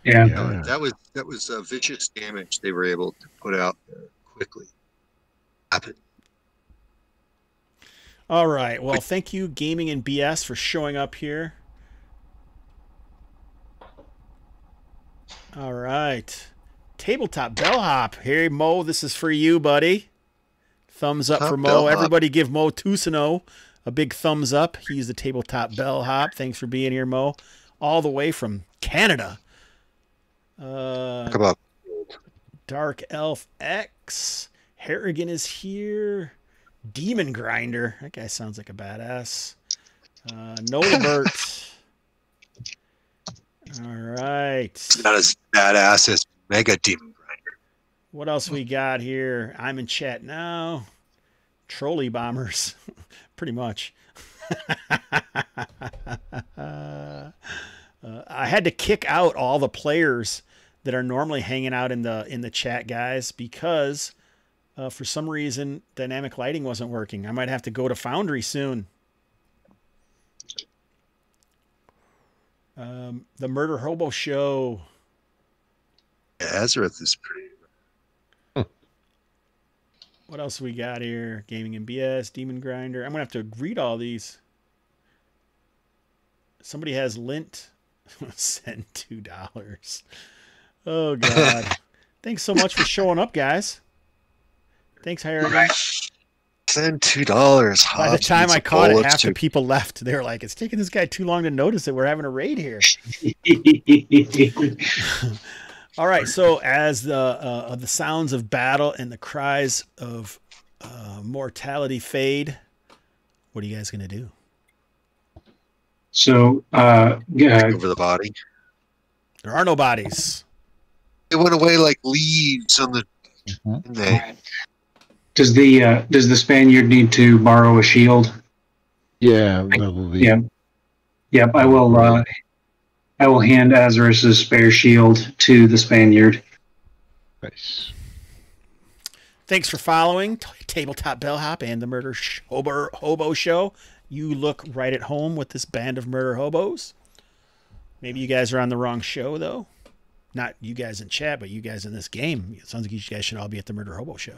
Yeah. Yeah. That was vicious damage they were able to put out there quickly. Happen. All right. Well, thank you, Gaming and BS, for showing up here. All right. Tabletop Bellhop. Hey, Mo, this is for you, buddy. Thumbs up Top for Mo. Bellhop. Everybody give Mo Tusino a big thumbs up. He's the Tabletop Bellhop. Thanks for being here, Mo. All the way from Canada. Talk about Dark Elf X. Harrigan is here. Demon Grinder. That guy sounds like a badass. Nolabert. All right. not as badass as Mega Demon Grinder. What else we got here? I'm in chat now. Trolley bombers. Pretty much. I had to kick out all the players that are normally hanging out in the chat, guys, because for some reason dynamic lighting wasn't working. I might have to go to Foundry soon. The Murder Hobo Show. Yeah, Azareth is pretty. What else we got here? Gaming and BS, Demon Grinder. I'm going to have to read all these. Somebody has lint. Send $2. Oh, God. Thanks so much for showing up, guys. Thanks, Harrigan. Send $2. By the time I caught it, half the people left. They were like, it's taking this guy too long to notice that we're having a raid here. All right, so as the sounds of battle and the cries of mortality fade, what are you guys going to do? So, Over the body. There are no bodies. It went away like leaves on the. does the Spaniard need to borrow a shield? Yeah, that will be. Yeah. Yep. I will hand Azarus's spare shield to the Spaniard. Nice. Thanks for following Tabletop Bellhop and the Murder Hobo Show. You look right at home with this band of murder hobos. Maybe you guys are on the wrong show, though. Not you guys in chat, but you guys in this game. It sounds like you guys should all be at the Murder Hobo Show.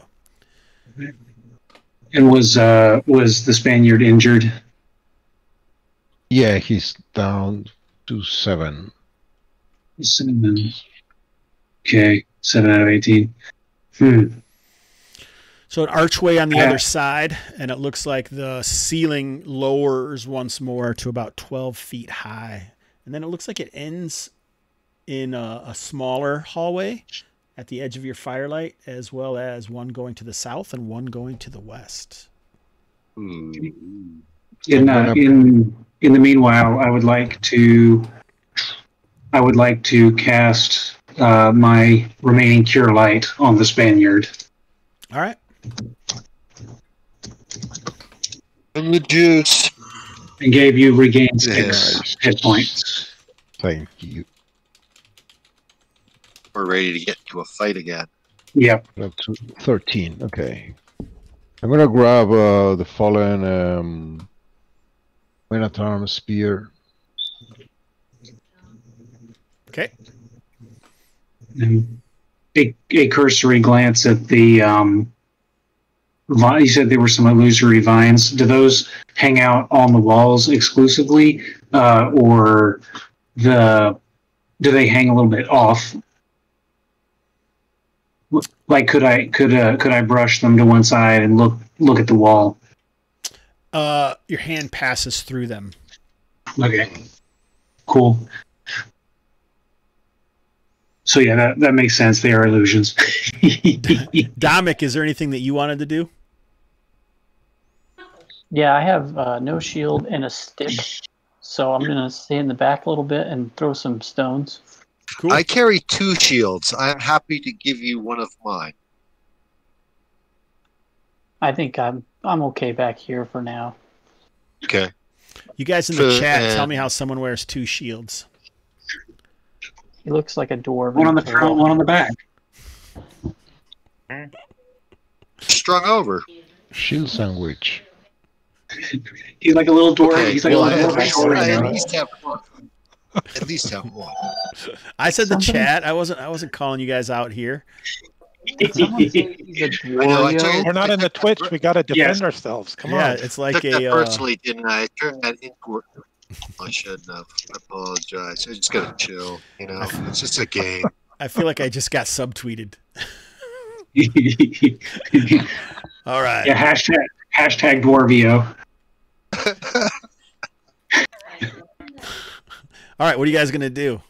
And was the Spaniard injured? Yeah, he's down to 7. 7. Okay, 7 out of 18. So an archway on the other side, and it looks like the ceiling lowers once more to about 12 feet high. And then it looks like it ends in a smaller hallway at the edge of your firelight, as well as one going to the south and one going to the west. In the meanwhile, I would like to cast my remaining cure light on the Spaniard. All right. And the juice. And gave you regain 6 hit points. Thank you. We're ready to get into a fight again. Yep. Up to 13. Okay. I'm gonna grab the fallen Man-at-Arms spear. Okay. And a cursory glance at the you said there were some illusory vines. Do those hang out on the walls exclusively, or do they hang a little bit off? Like, could I brush them to one side and look at the wall? Your hand passes through them. Okay. Cool. So yeah, that makes sense. They are illusions. Dominic, is there anything that you wanted to do? Yeah, I have no shield and a stick, so I'm going to stay in the back a little bit and throw some stones. Cool. I carry 2 shields. I'm happy to give you one of mine. I think I'm okay back here for now. Okay. You guys in the chat, tell me how someone wears 2 shields. He looks like a dwarf. One on the front, one on the back. strung over. Shield sandwich. He's like a little dwarf. Okay, He's like well, a little at dwarf. least have one. At least have one. I said the chat. I wasn't calling you guys out here. Someone say he's a Wario. We're not in the Twitch. We got to defend Yes. ourselves. Come Yeah, on. it's like Took that a. personally, didn't I? I turned that into. I shouldn't have. I apologize. I just gotta chill. You know, it's just a game. I feel like I just got subtweeted. All right. Yeah, hashtag Dwarvio. All right. What are you guys gonna do?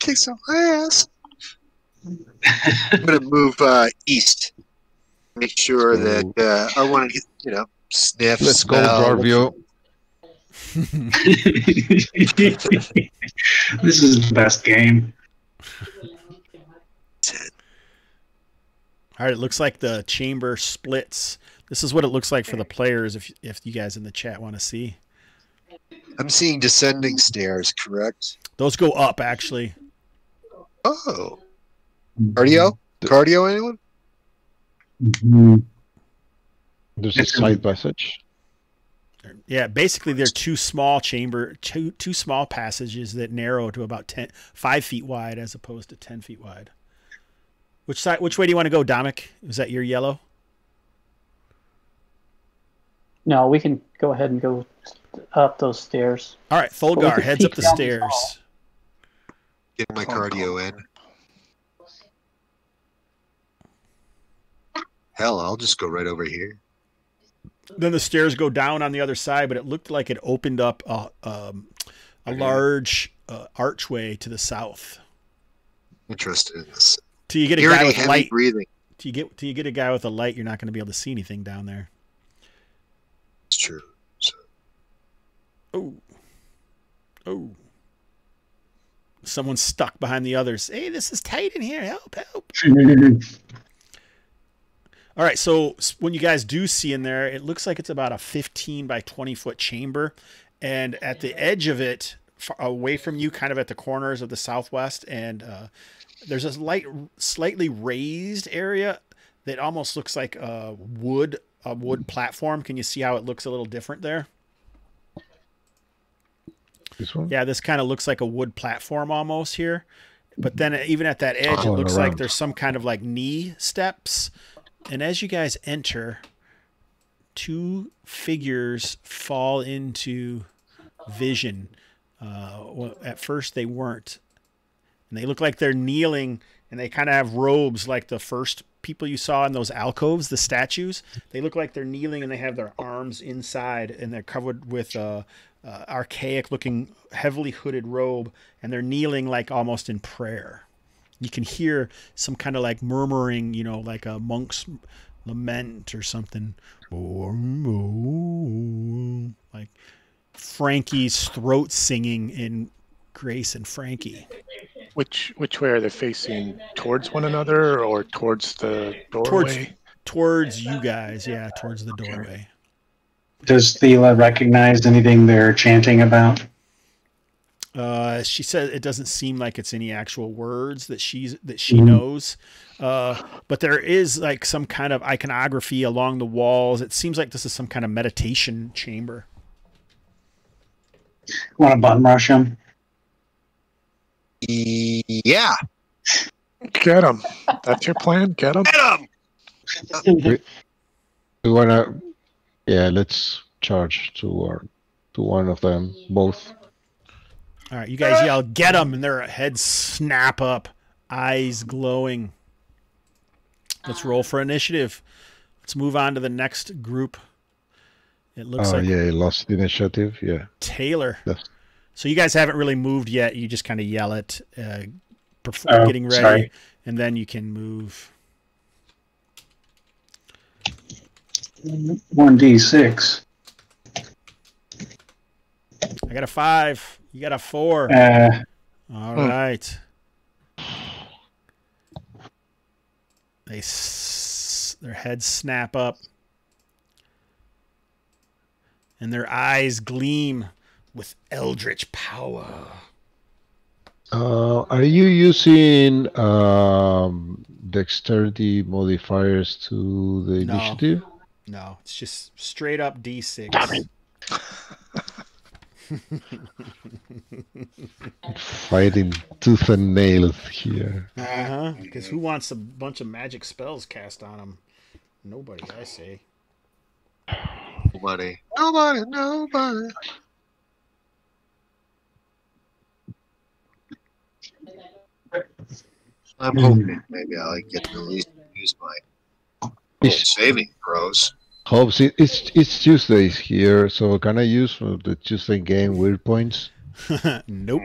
Kick some ass. I'm gonna move east. Make sure that I want to, sniff. Let's go, smell. Dwarvio. This is the best game. All right. It looks like the chamber splits. This is what it looks like for the players. If you guys in the chat want to see, I'm seeing descending stairs. Correct. those go up actually. Oh, cardio. Anyone? Mhm. There's a side passage. Yeah, basically they're two small passages that narrow to about 5 feet wide as opposed to 10 feet wide. Which way do you want to go, Dominic? Is that your yellow? No, we can go ahead and go up those stairs. All right, Well, we Thulgar could heads up peek the down the stairs. hall. Get my cardio in. Hell, I'll just go right over here. Then the stairs go down on the other side, but it looked like it opened up a large archway to the south. Interested in this. Till you get a Hearing guy with heavy light. breathing. Till you get a guy with a light, you're not going to be able to see anything down there. It's true. So, Oh. Someone's stuck behind the others. Hey, this is tight in here. Help. All right, so when you guys do see in there, it looks like it's about a 15 by 20 foot chamber. And at the edge of it, away from you, kind of at the corners of the southwest, and there's this slightly raised area that almost looks like a wood platform. Can you see how it looks a little different there? This one? Yeah, this kind of looks like a wood platform almost here. But then even at that edge, it Going looks like around. there's some kind of like knee steps. And as you guys enter, 2 figures fall into vision. Well, at first they weren't. And they look like they're kneeling, and they kind of have robes like the first people you saw in those alcoves, the statues. They look like they're kneeling, and they have their arms inside, and they're covered with archaic looking, heavily hooded robe, and they're kneeling like almost in prayer. You can hear some kind of like murmuring, like a monk's lament or something. Like Frankie's throat singing in Grace and Frankie. Which way are they facing? Towards one another or towards the doorway? Towards you guys, yeah, towards the doorway. Does Thela recognize anything they're chanting about? She said it doesn't seem like it's any actual words that she knows, but there is like some kind of iconography along the walls. It seems like this is some kind of meditation chamber. Want to button rush him? yeah. Get him. That's your plan? Get him? Get him! We wanna, let's charge to one of them, both. All right, you guys yell, "Get them!" and their heads snap up, eyes glowing. Let's roll for initiative. Let's move on to the next group. It looks like lost the initiative. Yeah, Taylor. Yes. So you guys haven't really moved yet. You just kind of yell it, before getting ready, sorry. and then you can move. 1d6. I got a 5. You got a 4. All right. Their heads snap up, and their eyes gleam with eldritch power. Are you using dexterity modifiers to the No. initiative? No, it's just straight up D6. Fighting tooth and nail here. Because who wants a bunch of magic spells cast on them? Nobody, I say. Nobody. I'm hoping maybe I'll get to at least use my saving throws. Hobbs, it's Tuesdays here, so can I use the Tuesday game weird points? Nope.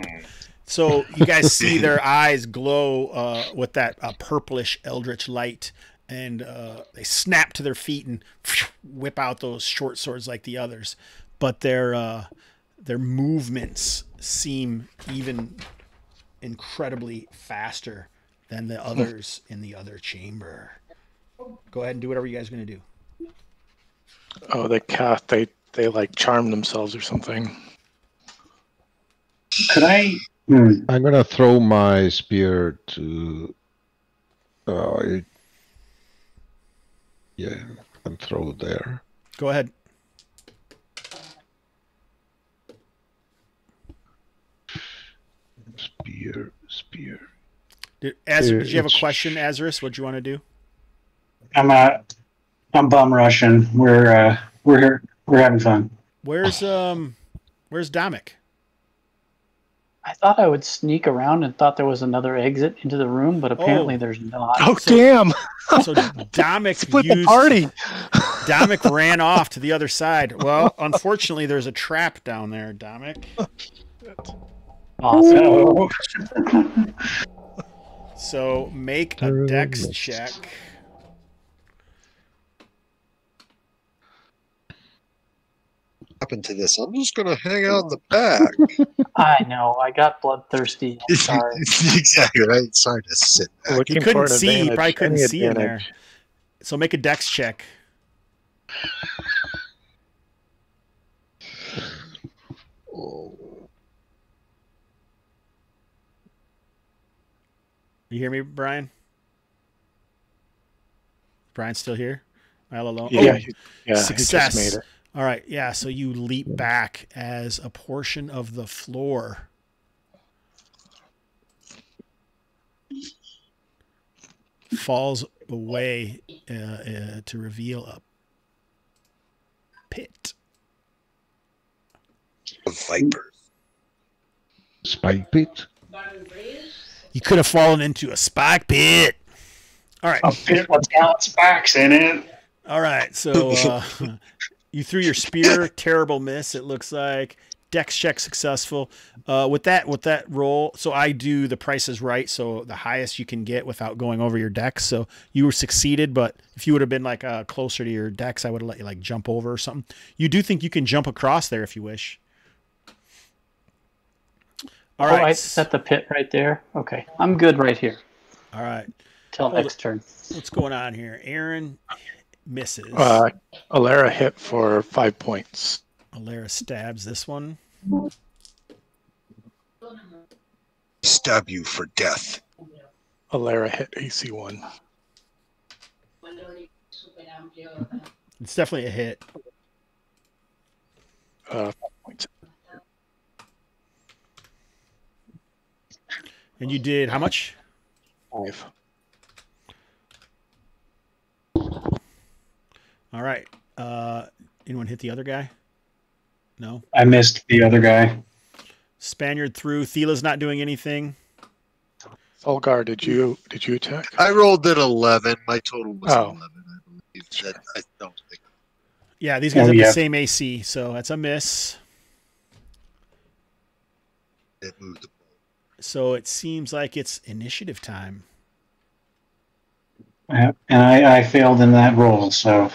So you guys see their eyes glow with that purplish eldritch light, and they snap to their feet and whip out those short swords like the others. But their movements seem even incredibly faster than the others in the other chamber. Go ahead and do whatever you guys are going to do. Oh, they like charm themselves or something. Could I? I'm gonna throw my spear to. Yeah, and throw it there. Go ahead. Spear. Did you have a question, Azarus? What do you want to do? I'm bum rushing. We're here. We're having fun. Where's Domik? I thought I would sneak around and thought there was another exit into the room, but apparently there's not. Oh, damn! So Domik Split the party. Domik ran off to the other side. Well, unfortunately, there's a trap down there, Domik. Awesome. So make a dex check. Happened to this? I'm just gonna hang out in the back. I know. I got bloodthirsty. I'm sorry. Exactly right. Sorry to sit back. You couldn't see. You probably couldn't see in there. So make a dex check. You hear me, Brian? Brian's still here? All alone? Yeah, success. He just made it. All right, yeah, so you leap back as a portion of the floor falls away to reveal a pit. A viper. Spike pit? You could have fallen into a spike pit. All right. A pit with got spikes in it. All right, so you threw your spear, terrible miss, it looks like. Dex check successful. With that roll, so I do the Price is Right, so the highest you can get without going over your dex. So you were succeeded, but if you would have been like closer to your dex, I would have let you like jump over or something. You do think you can jump across there if you wish. All right. I set the pit right there. Okay, I'm good right here. All right. Till next turn. What's going on here? Aaron misses. Alara hit for 5 points. Alara stabs this one. Stab you for death. Alara hit AC 1. It's definitely a hit. 5 points. And you did how much? 5. All right. Anyone hit the other guy? No. I missed the other guy. Spaniard through. Thila's not doing anything. Olgar, did you attack? I rolled at 11. My total was 11, I believe. I don't think. Yeah, these guys have the same AC, so that's a miss. It moved the ball. So it seems like it's initiative time. And I failed in that roll, so.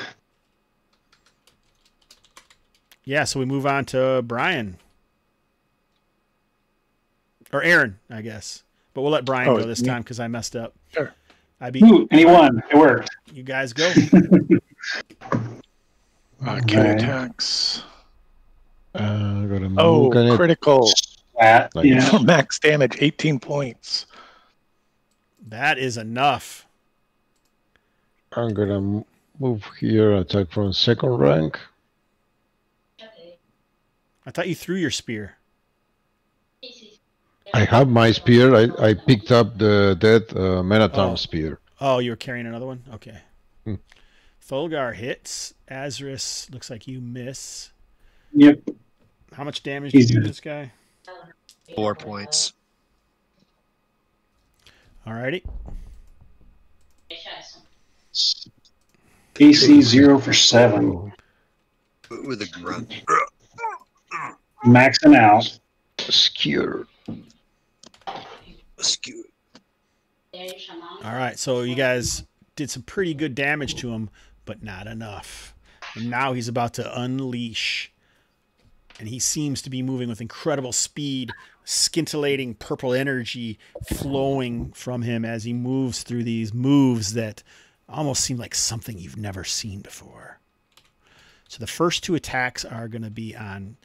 Yeah, so we move on to Brian. Or Aaron, I guess. But we'll let Brian go this time because I messed up. Sure. I beat Ooh, and he won. It worked. You guys go. Kid attacks. Critical. Critical. Yeah. Max damage, 18 points. That is enough. I'm gonna move here, attack from second rank. I thought you threw your spear. I have my spear. I picked up the dead Menatom spear. Oh, you were carrying another one? Okay. Hmm. Thulgar hits. Azris, looks like you miss. Yep. How much damage did you do this guy? 4 points. Alrighty. AC 0 for 7. With a grunt. Maxing out. Skewer. Skew. Alright, so you guys did some pretty good damage to him, but not enough. And now he's about to unleash. And he seems to be moving with incredible speed, scintillating purple energy flowing from him as he moves through these moves that almost seem like something you've never seen before. So the first 2 attacks are going to be on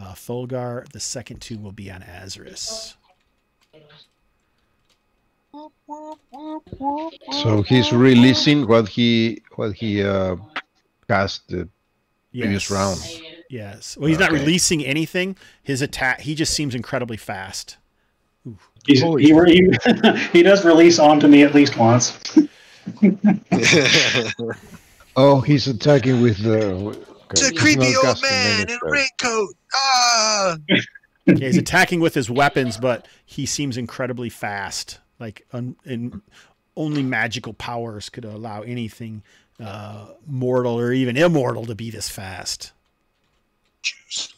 Thulgar. The second 2 will be on Azris. So he's releasing what he cast the previous round. Yes. Well, he's not releasing anything. His attack, he just seems incredibly fast. He does release onto me at least once. Oh, he's attacking with the. It's a creepy old man in a raincoat. Ah! Yeah, he's attacking with his weapons, but he seems incredibly fast. Like only magical powers could allow anything mortal or even immortal to be this fast. Jeez.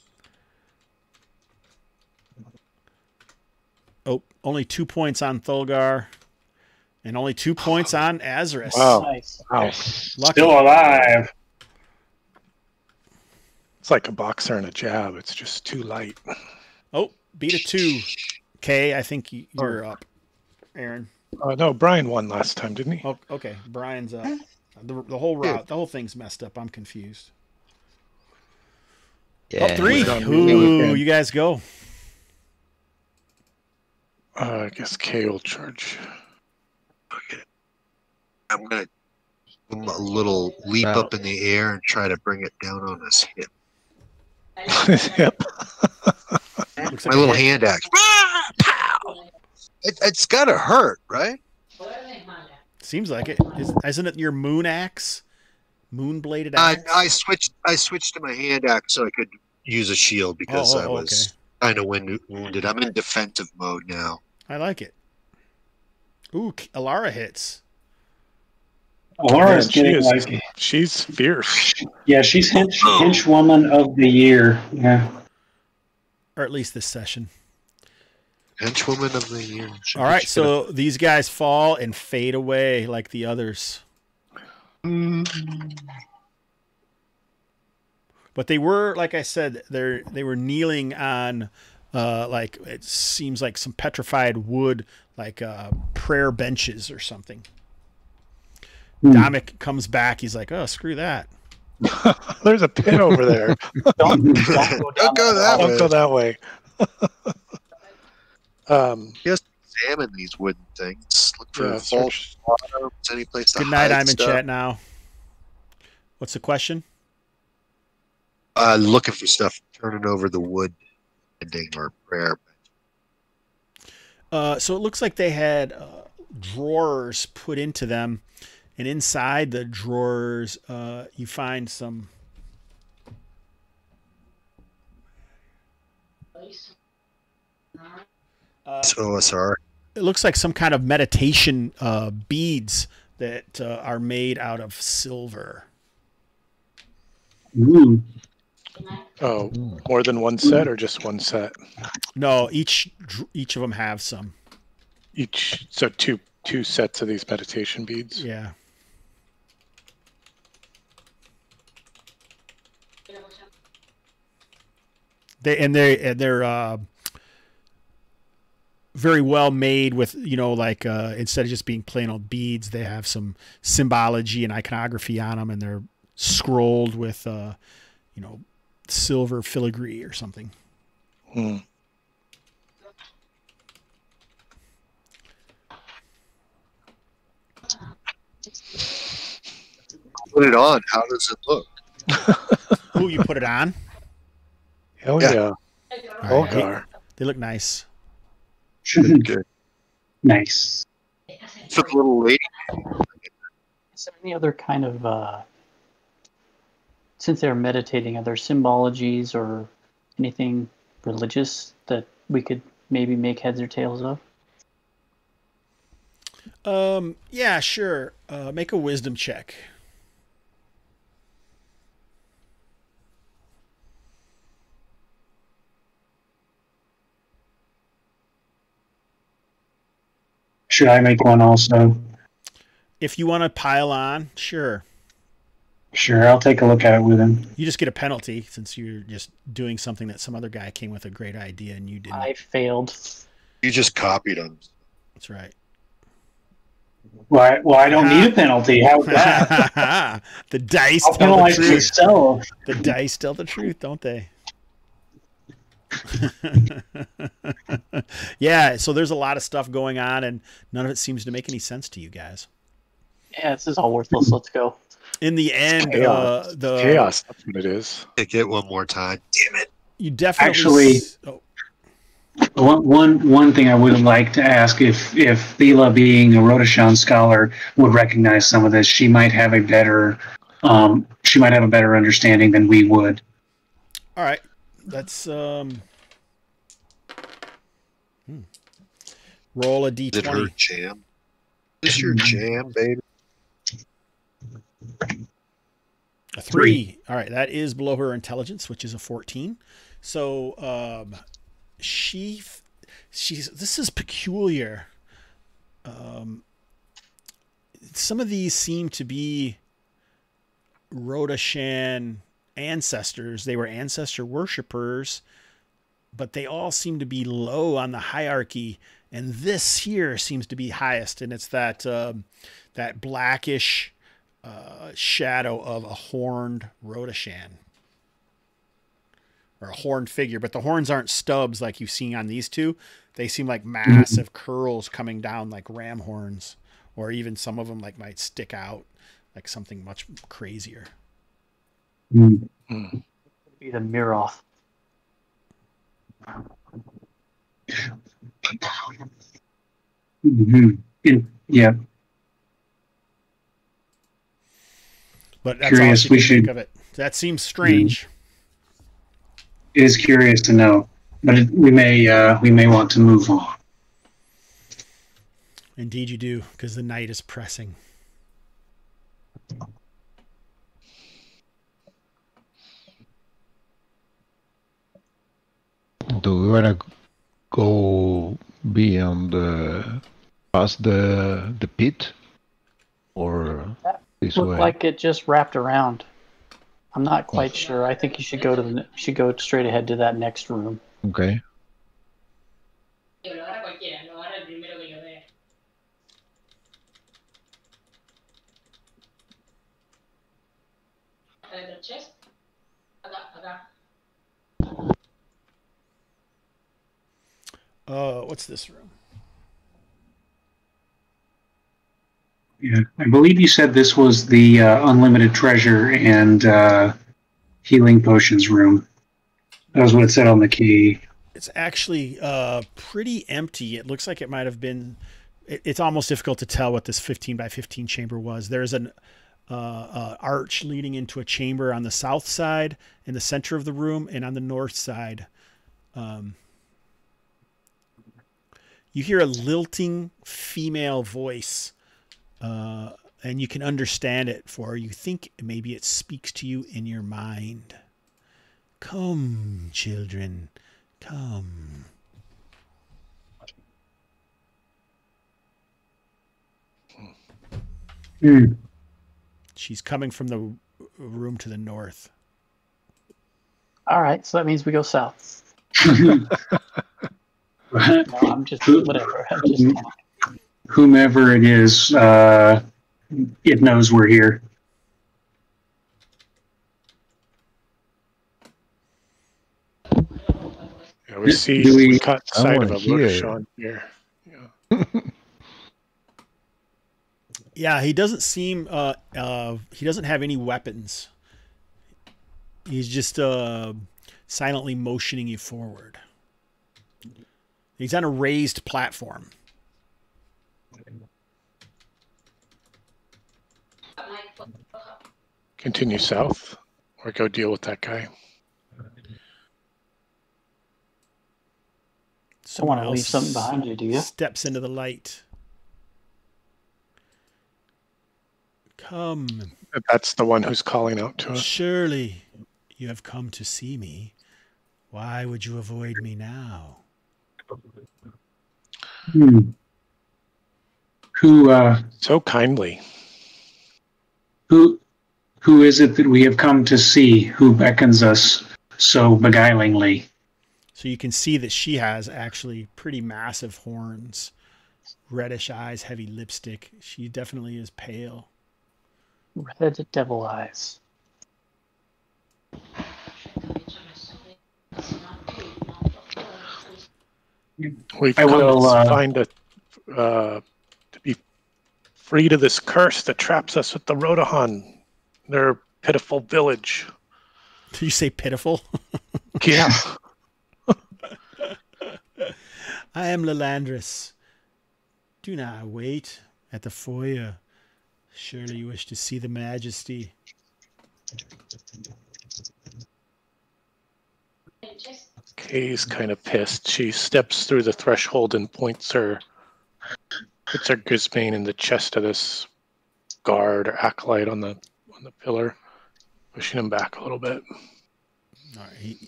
Oh, only 2 points on Thulgar, and only 2 points on Azris. Wow. Nice. Wow. Lucky. Still alive. It's like a boxer and a jab. It's just too light. Oh, beat a 2. Kay, I think you're up. Aaron. No, Brian won last time, didn't he? Oh, okay. Brian's up. The whole route, the whole thing's messed up. I'm confused. Yeah. Up 3. Ooh, you guys go. I guess K will charge. Okay. I'm going to do a little leap up in the air and try to bring it down on his hip. Yep. Looks My like little a hit. hand axe. Ah, pow! It's got to hurt, right? Seems like it. Isn't it your moon axe? Moon bladed axe? I switched to my hand axe so I could use a shield because I was kind of wounded. I'm in defensive mode now. I like it. Ooh, Alara hits. Alara's getting she's fierce. Yeah, she's henchwoman of the year. Yeah. Or at least this session. Henchwoman of the year. All right, so these guys fall and fade away like the others. But they were, like I said, they were kneeling on, like it seems like some petrified wood, like prayer benches or something. Dominic comes back. He's like, "Oh, screw that." There's a pit over there. Don't Don't go that way. Don't go that way. Just examine these wooden things. Look for false bottoms, any place to Good night. hide I'm in stuff. chat now. What's the question? Looking for stuff, turning over the wood ending or prayer. So it looks like they had drawers put into them, and inside the drawers, you find some. OSR. It looks like some kind of meditation beads that are made out of silver. Ooh. Oh, more than one set or just one set? No, each of them have some. So two sets of these meditation beads. Yeah. They're very well made with, like instead of just being plain old beads, they have some symbology and iconography on them, and they're scrolled with silver filigree or something. put it on. How does it look? Oh, you put it on? Hell Yeah. yeah. All right. Olgar. They look nice. Good. Nice. For the little lady. Is there any other kind of, since they're meditating, are there symbologies or anything religious that we could maybe make heads or tails of? Yeah, sure. Make a wisdom check. Should I make one also? If you want to pile on, sure. Sure, I'll take a look at it with him. You just get a penalty since you're just doing something that some other guy came with a great idea and you didn't. I failed. You just copied them. That's right. Well, I don't need a penalty. How's that? The dice I'll tell the penalize truth. myself. The dice tell the truth, don't they? Yeah, so there's a lot of stuff going on and none of it seems to make any sense to you guys. Yeah, this is all worthless. Let's go. In the end, Chaos. the Chaos, that's what it is. Take it one more time. Damn it. you definitely Actually- oh, One thing I would like to ask if Thela, being a Rodashan scholar, would recognize some of this. She might have a better understanding than we would. all right. That's roll a Is it her d20. jam? Is this your jam, baby? A 3. All right, that is below her intelligence, which is a 14. So she's this is peculiar. Some of these seem to be Rodashan ancestors. They were ancestor worshippers, but they all seem to be low on the hierarchy. And this here seems to be highest, and it's that that blackish shadow of a horned Rodashan. Or a horned figure, but the horns aren't stubs like you've seen on these two. They seem like massive curls coming down like ram horns, or even some of them like might stick out like something much crazier. Mm. Be the Miroth. Yeah. But that's Curious, all we you can think should- of it. That seems strange. It is curious to know, but we may want to move on. Indeed you do, because the night is pressing. Do we want to go beyond past the pit, or this Looked way? like it just wrapped around. I'm not quite sure. I think you should go to go straight ahead to that next room. Okay. What's this room? Yeah, I believe you said this was the unlimited treasure and healing potions room. That was what it said on the key. It's actually pretty empty. It looks like it might have been. It's almost difficult to tell what this 15 by 15 chamber was. There's an arch leading into a chamber on the south side in the center of the room, and on the north side, you hear a lilting female voice, and you can understand it, for you think maybe it speaks to you in your mind. Come, children, come. Hmm. She's coming from the room to the north. All right, so that means we go south. No, I'm just whatever. I'm just Whomever it is, it knows we're here. Yeah, we see Do we- we caught sight of a Someone here. Rodashan here. Yeah. Yeah, he doesn't seem he doesn't have any weapons. He's just silently motioning you forward. He's on a raised platform. Continue south or go deal with that guy. Don't want to leave something behind you, do you? Steps into the light. Come. That's the one who's calling out to us. Surely you have come to see me. Why would you avoid me now? Who So kindly. who is it that we have come to see who beckons us so beguilingly? So you can see that she has actually pretty massive horns, reddish eyes, heavy lipstick. She definitely is pale. Red devil eyes. We've I come will, to find to be freed of this curse that traps us with the Rodahan, their pitiful village. Did you say pitiful? Yeah. I am Lalandris. Do not wait at the foyer. Surely you wish to see the majesty. Kay's kind of pissed. She steps through the threshold and puts her Grisbane in the chest of this guard or acolyte on the pillar, pushing him back a little bit. All right,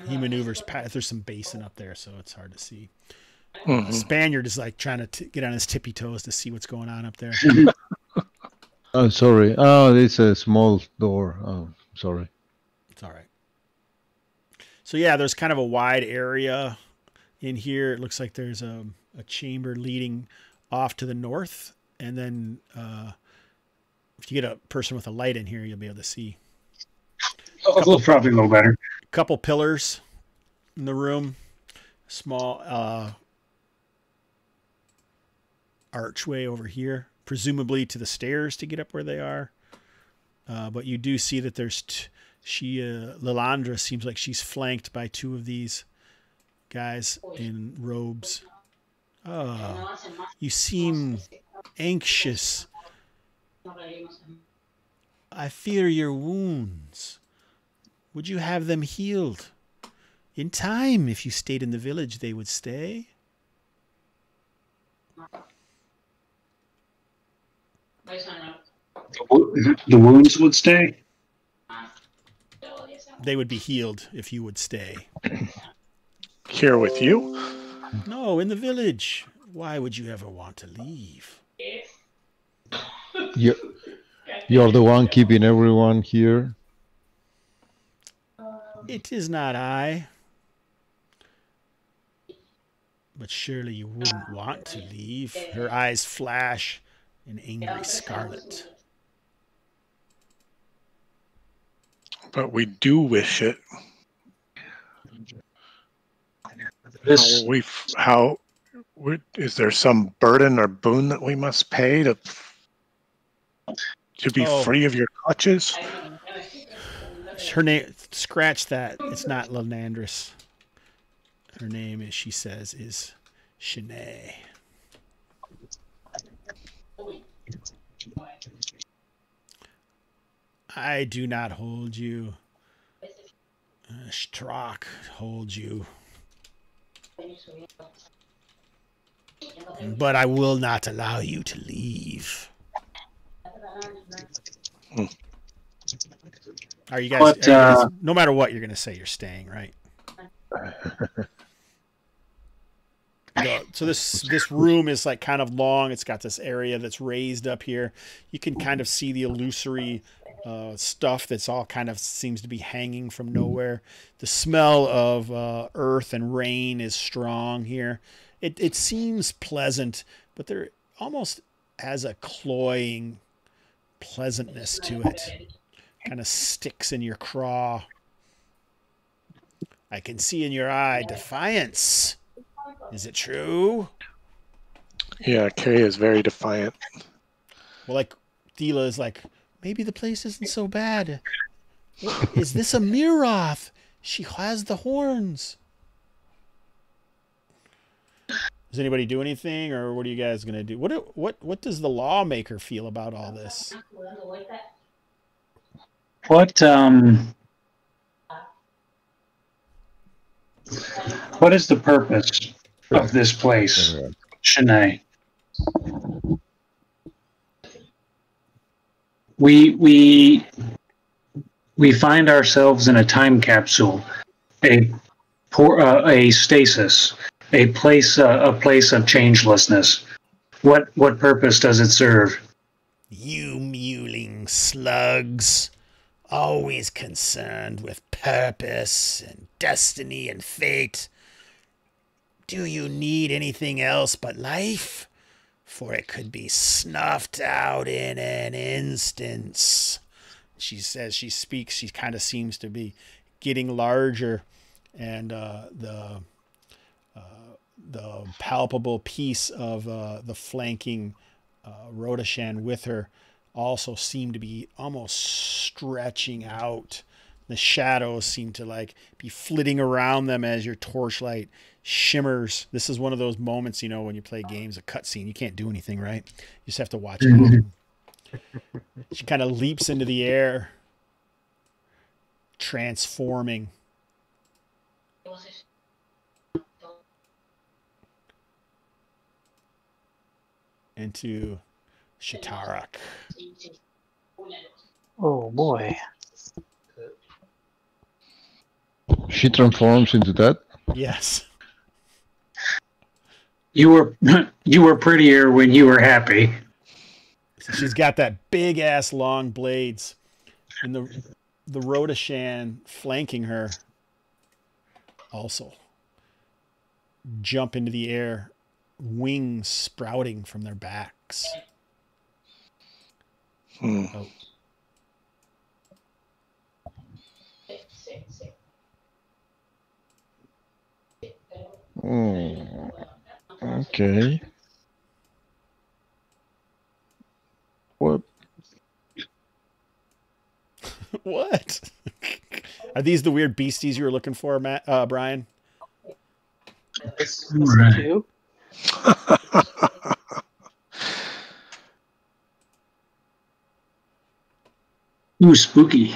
he maneuvers past. There's some basin up there, so it's hard to see. Mm-hmm. Spaniard is like trying to get on his tippy toes to see what's going on up there. Oh, sorry. Oh, it's a small door. Oh, sorry. It's all right. So yeah, there's kind of a wide area in here. It looks like there's a chamber leading off to the north, and then if you get a person with a light in here, you'll be able to see. Probably a little better. A couple pillars in the room, small archway over here, presumably to the stairs to get up where they are. But you do see that there's Lilandra seems like she's flanked by two of these guys in robes. Oh, you seem anxious. I fear your wounds. Would you have them healed? In time, if you stayed in the village, they would stay. The wounds would stay? They would be healed if you would stay. Here with you? No, in the village. Why would you ever want to leave? You're the one keeping everyone here. It is not I. But surely you wouldn't want to leave. Her eyes flash in angry scarlet. But we do wish it. This Is there some burden or boon that we must pay to be free of your clutches? Her name, scratch that. It's not Lanandris. Her name, as she says, is Shanae. I do not hold you. Strock holds you. But I will not allow you to leave. Are you guys, no matter what you're going to say, you're staying, right? So this room is like kind of long. It's got this area that's raised up here. You can kind of see the illusory stuff that's all kind of seems to be hanging from nowhere. The smell of earth and rain is strong here. It seems pleasant, but there almost has a cloying pleasantness to it. Kind of sticks in your craw. I can see in your eye defiance. Is it true? Yeah, Kay is very defiant. Well, like, Thela is like, maybe the place isn't so bad. Is this a Miroth? She has the horns. Does anybody do anything, or what are you guys gonna do? What does the lawmaker feel about all this? What is the purpose of this place, Shanae? We find ourselves in a time capsule, a stasis, a place of changelessness. What purpose does it serve? You mewling slugs, always concerned with purpose and destiny and fate. Do you need anything else but life? For it could be snuffed out in an instant. She says, she speaks, she kind of seems to be getting larger, and the palpable piece of the flanking Rodashan with her also seem to be almost stretching out. The shadows seem to like be flitting around them as your torchlight shimmers. This is one of those moments, you know, when you play games, a cutscene, you can't do anything, right? You just have to watch it. She kind of leaps into the air, transforming. Into Shatarak. Oh boy. She transforms into that. Yes. You were prettier when you were happy. So she's got that big ass long blades, and the Rodashan flanking her also jump into the air, wings sprouting from their backs. Oh. Okay. What? What? Are these the weird beasties you were looking for, Matt, Brian? Right. Ooh, spooky.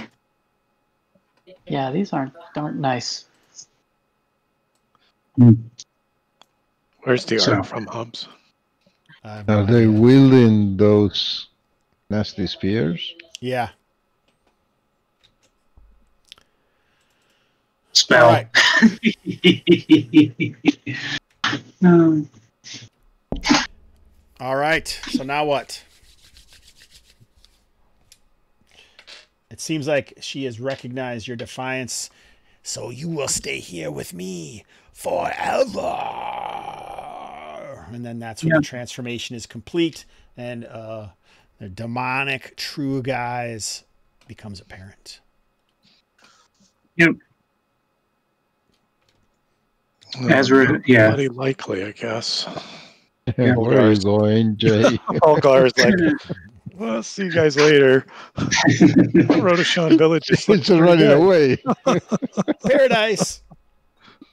Yeah, these aren't nice. Where's the art from, Hobbs? Are they wielding those nasty spears? Yeah. Spell. All right. All right. So now what? It seems like she has recognized your defiance. So you will stay here with me forever. And then that's when the transformation is complete, and the demonic true guise becomes apparent. Yep. Bloody likely, I guess. Where are you going, Jay? Olgar's like, well, I'll see you guys later. Rodashan Village is It's running away. Paradise.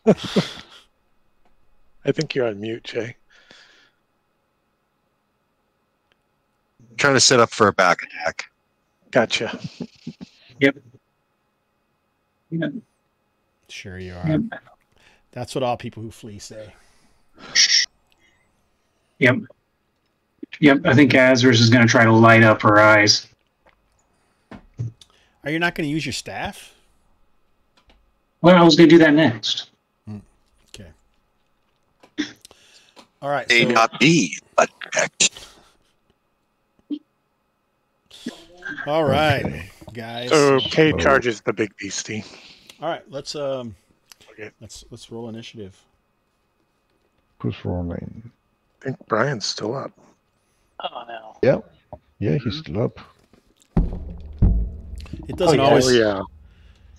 I think you're on mute, Jay. Trying to set up for a back attack. Gotcha. Yep. Sure you are. Yep. That's what all people who flee say. Yep. I think Azris is going to try to light up her eyes. Are you not going to use your staff? Well, I was going to do that next. Okay. All right. May not be, but all right, guys. Okay, charges the big beastie. All right, let's roll initiative. Who's rolling? I think Brian's still up. Oh no. Yeah, he's still up. It doesn't always. Yeah.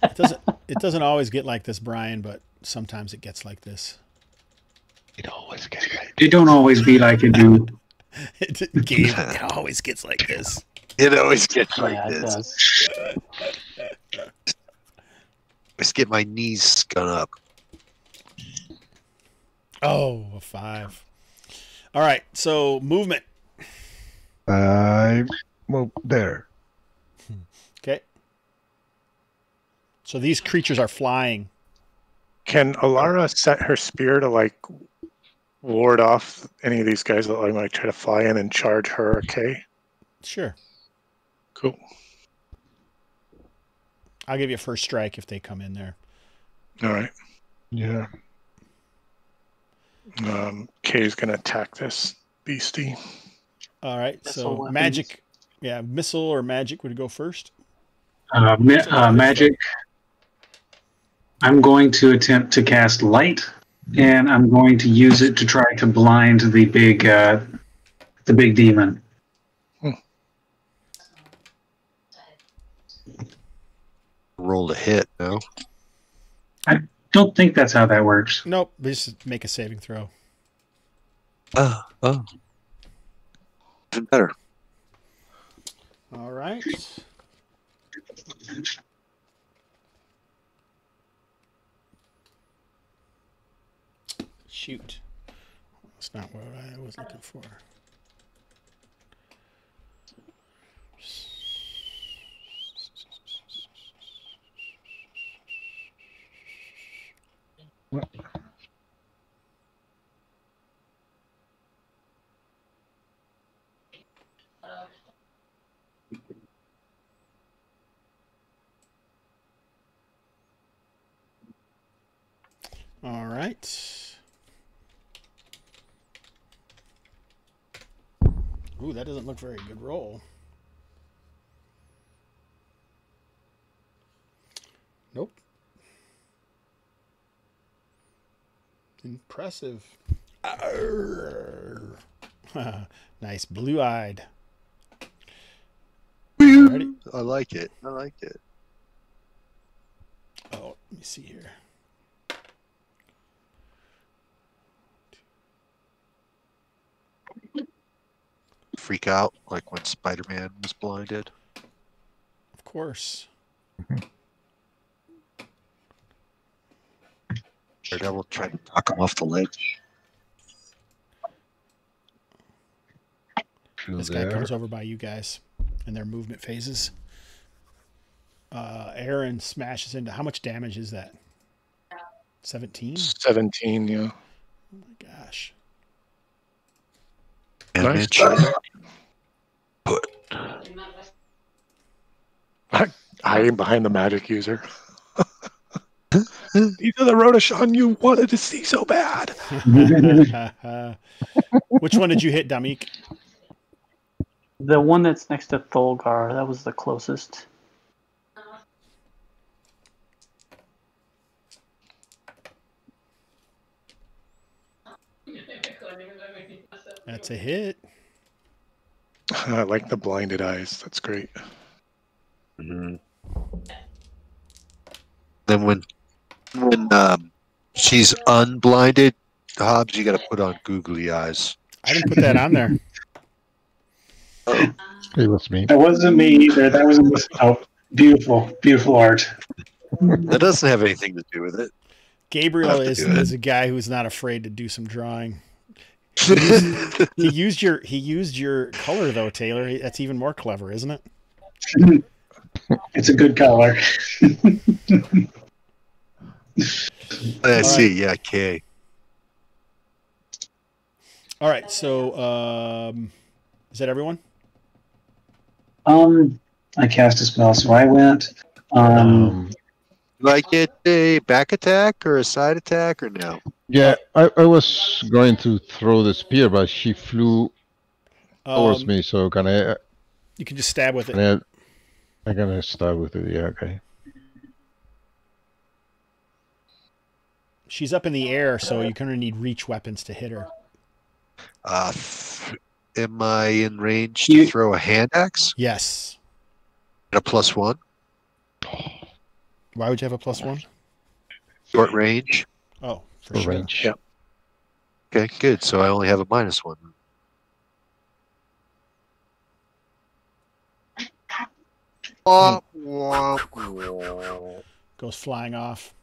It doesn't always get like this, Brian, but sometimes it gets like this. It always gets like It don't always be like it do. Game, it always gets like this. It always gets like Yeah, it this. does. Let's get my knees spun up. Oh, a 5. All right, so movement. I well there. Okay. So these creatures are flying. Can Alara set her spear to like ward off any of these guys that like might try to fly in and charge her? Okay, Sure. cool. I'll give you a first strike if they come in there. All right. Yeah. Kay's gonna attack this beastie. All right, Missile so weapons. magic. Yeah, missile or magic would go first. Magic. I'm going to attempt to cast light, and I'm going to use it to try to blind the big demon. Roll a hit, no? Don't think that's how that works. Nope, just make a saving throw. Oh. Even better. All right. Shoot. That's not what I was looking for. All right. Ooh, that doesn't look very good roll. Nope. Impressive. Arr. Nice, blue-eyed. Ready? I like it. I like it. Oh, let me see here. Freak out like when Spider-Man was blinded. Of course. Daredevil tried to knock him off the ledge. This guy comes over by you guys in their movement phases. Aaron smashes into. How much damage is that? 17? 17, yeah. Oh my gosh. Nice. Put. I am behind the magic user. These are the Rhodeshan you wanted to see so bad. Which one did you hit, Damik? The one that's next to Thulgar, that was the closest. That's a hit. I like the blinded eyes. That's great. Mm-hmm. Then when she's unblinded, Hobbs, you got to put on googly eyes. I didn't put that on there. It was me. That wasn't me either. That was beautiful, beautiful art. That doesn't have anything to do with it. Gabriel I'll have to do is a guy who's not afraid to do some drawing. He used your color though, Taylor. That's even more clever, isn't it? It's a good color. I see. Yeah, K. All right. So, is that everyone? I cast a spell, so I went. Like it a back attack or a side attack or no? Yeah, I was going to throw the spear, but she flew towards me. So can I? You can just stab with it. I'm gonna start with it. Yeah, okay. She's up in the air, so you're gonna need reach weapons to hit her. Am I in range to throw a hand axe? Yes. At a +1? Why would you have a +1? Short range. Oh, for For sure. range. Yep. Okay, good. So I only have a -1. Goes flying off.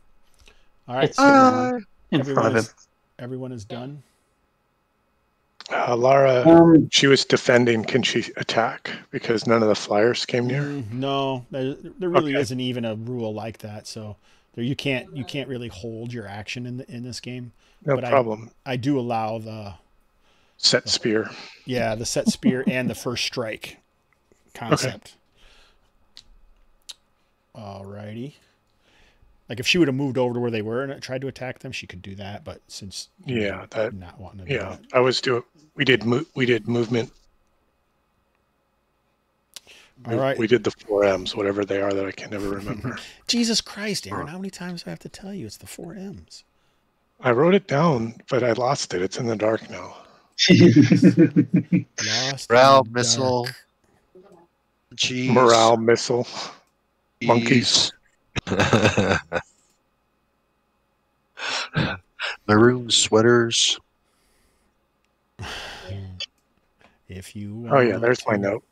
All right. It's in front of him. Everyone is done. Lara, Um, she was defending. Can she attack? Because none of the flyers came near. No, there really Okay. isn't even a rule like that. So there you can't really hold your action in this game. No but problem. I do allow the Set spear. the set spear and the first strike concept. Alrighty. Like if she would have moved over to where they were and tried to attack them, she could do that. But since Yeah, that. not wanting to do Yeah, that. I was doing. We did movement. All right. We did the 4Ms, whatever they are that I can never remember. Jesus Christ, Aaron! How many times do I have to tell you it's the 4Ms? I wrote it down, but I lost it. It's in the dark now. Lost. Morale in the missile. dark. Cheese. Morale missile. Monkeys. Maroon sweaters. If you Oh yeah, want there's my to note.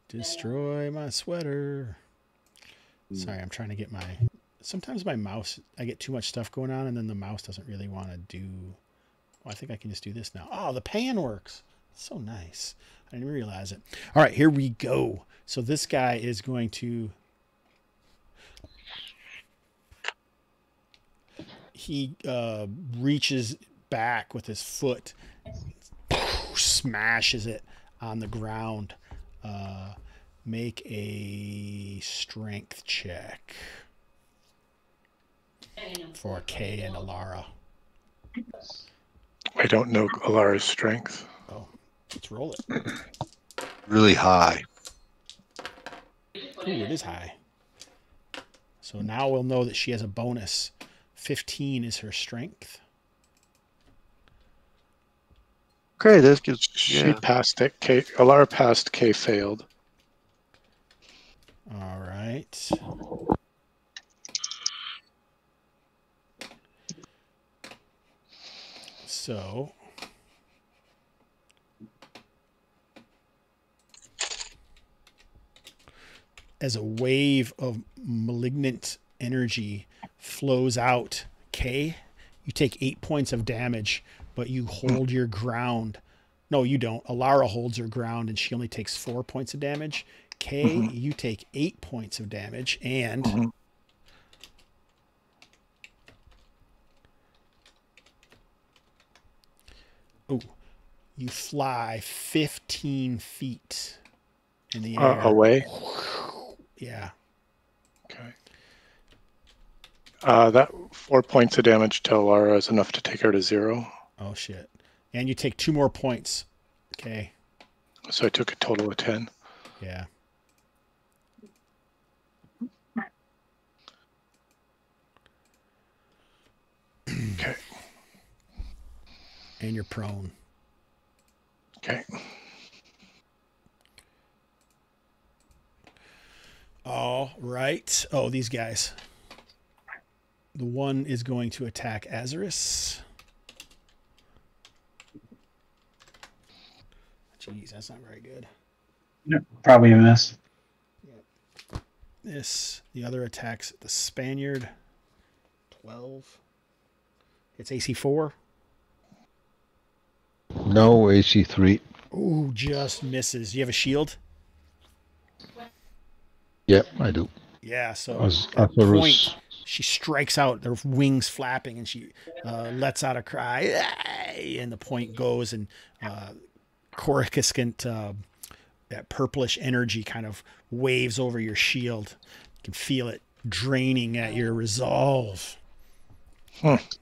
Destroy my sweater. Sorry, I'm trying to get my. Sometimes my mouse, I get too much stuff going on, and then the mouse doesn't really want to do. Oh, I think I can just do this now. Oh, the pan works. So nice. I didn't realize it. All right, here we go. So this guy is going to. He reaches back with his foot, smashes it on the ground. Make a strength check for Kay and Alara. I don't know Alara's strength. Oh, let's roll it. Really high. Ooh, it is high. So now we'll know that she has a bonus. 15 is her strength. Okay, that's good. She passed it. Alara passed. Kay failed. All right. So as a wave of malignant energy flows out, Kay, you take 8 points of damage, but you hold your ground. No, you don't. Alara holds her ground, and she only takes 4 points of damage. Kay, you take 8 points of damage, and you fly 15 feet in the air. Away. Yeah. Okay. That 4 points of damage to Alara is enough to take her to 0. Oh, shit. And you take 2 more points. Okay. So I took a total of 10. Yeah. Okay. And you're prone. Okay. All right. Oh, these guys. The one is going to attack Azarus. Jeez, that's not very good. No, probably a miss. The other attacks the Spaniard. 12. It's AC 4. No, AC3. Ooh, just misses. You have a shield? Yep, I do. Yeah, so As at Azarus- point, she strikes out, their wings flapping, and she lets out a cry, and the point goes, and coruscant, that purplish energy kind of waves over your shield. You can feel it draining at your resolve.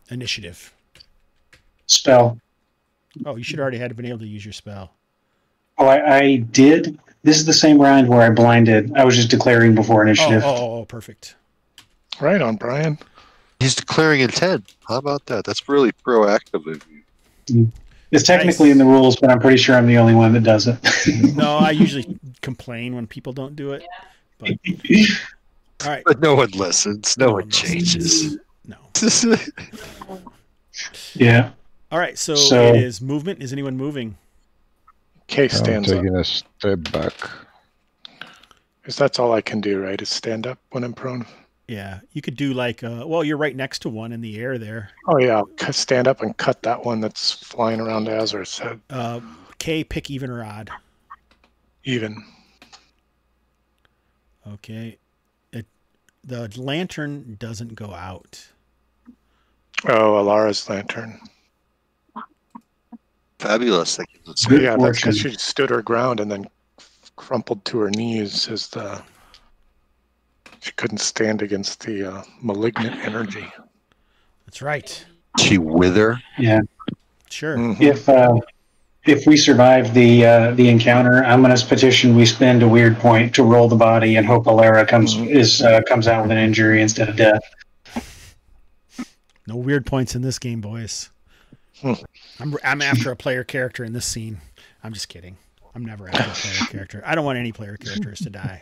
Initiative. Spell. Oh, you should already have been able to use your spell. Oh, I did. This is the same round where I blinded. I was just declaring before initiative. Oh, perfect. Right on, Brian. He's declaring intent. How about that? That's really proactive of you. It's technically in the rules, but I'm pretty sure I'm the only one that does it. No, I usually complain when people don't do it. But all right. But no one listens. No one listens. changes. No. Yeah. All right, so So- it is movement. Is anyone moving? Case I'm stands up. taking a step back. Because that's all I can do, right? Is stand up when I'm prone. Yeah, you could do like, well, you're right next to one in the air there. Oh yeah, I'll stand up and cut that one that's flying around Azur's head. K, pick even or odd. Even. Okay. The lantern doesn't go out. Oh, Alara's lantern. Fabulous. Thank you. Good Yeah, that's because fortune. she stood her ground and then crumpled to her knees as she couldn't stand against the malignant energy. That's right. She wither. Yeah. Sure. Mhm. If we survive the encounter, I'm going to petition we spend a weird point to roll the body and hope Alara comes out with an injury instead of death. No weird points in this game, boys. I'm after a player character in this scene. I'm just kidding. I'm never after a player character. I don't want any player characters to die.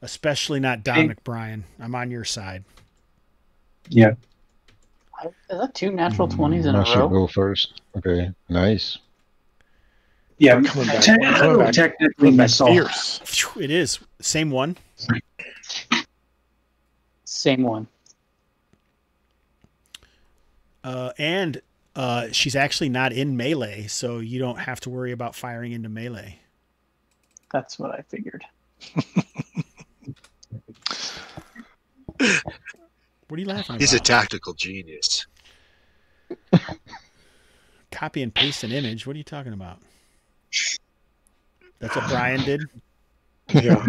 Especially not Don McBrien. I'm on your side. Yeah. Is that 2 natural 20s in I a should row? go first. Okay, nice. Yeah. Coming back- Te- coming back- technically, Coming back missile. fierce. Phew, it is. Same one. Same one. And she's actually not in melee, so you don't have to worry about firing into melee. That's what I figured. What are you laughing He's a about? tactical genius. Copy and paste an image. What are you talking about? That's what Brian did. Yeah.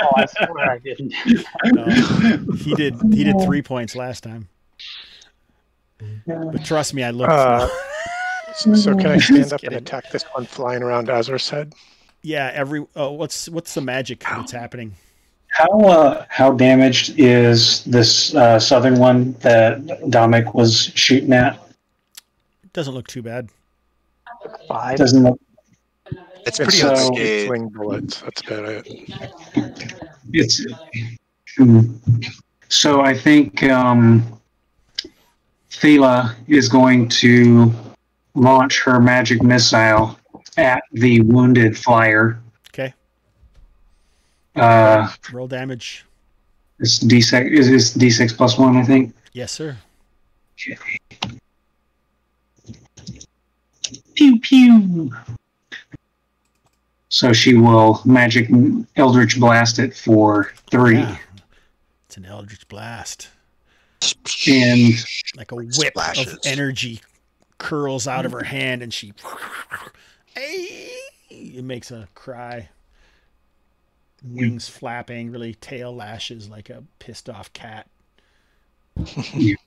Oh, I swear I didn't. No, he did 3 points last time. But trust me, I looked. So can I stand Just up kidding. and attack this one flying around Azur's head? Yeah. What's the magic that's happening? How damaged is this southern one that Dominic was shooting at? Doesn't look too bad. 5. Doesn't look. It's It's pretty so- unscathed. Sling bullets. That's about it. It's. So I think Thela is going to launch her magic missile at the wounded flyer. Okay. Roll damage. It's D6. Is D6 plus 1? I think. Yes, sir. Pew pew. So she will magic Eldritch Blast it for 3. Yeah. It's an Eldritch Blast. And Like a whip Splashes. of energy curls out of her hand, and she. It makes a cry. Wings flapping, really tail lashes like a pissed off cat. and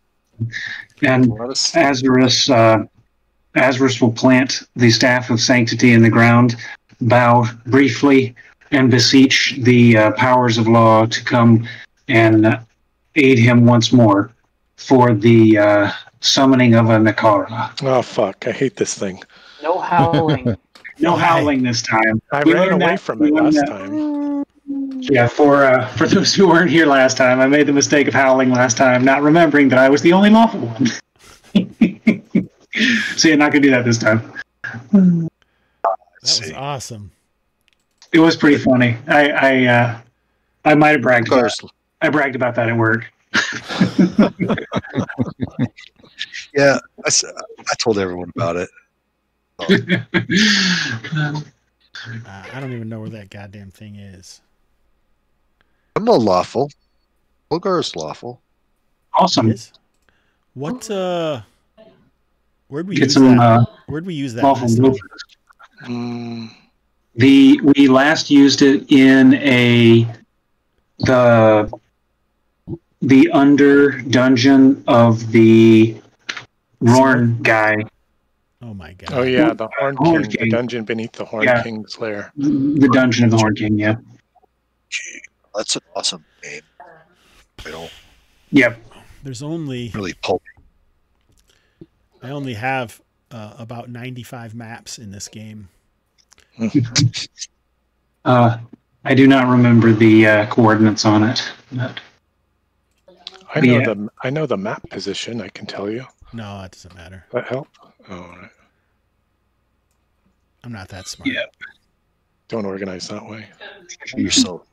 Azurus will plant the Staff of Sanctity in the ground, bow briefly, and beseech the powers of law to come and aid him once more for the summoning of a Nakara. Oh fuck! I hate this thing. No howling. No howling this time. I We ran learned away that- from we it learned last that- time. Yeah, for those who weren't here last time, I made the mistake of howling last time, not remembering that I was the only lawful one. So yeah, not gonna do that this time. That was awesome. It was pretty funny. I might have bragged. Of course. I bragged about that at work. Yeah, I told everyone about it. I don't even know where that goddamn thing is. I'm a lawful. Bulgar is lawful. Awesome. Is? What? Where'd we Get use some that? Where'd we use that? lawful last time? movers. Mm, We last used it in the under dungeon of the Rorn guy, Oh my god. oh yeah, the Horn Horn King, the King. dungeon beneath the Horn Yeah. King's lair. the dungeon of the Horn King. Yeah. That's an awesome game. I don't Yep. There's only really pulp. I only have about 95 maps in this game. I do not remember the coordinates on it. But I know Yeah. I know the map position. I can tell you. No, that doesn't matter. That help? Oh, all right. I'm not that smart. Yeah. Don't organize that way. You're so.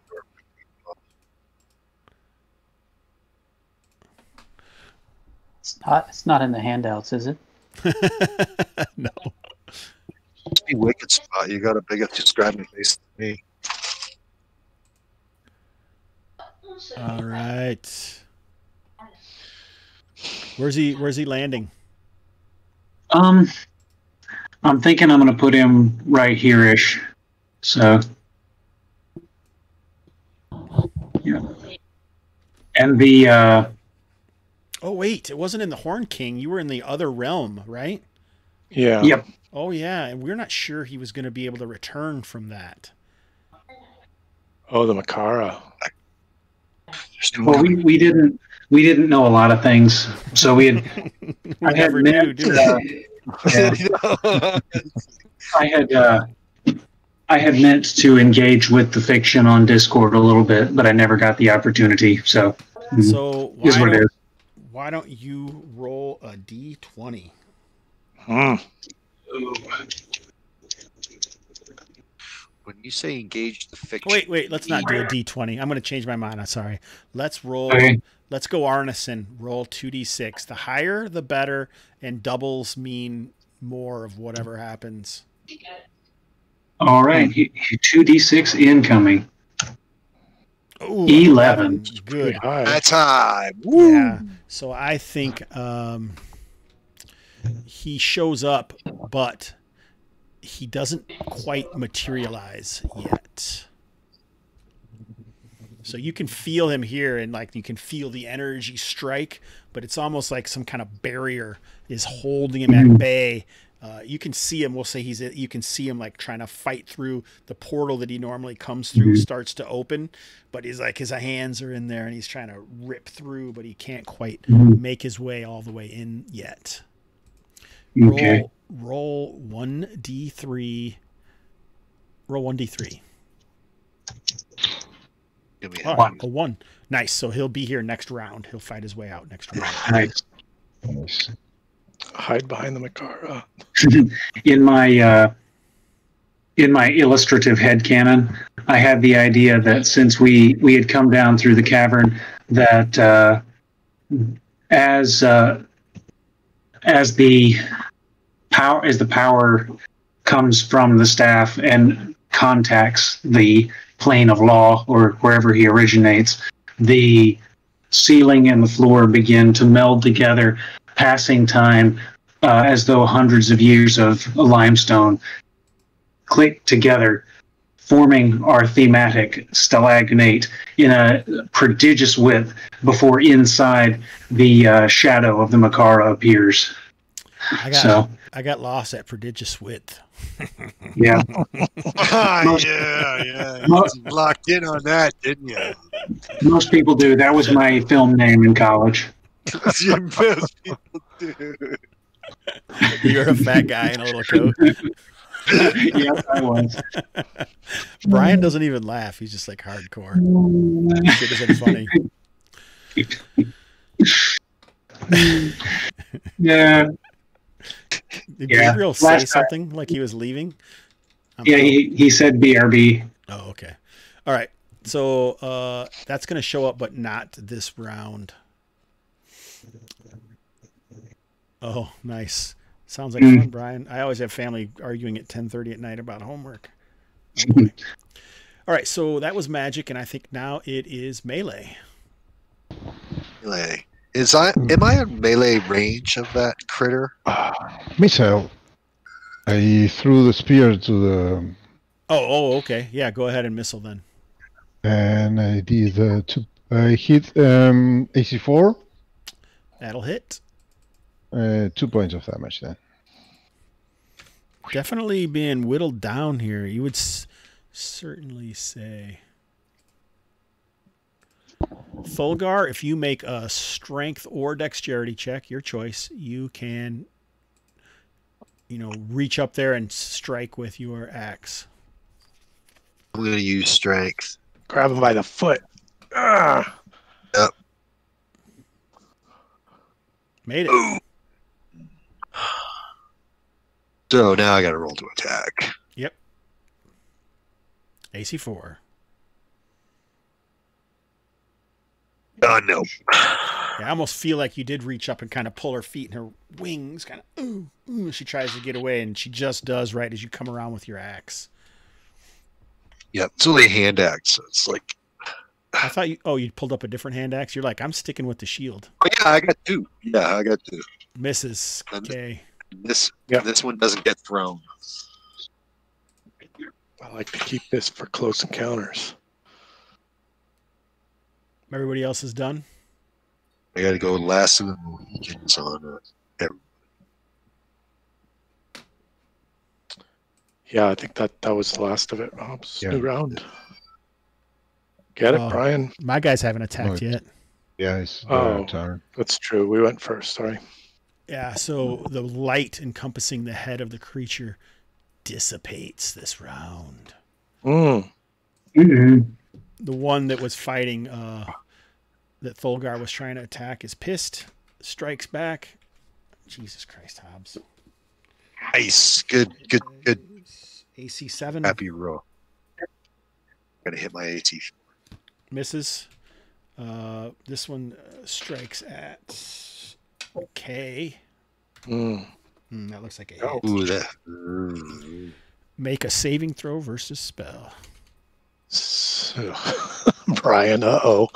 It's not in the handouts, is it? No. Be wicked spot. You got a bigger describing face than me. All right. Where's he landing? I'm thinking I'm going to put him right here-ish. So, yeah. And the Oh wait, it wasn't in the Horn King. You were in the other realm, right? Yeah. yep. Oh yeah, and we're not sure he was going to be able to return from that. Oh, the Makara. Well, we didn't know a lot of things, so we had. I had never do, meant, do we? I had meant to engage with the fiction on Discord a little bit, but I never got the opportunity. So, So here's what it is. why don't you roll a d20? When you say engage the fiction, Wait, let's not do a d20. I'm going to change my mind. I'm sorry. Let's roll. Okay. Let's go Arneson. Roll 2d6. The higher, the better, and doubles mean more of whatever happens. All right, 2d6 incoming. Ooh, 11. Good. Hi. that's time. Woo! Yeah. So I think he shows up, but he doesn't quite materialize yet. So you can feel him here, and like you can feel the energy strike, but it's almost like some kind of barrier is holding him at bay. You can see him. We'll say you can see him like trying to fight through the portal that he normally comes through, starts to open, but he's like his hands are in there and he's trying to rip through, but he can't quite make his way all the way in yet. Okay. Roll 1d3. Roll 1d3. Give me All a right, a 1. Nice. So he'll be here next round. He'll fight his way out next round. Nice. Nice. Hide behind the Makara. In my illustrative headcanon, I had the idea that since we had come down through the cavern, that as the power comes from the staff and contacts the plane of law or wherever he originates, the ceiling and the floor begin to meld together, passing time as though hundreds of years of limestone click together, forming our thematic stalagnate in a prodigious width before inside the shadow of the Makara appears. I got lost at prodigious width. Yeah. yeah. You locked in on that, didn't you? Most people do. That was my film name in college. Most people do. You're a fat guy in a little coat. Yes, I was. Brian doesn't even laugh. He's just like hardcore. Shit isn't funny. Yeah. Did Gabriel say something like he was leaving? Yeah, he said BRB. Oh, okay. All right. So that's going to show up, but not this round. Oh, nice. Sounds like fun, Brian. I always have family arguing at 10:30 at night about homework. Oh, boy. All right, so that was magic, and I think now it is melee. Melee. Am I in melee range of that critter? Missile. I threw the spear to the... Oh, okay. Yeah, go ahead and missile then. And I did I hit AC4. That'll hit. 2 points of damage then. Definitely being whittled down here. You would certainly say. Fulgar, if you make a strength or dexterity check, your choice, you can, reach up there and strike with your axe. I'm going to use strength. Grab him by the foot. Yep. Made it. Ooh. So now I got to roll to attack. Yep. AC 4. No. Yeah, I almost feel like you did reach up and kind of pull her feet and her wings kind of, ooh, she tries to get away, and she just does right as you come around with your axe. Yeah, it's only a hand axe. So it's like. I thought you pulled up a different hand axe. You're like, I'm sticking with the shield. Oh, yeah, I got two. Yeah, I got two. Misses. Okay. This one doesn't get thrown. I like to keep this for close encounters. Everybody else is done? I got to go last of the Mohicans on everybody. Yeah, I think that was the last of it, Hobbs. Yeah. New round. Get it, Brian? My guys haven't attacked yet. Yeah, it's turn. That's true. We went first. Sorry. Yeah, so the light encompassing the head of the creature dissipates this round. Mm-hmm. The one that was fighting, that Thulgar was trying to attack, is pissed, strikes back. Jesus Christ, Hobbs. Nice. Good. AC 7. Happy roll. Got to hit my AT. Misses. This one strikes at K. That looks like a hit. Ooh, that. Make a saving throw versus spell. Brian, oh,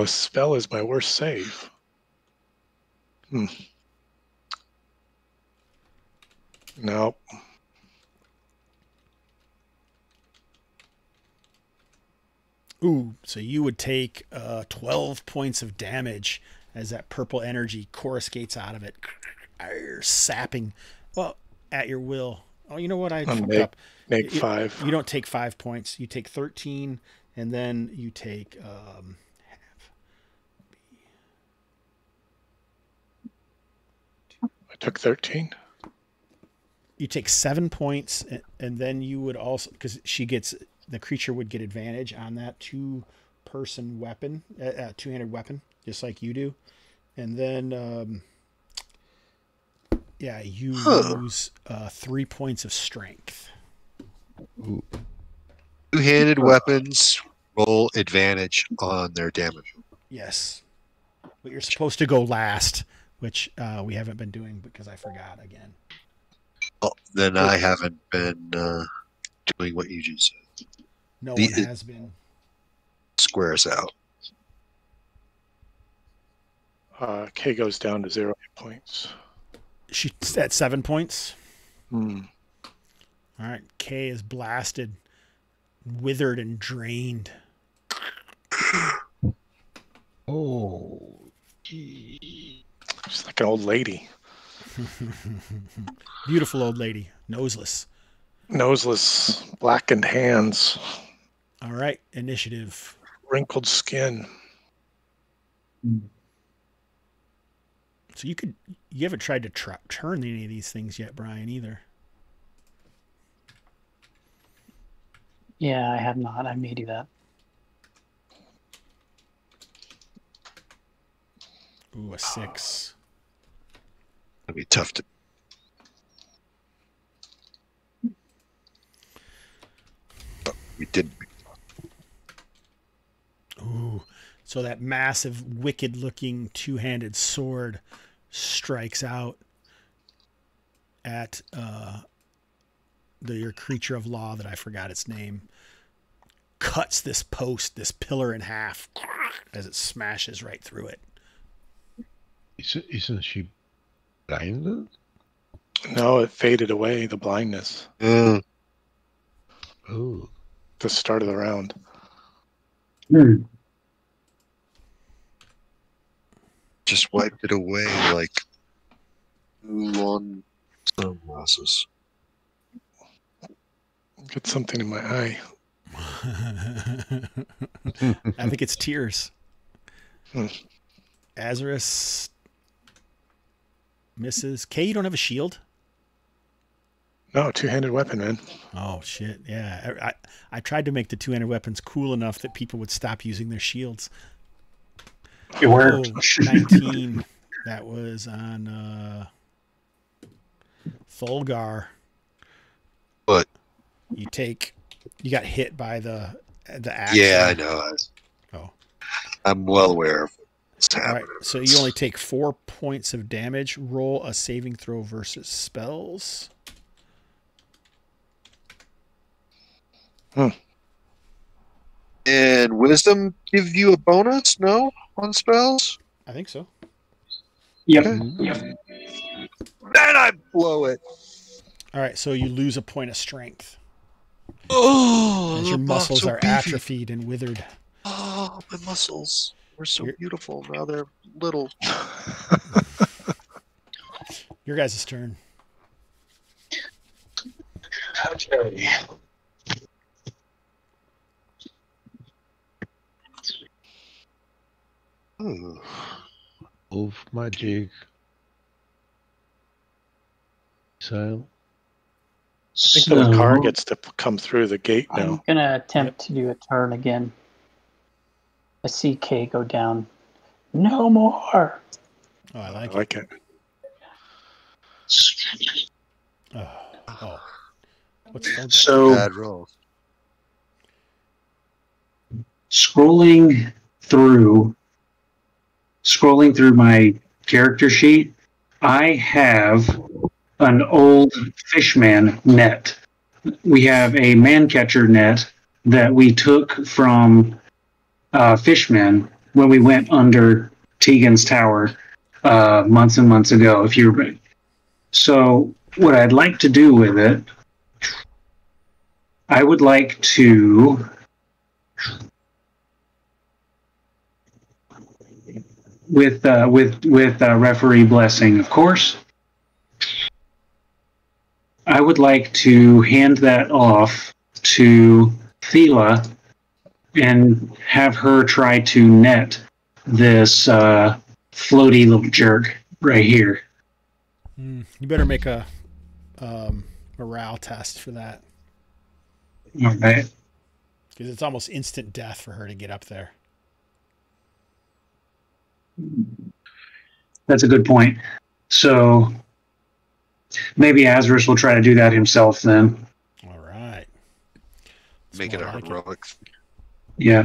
spell is my worst save. Nope. Ooh, so you would take 12 points of damage as that purple energy coruscates out of it, sapping, well, at your will. Oh, you know what? I fucked up. Make 5. You don't take 5 points. You take 13, and then you take I took 13. You take 7 points, and then you would also, because the creature would get advantage on that two-person weapon, two-handed weapon, just like you do. And then, you lose 3 points of strength. Ooh. Two-handed weapons roll advantage on their damage. Yes. But you're supposed to go last, which we haven't been doing because I forgot again. Well, then I haven't been doing what you just said. No one has been. Squares out. K goes down to 0 points. She's at 7 points. Hmm. All right. K is blasted, withered, and drained. Oh. She's like an old lady. Beautiful old lady. Noseless. Noseless, blackened hands. All right. Initiative. Wrinkled skin. So you haven't tried to turn any of these things yet, Brian, either. Yeah, I have not. I may do that. Ooh, a 6. It'd be tough to. But we did. Ooh. So that massive, wicked-looking two-handed sword strikes out at your creature of law that I forgot its name. Cuts this pillar in half as it smashes right through it. Isn't she blinded? No, it faded away, the blindness. Mm. Oh. The start of the round. Just wiped it away like on sunglasses. Get something in my eye. I think it's tears. Hmm. Azarus misses. Kay, you don't have a shield? No, two-handed weapon, man. Oh, shit. Yeah. I tried to make the two-handed weapons cool enough that people would stop using their shields. It worked. Oh, 19. That was on Thulgar. But You got hit by the axe. yeah, I know. Oh. I'm well aware of what's All right, happening. so you only take 4 points of damage. Roll a saving throw versus spells. And wisdom give you a bonus? No, on spells. I think so. Yep. Then I blow it. All right, so you lose a point of strength Oh, as your muscles are atrophied and withered. Oh, my muscles were so You're- beautiful. Now they're little. Your guys' turn. Okay. Ooh. Move magic. Missile. I think the car gets to come through the gate I'm now. going to attempt to do a turn again. I see K go down. No more. Oh, I I like it. like it. Oh. What's Thulgar? So Bad roll. scrolling through my character sheet, I have an old fishman net. We have a man catcher net that we took from fishmen when we went under Tegan's Tower months and months ago. If you so, what I'd like to do with it, I would like to with referee blessing, of course. I would like to hand that off to Thela and have her try to net this floaty little jerk right here. You better make a morale test for that, All right. because it's almost instant death for her to get up there. That's a good point. So maybe Azarus will try to do that himself then. All right. Make it a more like it. heroic. Yeah.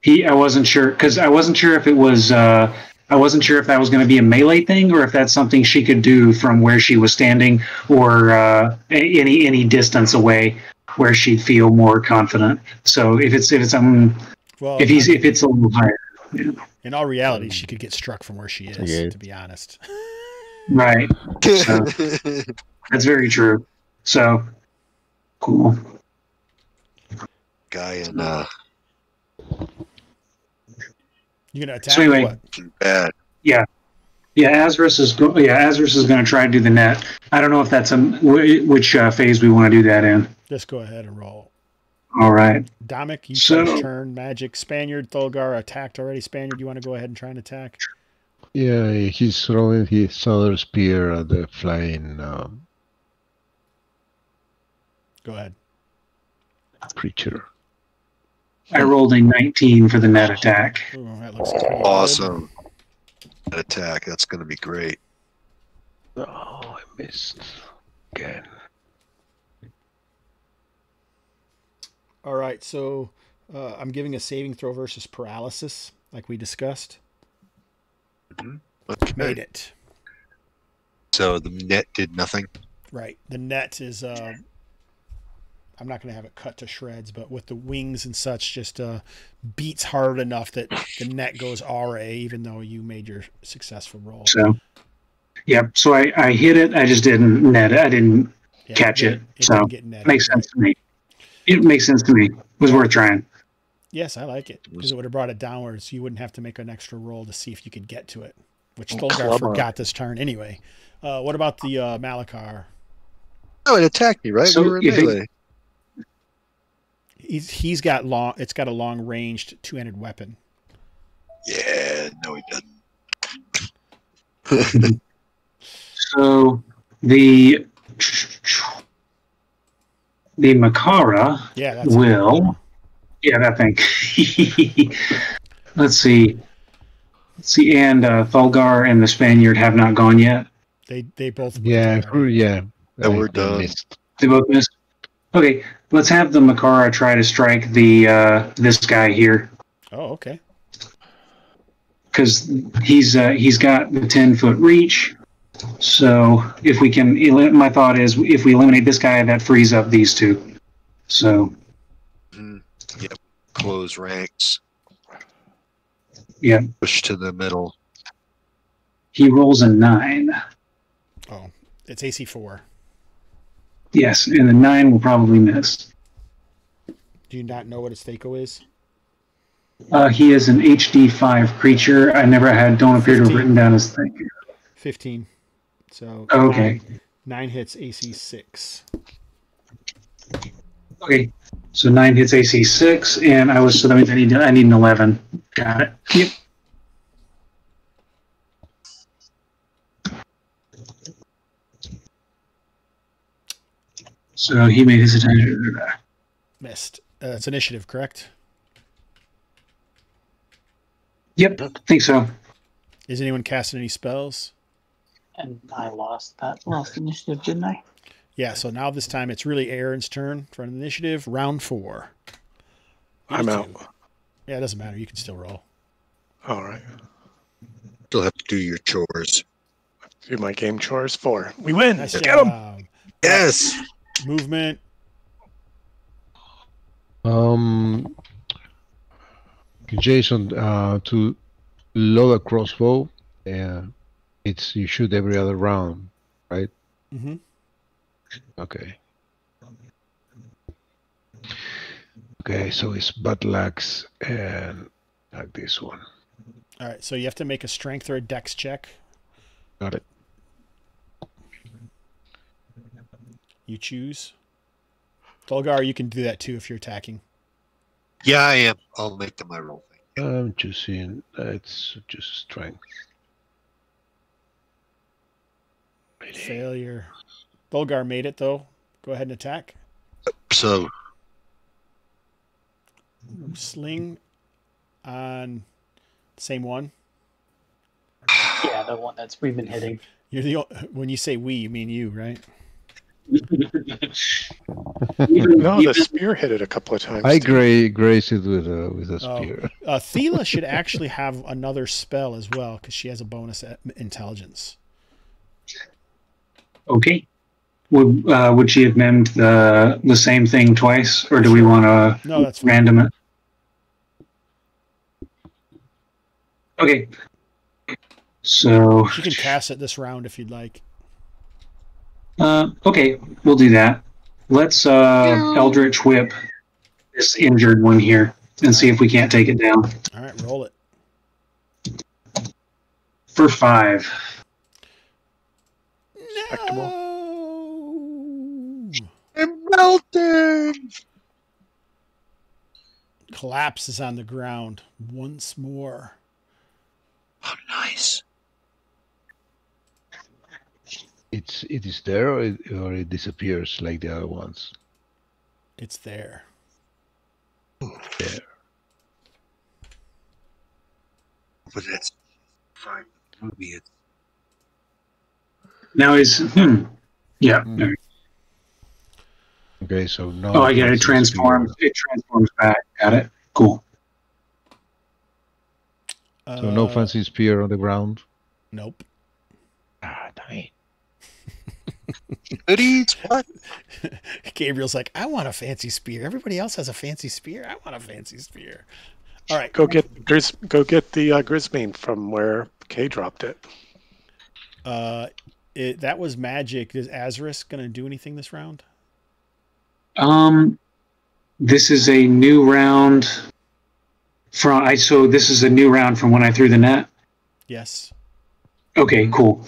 I wasn't sure because I wasn't sure if it was. I wasn't sure if that was going to be a melee thing or if that's something she could do from where she was standing or any distance away where she'd feel more confident. So if it's something, Well, if it's a little higher, yeah. in all reality, she could get struck from where she is, Okay. to be honest. Right. That's very true. So cool. Guy in You gonna attack So anyway, or what? bad. Yeah, Azarus is going to try to do the net. I don't know if that's which phase we want to do that in. Just go ahead and roll. All right. Dominic, you So- first turn. Magic. Spaniard, Thulgar attacked already. Spaniard, you want to go ahead and try and attack? Yeah, he's throwing his other spear at the flying Go ahead. creature. I rolled a 19 for the net attack. Ooh, that looks pretty good. Awesome. That attack. That's going to be great. Oh, I missed again. All right, so I'm giving a saving throw versus paralysis, like we discussed. Okay. Made it. So the net did nothing. Right. The net is, I'm not going to have it cut to shreds, but with the wings and such, just beats hard enough that the net goes RA, even though you made your successful roll. So, yeah. So I hit it. I just didn't net it. I didn't Yeah, catch it. So didn't get netted, makes right. sense to me. It makes sense to me. It was worth trying. Yes, I like it, because it would have brought it downwards. So you wouldn't have to make an extra roll to see if you could get to it, which Thulgar Clubber. forgot this turn anyway. What about the Malachar? Oh, it attacked me, right? So we were in if it- melee. He's got long. It's got a long ranged two-handed weapon. Yeah, no, he doesn't. So the Makara Yeah, that's will. Yeah, that thing. Let's see. And Thulgar and the Spaniard have not gone yet. They both. Yeah, yeah. And we're I done. missed. They both missed. Okay, let's have the Makara try to strike the this guy here. Oh, okay. Because he's got the 10-foot reach. So if we can, my thought is if we eliminate this guy, that frees up these two. So. Yep. Close ranks. Yeah. Push to the middle. He rolls a 9. Oh, it's AC 4. Yes, and the 9 will probably miss. Do you not know what his Thaco is? He is an HD 5 creature. Don't appear to have written down his thing. 15. So okay. 9 hits AC 6. Okay. So 9 hits AC 6, and so that means I need an 11. Got it. Yep. So he made his attack. Missed. It's initiative, correct? Yep, I think so. Is anyone casting any spells? And I lost initiative, didn't I? Yeah, so now this time it's really Aaron's turn for an initiative. Round 4. I'm out. Yeah, it doesn't matter. You can still roll. All right. Still have to do your chores. Do my game chores. 4. We win. Nice Get him. job. Yes. Movement. Jason, to load a crossbow, you shoot every other round, right? Mm-hmm. Okay. Okay, so it's battle axe and like this one. All right, so you have to make a strength or a dex check. Got it. You choose. Dolgar, you can do that too if you're attacking. Yeah, I am. I'll make them my roll thing. I'm choosing. It's just strength. Failure. Dolgar made it though. Go ahead and attack. So Sling on same one. Yeah, the one we've been hitting. You're the when you say we, you mean you, right? No, the spear hit it a couple of times. I grace it with a spear. Thela should actually have another spell as well because she has a bonus at intelligence. Okay. Would she have named the same thing twice, or do we want to that's fine. random it? Okay. So You can cast it this round if you'd like. okay, we'll do that. Let's Eldritch Whip this injured one here and see if we can't take it down. All right, roll it. For 5. Respectable. No. I'm melting. Collapses on the ground once more. Oh, nice. It is there, or it disappears like the other ones. It's there. There. But that's fine. Movie. Now is yeah. Hmm. Okay, so no. Oh, I get it. It transforms back. Got it. Cool. So no fancy spear on the ground. Nope. Ah, dang. Goodies? What? Gabriel's like, I want a fancy spear. Everybody else has a fancy spear. I want a fancy spear. All right. Go get the Grismane from where Kay dropped it. That was magic. Is Azarus going to do anything this round? This is a new round so this is a new round from when I threw the net? Yes. Okay, cool.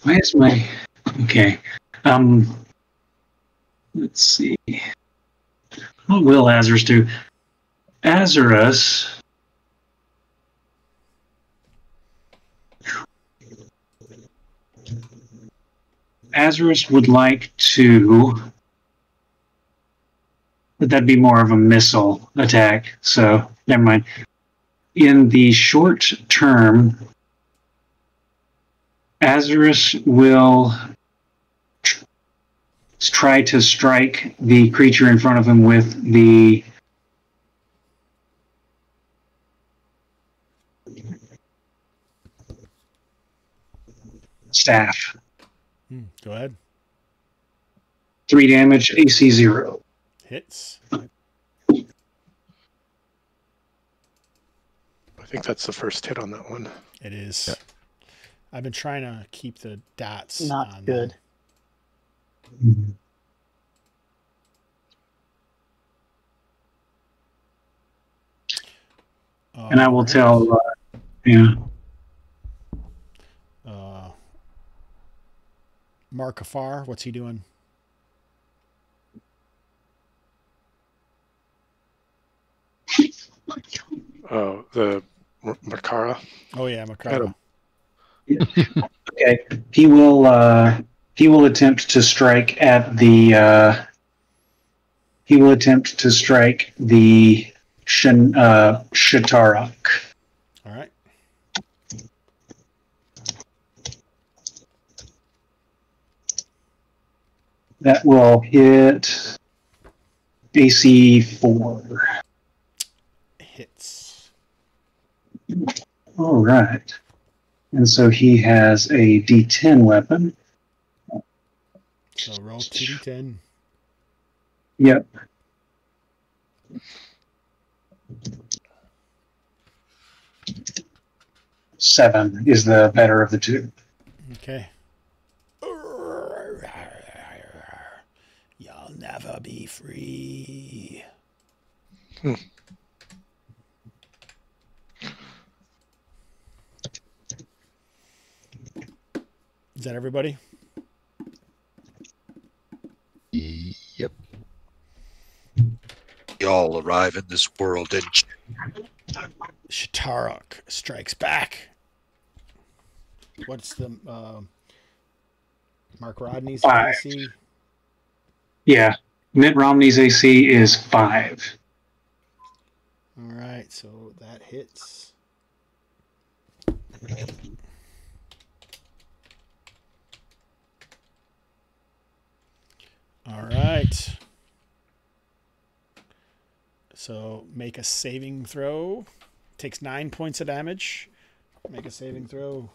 Why is my okay. Let's see. What will Azarus do? Azarus would like to, but that'd be more of a missile attack, so never mind. In the short term, Azarus will try to strike the creature in front of him with the staff. Go ahead. 3 damage, AC 0. Hits. I think that's the first hit on that one. It is. I've been trying to keep the dots Not on good. them. And I will tell, Mark Afar, what's he doing? Oh, the Makara. Oh yeah, Makara. Okay, he will attempt to strike at the Shatarak. All right. That will hit AC 4. Hits. All right. And so he has a D10 weapon. So roll 2d10. Yep. Seven is the better of the two. Okay. You'll never be free. Is that everybody? Yep. Y'all arrive in this world and Shatarak strikes back. What's the Mark Rodney's 5. AC? Yeah. Mitt Romney's AC is 5. All right, so that hits. All right. So make a saving throw. Takes 9 points of damage. Make a saving throw.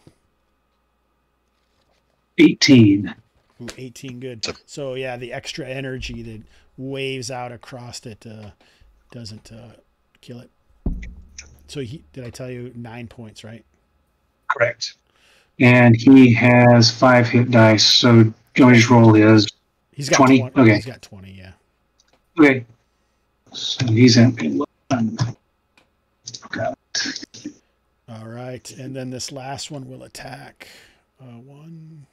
18. Ooh, 18, good. So yeah, the extra energy that waves out across it doesn't kill it. So did I tell you 9 points, right? Correct. And he has 5 hit dice, so Joey's roll is He's got 20? Okay. He's got 20, yeah. Okay. So he's at 11. Okay. All right, and then this last one will attack. 1,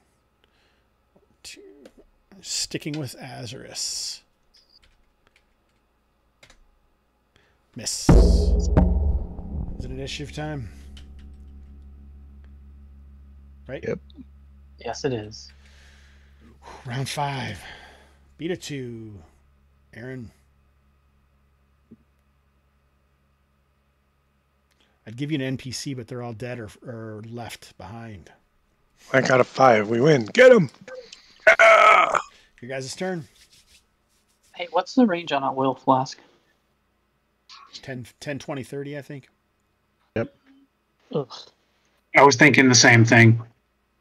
2. Sticking with Azarus. Miss. Is it initiative time? Right? Yep. Yes, it is. Round 5. Beat a 2. Aaron. I'd give you an NPC, but they're all dead or left behind. I got a 5. We win. Get him. Your guys' turn. Hey, what's the range on a Will Flask? 10, 20, 30, I think. Yep. Ugh. I was thinking the same thing.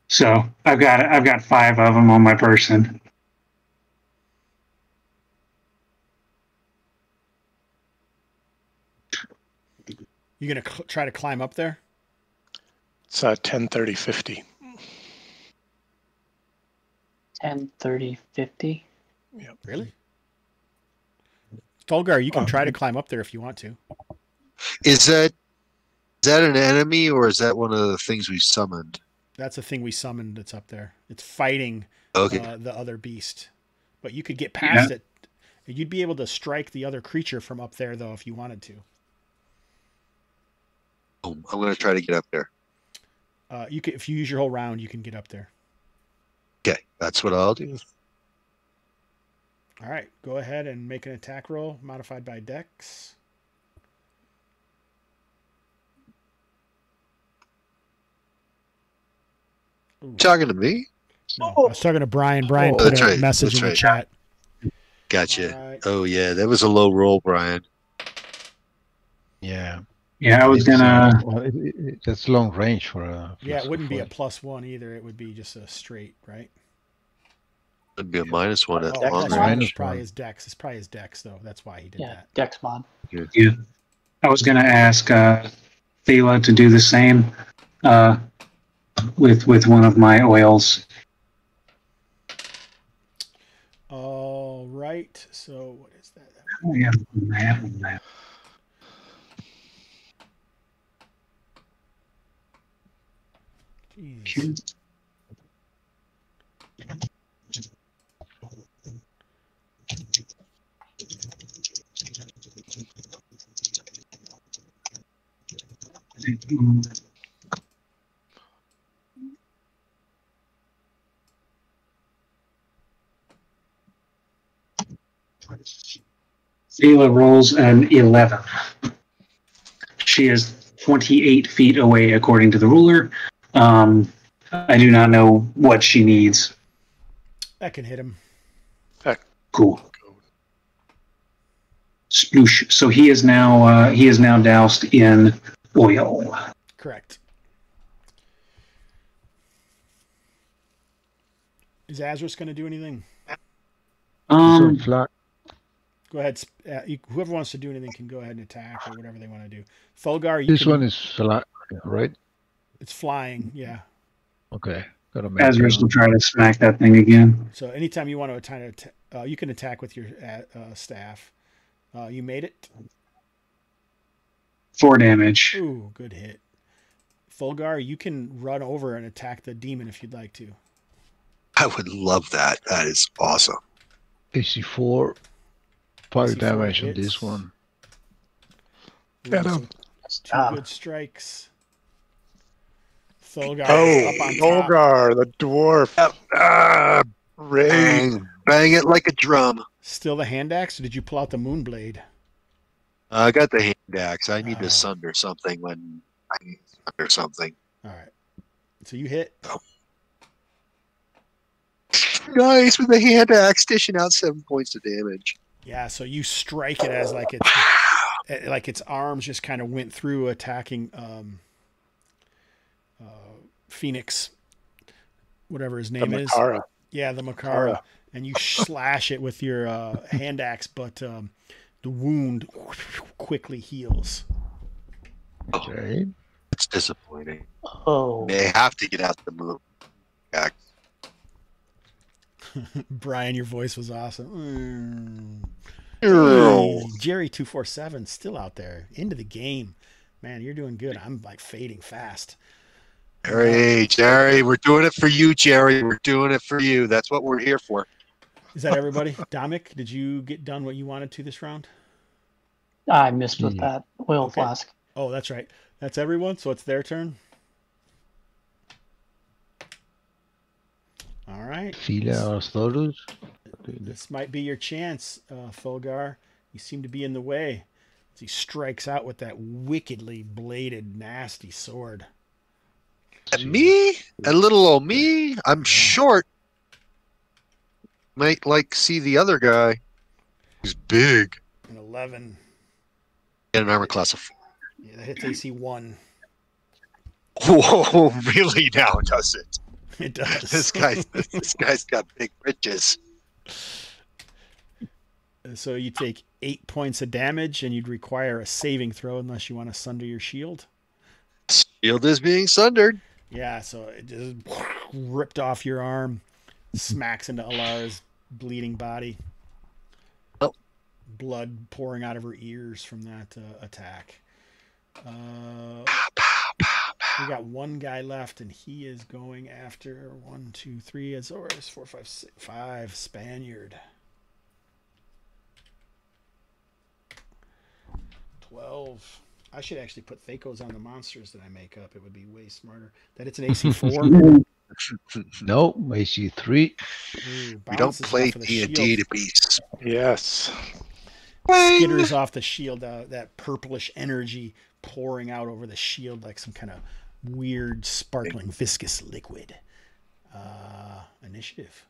So I've got 5 of them on my person. You gonna try to climb up there? It's 10, 30, 50. 10, 30, 50? Yep. Really? Tolgar, you can try to climb up there if you want to. is that an enemy or is that one of the things we summoned? That's a thing we summoned that's up there. It's fighting Okay. the other beast. But you could get past it. You'd be able to strike the other creature from up there, though, if you wanted to. I'm going to try to get up there. You could, if you use your whole round, you can get up there. Okay, that's what I'll do. All right, go ahead and make an attack roll modified by Dex. Talking to me? No, I was talking to Brian. Brian put that's a right. message That's in the right. chat. Gotcha. All right. Oh yeah, that was a low roll, Brian. Yeah. Yeah, I was It's, gonna. well, that's long range for a. Yeah, it flask wouldn't of be a oil. +1 either. It would be just a straight, right? It'd be a -1 at Oh, the that's long Dex right. range. It's probably -1. his Dex. It's probably his Dex, though. That's why he did Yeah, that. Dex mod. Yeah, I was gonna ask Thela to do the same with one of my oils. All right. So what is that? Oh, yeah, I have one now. Jeez. Thela rolls an 11. She is 28 feet away, according to the ruler. I do not know what she needs. That can hit him. Cool. Sploosh. So he is now doused in oil. Correct. Is Azris going to do anything? Flag. Go ahead. Whoever wants to do anything can go ahead and attack or whatever they want to do. Fulgar, you This can, one is flat, right? it's flying. Yeah. Okay. Gotta make Azris will try to smack that thing again. So anytime you want to attack, you can attack with your staff. You made it. 4 damage. Ooh, good hit. Fulgar, you can run over and attack the demon if you'd like to. I would love that. That is awesome. AC4. 5 AC4 damage on hits. this one. Get him. Two good strikes. Fulgar Oh, up on top. Olgar, the dwarf. Raid. Bang, bang it like a drum. Still the hand axe, or did you pull out the moon blade? I got the hand axe. I need Oh. to sunder something when I need to sunder something. All right. So you hit. Nice with the hand axe, dishing out 7 points of damage. Yeah, so you strike it as like its arms just kind of went through attacking Phoenix, whatever his The name is. Makara. Yeah, the Makara. And you slash it with your hand axe, but the wound quickly heals. Okay. It's disappointing. Oh, They have to get out the moon axe. Brian, your voice was awesome. Oh. Hey, Jerry247 still out there into the game. Man, you're doing good. I'm like fading fast. Hey, Jerry, we're doing it for you, Jerry. We're doing it for you. That's what we're here for. Is that everybody? Dominic, did you get done what you wanted to this round? I missed with that oil Okay. flask. Oh, that's right. That's everyone, so it's their turn. All right. Fila Astoros. This might be your chance, Fulgar. You seem to be in the way. As he strikes out with that wickedly bladed, nasty sword. And me? A little old me? I'm short. Might like see the other guy. He's big. An 11. Get an armor class of 4. Yeah, that hits AC 1. Whoa, really now, does it? It does. This guy's got big britches. So you take 8 points of damage, and you'd require a saving throw unless you want to sunder your shield. Shield is being sundered. Yeah, so it just ripped off your arm, smacks into Alara's bleeding body. Oh. Blood pouring out of her ears from that attack. We got one guy left, and he is going after 1, 2, 3 Azores, 4, 5, 6, 5 Spaniard. 12. I should actually put Thacos on the monsters that I make up. It would be way smarter. That it's an AC 4. No, AC3. We don't play D&D to be Yes. Skitters off the shield, that purplish energy pouring out over the shield like some kind of weird, sparkling, viscous liquid. Initiative.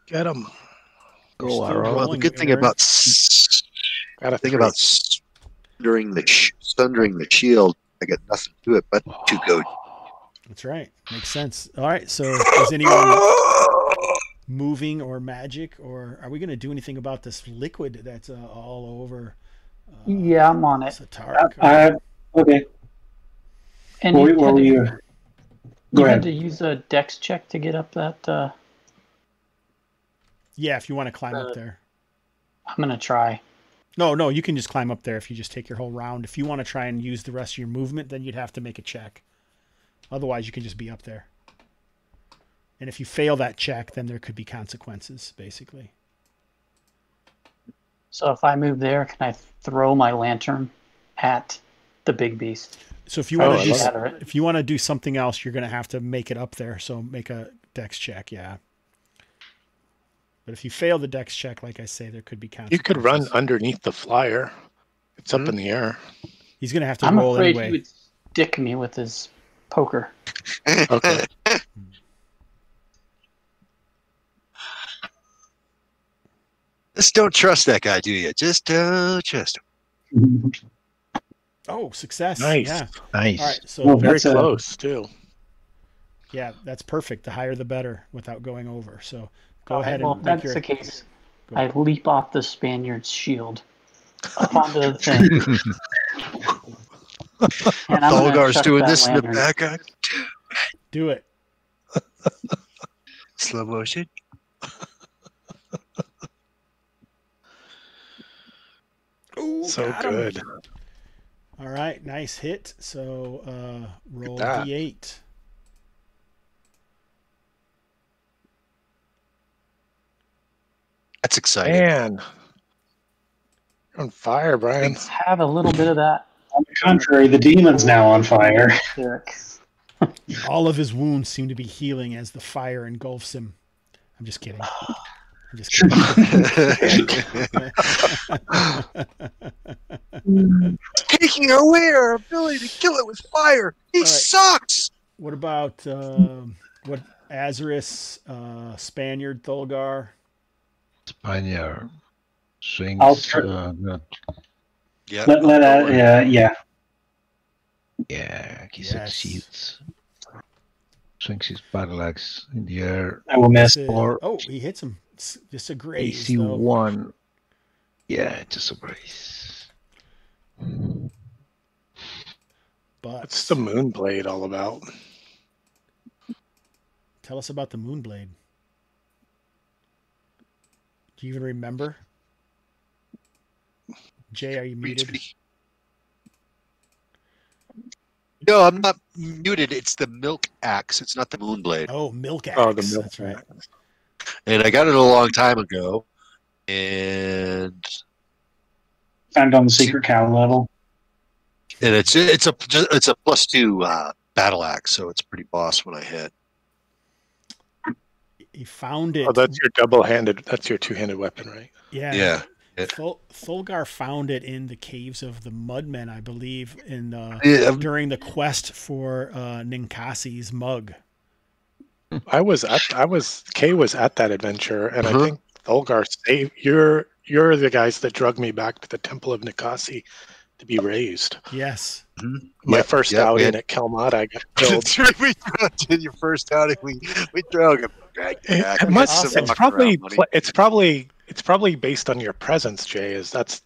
Get him. You're Go, still Arrow. Well, the rolling, good thing Aaron. about Got a thing 3. about sundering the shield, I got nothing to it but to go. That's right. Makes sense. All right. So is anyone moving or magic, or are we going to do anything about this liquid that's all over? Yeah, I'm on it. Satark? Okay. And What you were had to, you? Go you had ahead. to use a dex check to get up that. Yeah, if you want to climb up there. I'm going to try. No, you can just climb up there if you just take your whole round. If you want to try and use the rest of your movement, then you'd have to make a check. Otherwise, you can just be up there. And if you fail that check, then there could be consequences, basically. So if I move there, can I throw my lantern at the big beast? So if you want I to love do it. if you want to do something else, you're going to have to make it up there. So make a dex check, yeah. But if you fail the dex check, like I say, there could be consequences. You could run underneath the flyer. It's up in the air. He's going to have to I'm roll afraid anyway. he would stick me with his poker. Okay. Just don't trust that guy, do you? Just don't trust him. Oh, success. Nice. Yeah. Nice. All right. So Well, Very that's a- close, too. yeah, that's perfect. The higher the better without going over. So go All right, ahead well, and if make that's your the case. Go I ahead. leap off the Spaniard's shield up onto the thing. And I'm gonna Thulgar's chuck doing that this in the lantern. background. do it. Slow motion. Ooh, So got him. good. All right, nice hit. So roll that. D8. That's exciting. Man. You're on fire, Brian. Have a little bit of that. On the contrary, the demon's now on fire. Derek. All of his wounds seem to be healing as the fire engulfs him. I'm just kidding. I'm just kidding. Taking away our ability to kill it with fire. He right. sucks. What about what Azarus, Spaniard, Thulgar? Spaniard swings. I'll try- not- Yeah. yeah, he Yes. succeeds. Swings his battle axe in the air. I will miss. Oh, he hits him. It's just a graze. AC though. 1. Yeah, just a brace. But What's the Moonblade all about? tell us about the Moonblade. Do you even remember? Jay, are you muted? No, I'm not muted. It's the milk axe. It's not the moonblade. Oh, Milk Axe. Oh, the milk. That's right. And I got it a long time ago. And Found on the secret cow level. it's a +2 battle axe, so it's pretty boss when I hit. He found it. Oh, that's your double-handed. That's your two-handed weapon, right? Yeah. Yeah. Thulgar found it in the caves of the Mudmen, I believe, in Yeah. during the quest for Ninkasi's mug. Kay was at that adventure, and I think Thulgar saved. You're the guys that drug me back to the Temple of Nikasi to be raised. Yes. My first outing at Kalmatta, I got killed. That's right. We did your first outing. We drug him. It's probably based on your presence, Jay. That's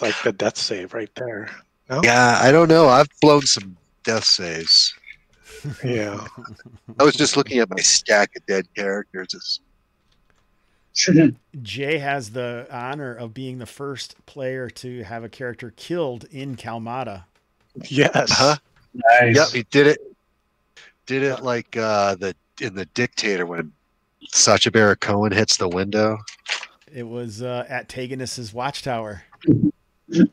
like the death save right there. No? Yeah, I don't know. I've blown some death saves. Yeah. I was just looking at my stack of dead characters. Jay has the honor of being the first player to have a character killed in Kalmatta. Yes. Nice. Yep, he did it. Did it like in the Dictator when Sacha Baron Cohen hits the window. It was at Taganus's watchtower. I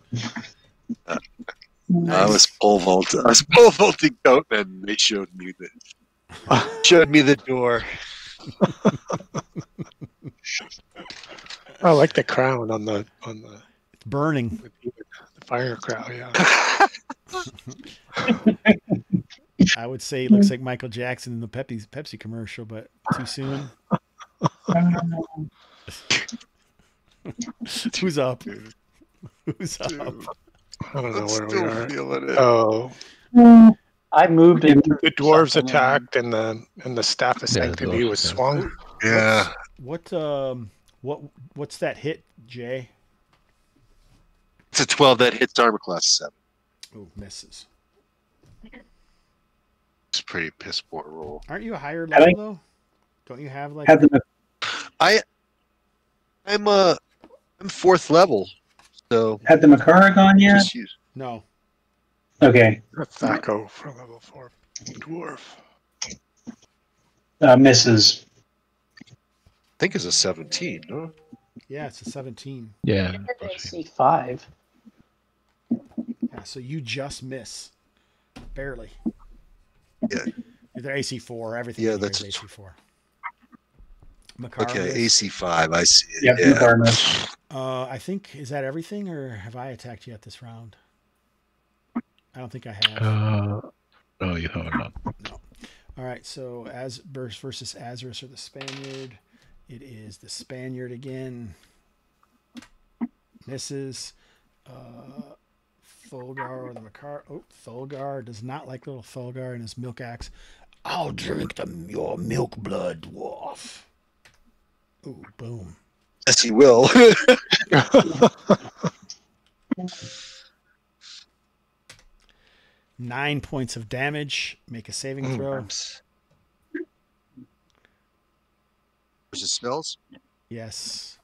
was pole vaulting. I was pole vaulting Goatman. And they showed me the door. I like the crown on the It's burning. the fire crown. Yeah. I would say he looks like Michael Jackson in the Pepsi commercial, but too soon. Who's up? Who's up? I don't know I'm where we still are. feeling it. Oh, I moved it. the dwarves attacked, and the staff of sanctity dwarves was attacked. swung. Yeah. What's that hit, Jay? It's a 12 that hits armor class 7. Oh, misses. It's a pretty piss poor roll. Aren't you a higher Had level though? Don't you have like? Had the I'm 4th level, so had the Makara gone yet? just use. No. Okay, Thako for level 4 dwarf. misses. I think it's a 17. Huh? Yeah, it's a 17. Yeah. AC 5. Yeah, so you just miss, barely. Yeah. They're AC 4. Everything. Yeah, in here that's is AC 4. Makara Okay, missed. AC 5. I see it. Yep, Yeah. Makara missed. I think, is that everything, or have I attacked yet this round? I don't think I have. No, you have not. No. All right, so as versus Azarus or the Spaniard. It is the Spaniard again. Misses. Thulgar or the Makar. Oh, Thulgar does not like little Thulgar and his milk axe. I'll drink your milk blood, dwarf. Ooh, boom. Yes, he will. 9 points of damage. Make a saving throw. Where's his spells? Yes.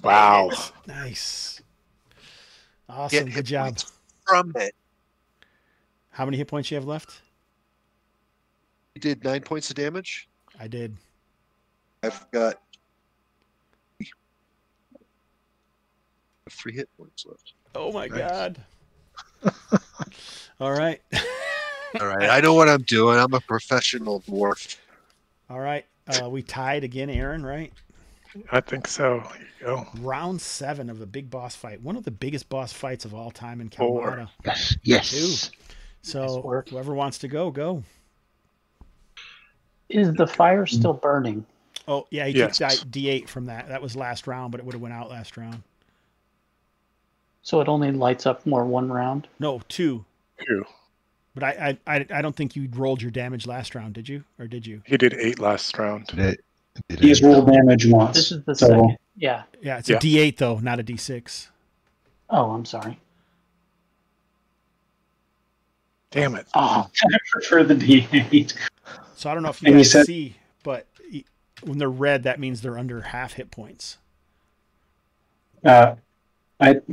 Wow. Nice. Awesome. Get Good job. points from it. How many hit points you have left? You did 9 points of damage. I did. I've got 3 hit points left. Oh my Nice. God. All right. All right, I know what I'm doing. I'm a professional dwarf. All right. We tied again, Aaron, right? I think so. There you go. Round 7 of the big boss fight. One of the biggest boss fights of all time in 4. Kalmatta. Yes. So Nice work. whoever wants to go. Is the fire still burning? Oh, yeah, he Yes. took that D8 from that. That was last round, but it would have went out last round. So it only lights up more one round? No, 2. 2. But I don't think you rolled your damage last round, did you? Or did you? He did 8 last round. He has rolled damage once. This is the total. second. Yeah. Yeah, it's Yeah. a D8 though, not a D6. Oh, I'm sorry. Damn it. Oh, I prefer the D8. So I don't know if And you you guys said- see, but when they're red, that means they're under half hit points. Yeah. The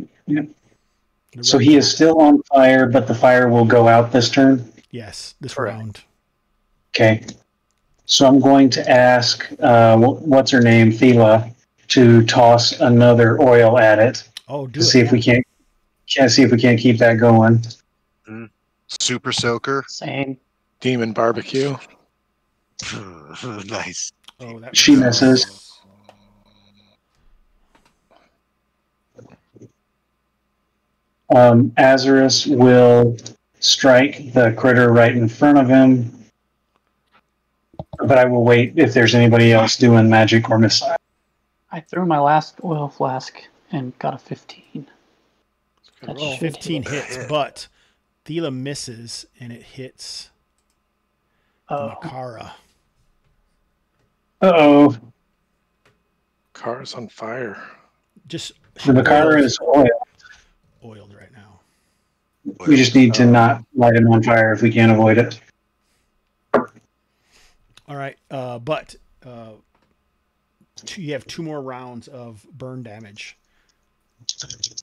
So red- he is still on fire, but the fire will go out this turn. Yes, this Correct. round. Okay. So I'm going to ask, what's her name, Thela, to toss another oil at it Oh, do to it. see if we can't keep that going. Super soaker. same. Demon barbecue. Nice. Oh, that She misses. Azarus will strike the critter right in front of him, but I will wait if there's anybody else doing magic or missile. I threw my last oil flask and got a 15. Good That roll. should 15 hit. hits, but Thela misses and it hits Oh, Makara. Uh-oh. Car's on fire. Just The Makara is oil. oiled right now. We just need to not light him on fire if we can't avoid it. All right, but you have 2 more rounds of burn damage.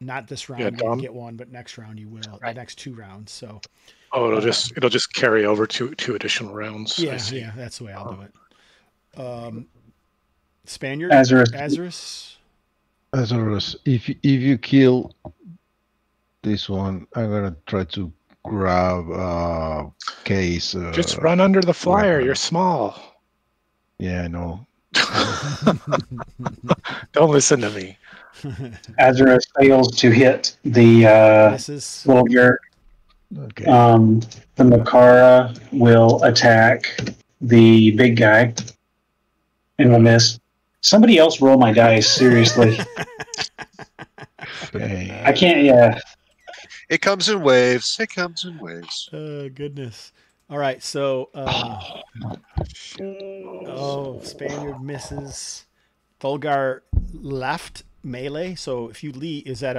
Not this round, Yeah, you won't Dom. get one, but next round you will. Right. The next 2 rounds. So Oh, it'll just carry over two additional rounds. I yeah, see. yeah, that's the way I'll do it. Spaniard, Azarus. Azarus, if you kill this one, I'm gonna try to grab case. Just run under the flyer. weapon. You're small. Yeah, I know. Don't listen to me. Azarus fails to hit the Misses. little jerk. Okay. The Makara will attack the big guy and will miss. Somebody else roll my dice, seriously. Okay. I can't, yeah. It comes in waves. It comes in waves. Oh, goodness. All right, so Spaniard misses. Thulgar left melee. So if you lead, was that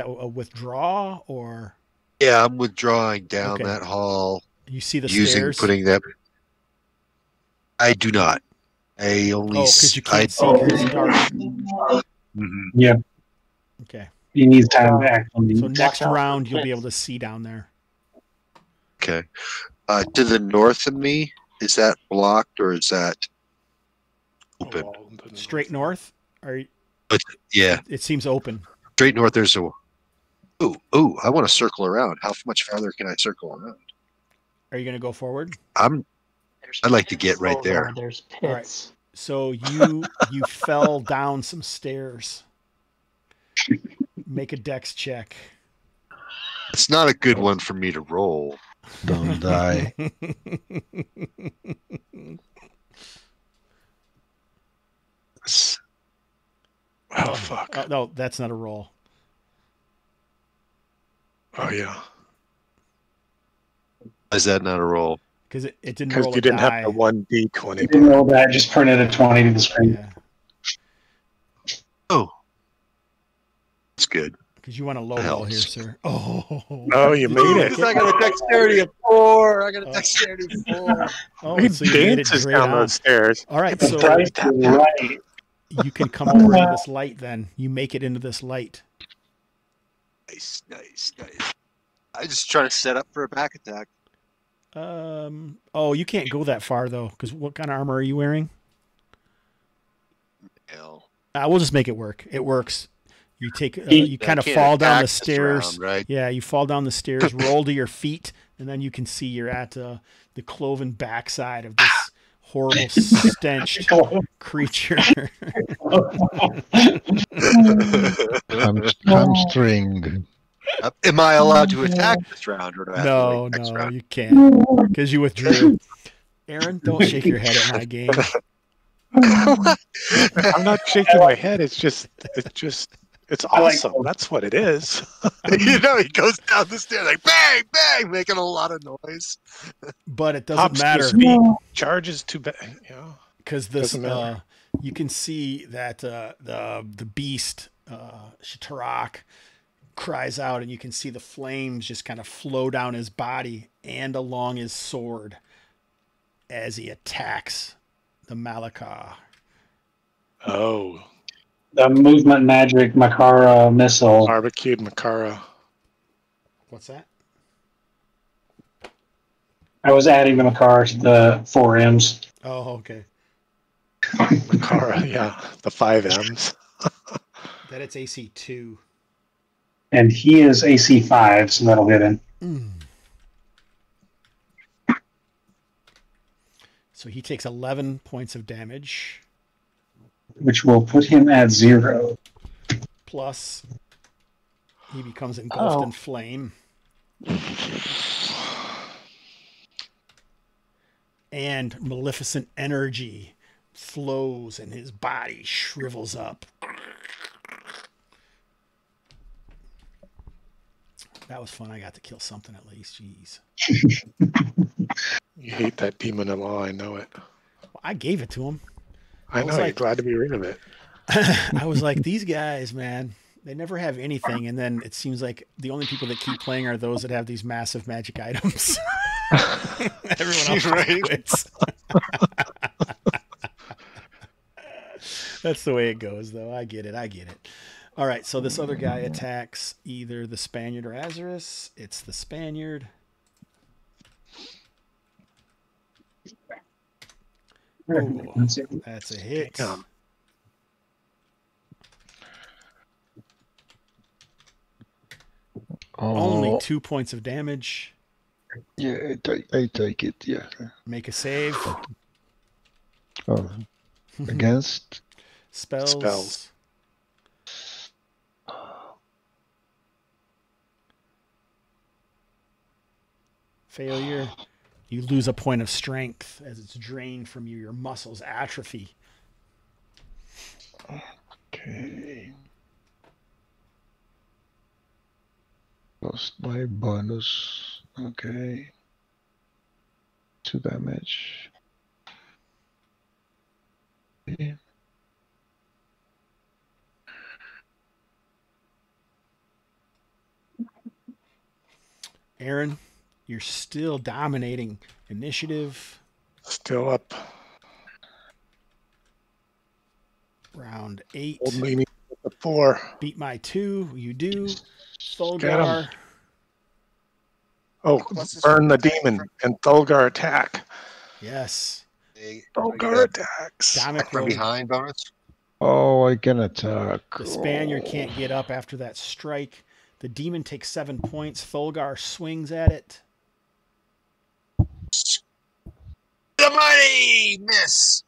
a withdraw or? Yeah, I'm withdrawing down Okay. that hall. You see the using stairs? putting that. I do not. I only. because you can't see because it's dark. Mhm. Yeah, Okay. he needs time to act on So the next out for round you'll be hits. able to see down there. Okay. To the north of me, is that blocked or is that open? Straight north? Yeah, It seems open. straight north. There's a. Ooh! I want to circle around. How much farther can I circle around? Are you going to go forward? I'd like to get right Oh, there. God, there's All right. pits. So you fell down some stairs. Make a dex check. It's not a good one for me to roll. Don't die. Oh, fuck. Oh, no, that's not a roll. Oh, yeah. Is that not a roll? Because it didn't Because roll you a didn't die. have the 1d20. didn't roll that, just printed a 20 to the screen. Yeah, Oh, that's good. because you want a low roll Helps. here, sir. Oh, Oh, you made it. I got a dexterity of 4. I got a dexterity of 4. Oh, He so you made it dances great down on. those stairs. All right, The so price is right. you can come over into this light then. You make it into this light. Nice. I just trying to set up for a back attack. Oh, you can't go that far though, because what kind of armor are you wearing? Hell. We'll just make it work. It works. You take, He- you kind of can't fall down the attack this stairs. round, right? Yeah, you fall down the stairs, roll to your feet, and then you can see you're at the cloven backside of this horrible stench creature. Hamstring. Am I allowed to attack this round, or do I have to No, wait next no, round? you can't, because you withdrew. Aaron, don't shake your head at my game. I'm not shaking my head. It's I like awesome. both. That's what it is. You know, he goes down the stairs like bang, bang, making a lot of noise. But it doesn't Hops to matter. his feet, charges too bad. Yeah. Because this, Doesn't matter. you can see that the beast, Shitarak, cries out, and you can see the flames just kind of flow down his body and along his sword as he attacks the Malakah. Oh, The movement magic Makara missile. barbecued Makara. What's that? I was adding the Makara to the 4 M's. Oh, okay. Makara, yeah. The 5 M's. That it's AC 2. And he is AC 5, so that'll hit him. So he takes 11 points of damage, Which will put him at 0. plus he becomes engulfed Oh. in flame. And maleficent energy flows and his body shrivels up. That was fun. I got to kill something at least. Jeez. You hate that demon of law. I know it. Well, I gave it to him. I was know. You're like- glad to be rid of it. I was like, these guys, man, they never have anything. And then it seems like the only people that keep playing are those that have these massive magic items. Everyone else Right. quits. That's the way it goes, though. I get it. All right, so this other guy attacks either the Spaniard or Azarus. It's the Spaniard. Ooh, that's a hit. Damn. Only 2 points of damage. Yeah, I take it. Yeah. Make a save. Oh, against. Spells. Spells. Failure. You lose a point of strength as it's drained from you. Your muscles atrophy. Okay. Lost my bonus. Okay. 2 damage. Okay. Aaron, you're still dominating initiative. Still up. Round 8. Only need the 4. Beat my 2. You do. Get Thulgar. him. Oh, burn the demon and Thulgar attack. Yes. Thulgar attacks. Domic From rolled. behind bonus. Oh, I can attack. The Spaniard can't get up after that strike. The demon takes 7 points. Thulgar swings at it. The money miss.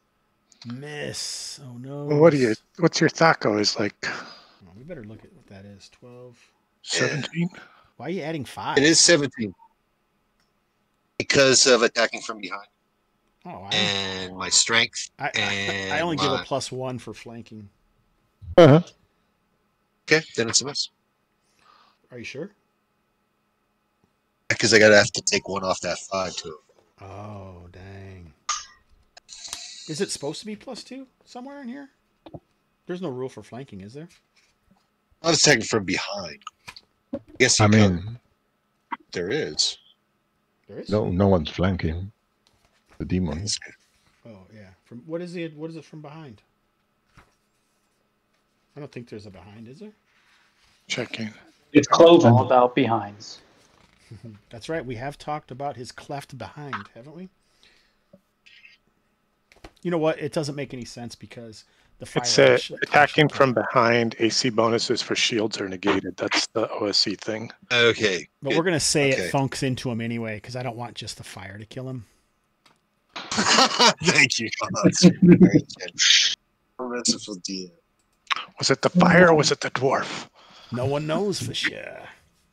Miss. Oh no. Well, what's your Thaco is like Oh, we better look at what that is. 12. 17? Why are you adding 5? It is 17 because of attacking from behind Oh, and my strength. I only give a +1 for flanking. Uh-huh. Okay, then it's a miss Are you sure? because I gotta have to take 1 off that 5 too. Oh, dang. Is it supposed to be +2 somewhere in here? There's no rule for flanking, is there? I was attacking from behind. Yes, I mean, there is. There is? no one's flanking the demon. Oh, yeah. From what is it from behind? I don't think there's a behind, is there? Checking. It's All cloven. about behinds. That's right. We have talked about his cleft behind, haven't we? You know what? It doesn't make any sense because the fire. It's attacking from behind. AC bonuses for shields are negated. That's the OSC thing. Okay. But good. we're going to say Okay. it thunks into him anyway because I don't want just the fire to kill him. Thank you. That's very generous. Merciful DM. Was it the fire or was it the dwarf? No one knows for sure.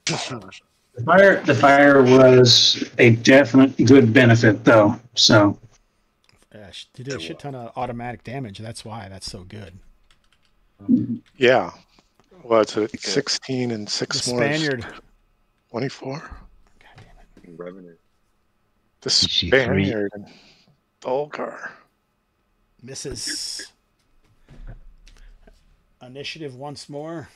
The fire was a definite good benefit, though. So They did a shit ton of automatic damage. That's why that's so good. Yeah. Well, it's a 16 and 6 The more. is Spaniard. 24. God damn it. Revenue. The DC3. Spaniard and Thulgar. Misses. Initiative once more.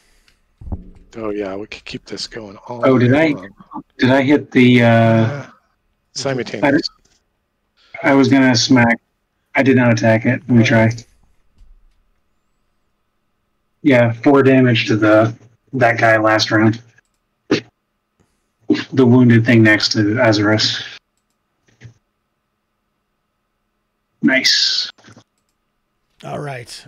Oh yeah, we could keep this going all. Oh, did night I- long. did I hit the? Simultaneous? I was gonna smack. I did not attack it. Let me try. Yeah, 4 damage to that guy last round. The wounded thing next to Azarus. Nice. All right.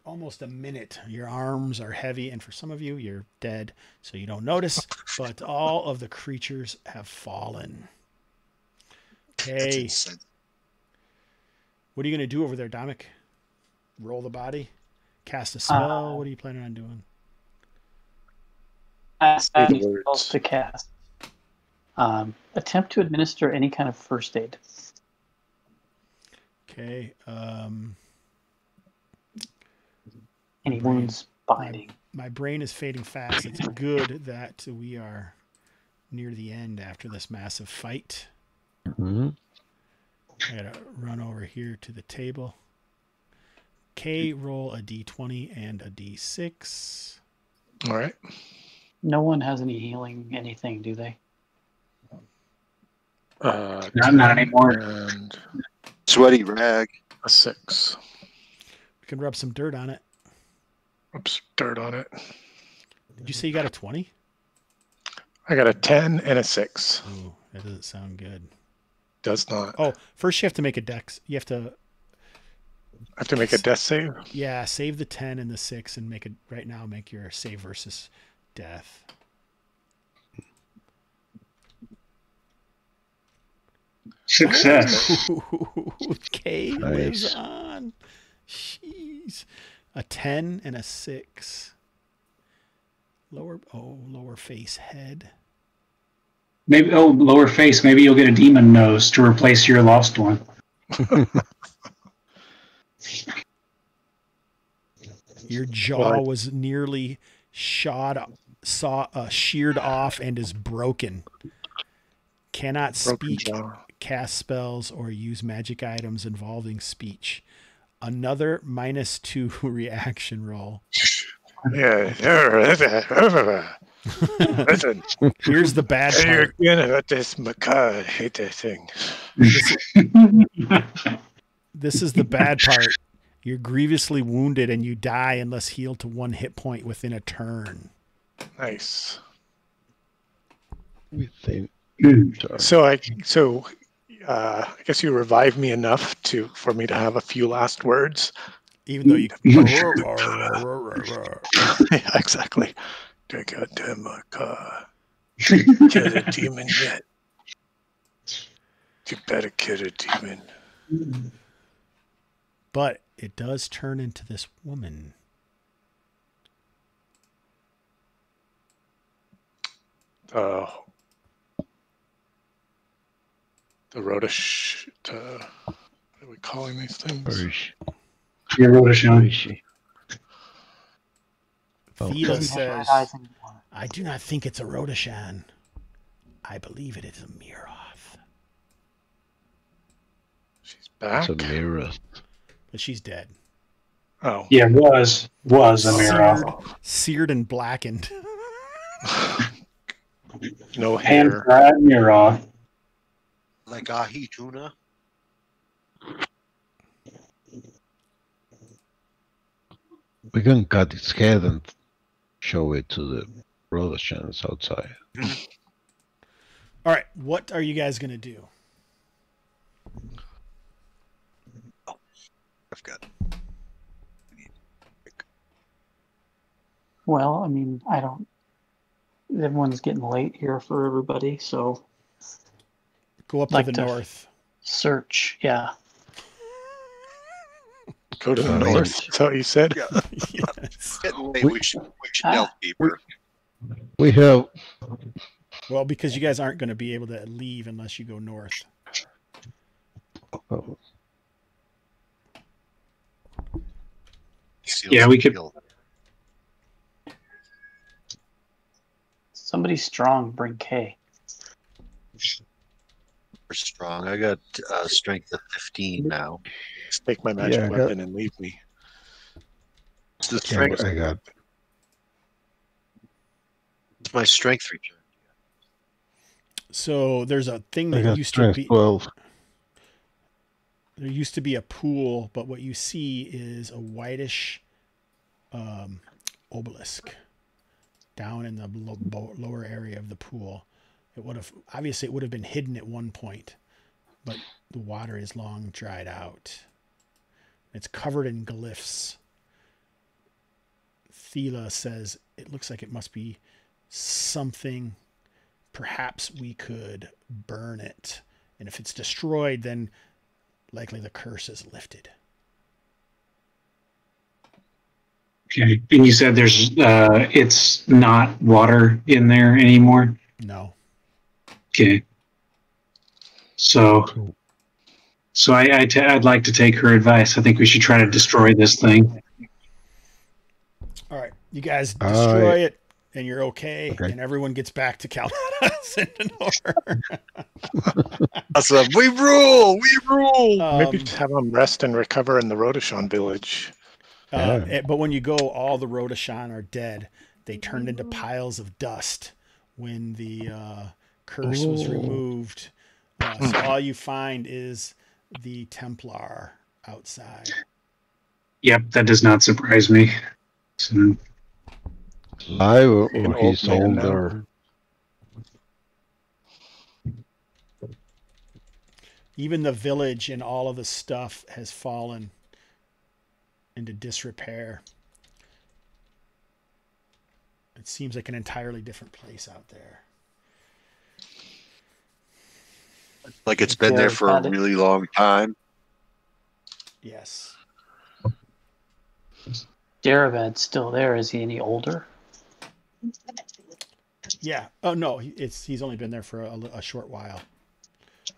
Almost a minute. Your arms are heavy, and for some of you, you're dead, so you don't notice, but all of the creatures have fallen. Okay. What are you going to do over there, Dominic? Roll the body? Cast a spell? What are you planning on doing? Adding spells to cast. Attempt to administer any kind of first aid. Okay. Any wounds, binding. My brain is fading fast. It's good that we are near the end after this massive fight. Mhm. I gotta run over here to the table. K, roll a d20 and a d6. All right. No one has any healing, anything, do they? Not anymore. And Sweaty rag. a 6. We can rub some dirt on it. Oops, dirt on it. Did you say you got a 20? I got a 10 and a 6. Oh, that doesn't sound good. Does not. Oh, first you have to make a dex. You have to, I have to make a death save. yeah, save the 10 and the 6 and make it right now. Make your save versus death. Success. K Nice. lives on. Jeez. A 10 and a 6. Lower face head. Maybe lower face. Maybe you'll get a demon nose to replace your lost one. Your jaw was nearly sheared off and is broken. Cannot speak, cast spells, or use magic items involving speech. Another -2 reaction roll. Yeah. Listen. Here's the bad part. This macaw, I hate that thing. This is the bad part. You're grievously wounded and you die unless healed to 1 hit point within a turn. Nice. So I guess you revived me enough for me to have a few last words. Even though you yeah, exactly. The goddamn macaw. Kill a demon yet. You better kill a demon. But it does turn into this woman. The Rhodish. What are we calling these things? Yeah, Rhodish. Thela says, I do not think it's a Rhodishan. I believe it is a Miroth. She's back. It's a mirror. But she's dead. Oh. Yeah, was a Miroth. Seared and blackened. No hair. Hand-fried Miroth. Like ahi tuna. We can cut its head and show it to the Rhodosians outside. All right, what are you guys going to do? I've got. Well, I mean, I don't. Everyone's getting late here for everybody, so. Go up to the north. Search, yeah. Go to the north. That's what you said. Yeah. Yes. Getting late. We should delve deeper. We have. Well, because you guys aren't going to be able to leave unless you go north. Oh. Yeah, we could. Somebody strong, bring K. Strong. I got strength of 15 now. Just take my magic weapon and leave me. It's the strength. I got. It's my strength return. So there's a thing that used to be 12. There used to be a pool, but what you see is a whitish obelisk down in the lower area of the pool. It would have been hidden at one point, but the water is long dried out. It's covered in glyphs. Thela says it looks like it must be something. Perhaps we could burn it, and if it's destroyed, then likely the curse is lifted. Okay, and you said there's it's not water in there anymore. No. Okay. So I'd like to take her advice. I think we should try to destroy this thing. All right, you guys destroy it, and you're okay, and everyone gets back to Kalmatta. Awesome. We rule. We rule. Maybe just have them rest and recover in the Rhodishan village. But when you go, all the Rhodishan are dead. They turned into piles of dust when the curse was removed. So all you find is the Templar outside. Yep, that does not surprise me. So, Alive or he's older. Even the village and all of the stuff has fallen into disrepair. It seems like an entirely different place out there. Like it's been there for a really long time. Yes. Zadabad's still there. Is he any older? Yeah. Oh no, he's only been there for a short while,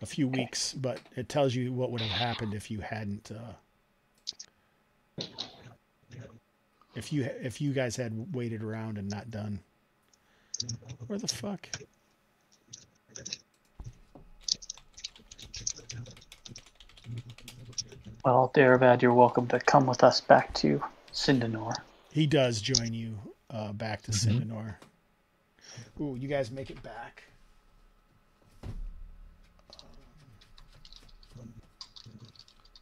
a few weeks, but it tells you what would have happened if you hadn't. If you guys had waited around and not done. Where the fuck? Well, Daravad, you're welcome to come with us back to Sindanor. He does join you back to Sindanor. Ooh, you guys make it back.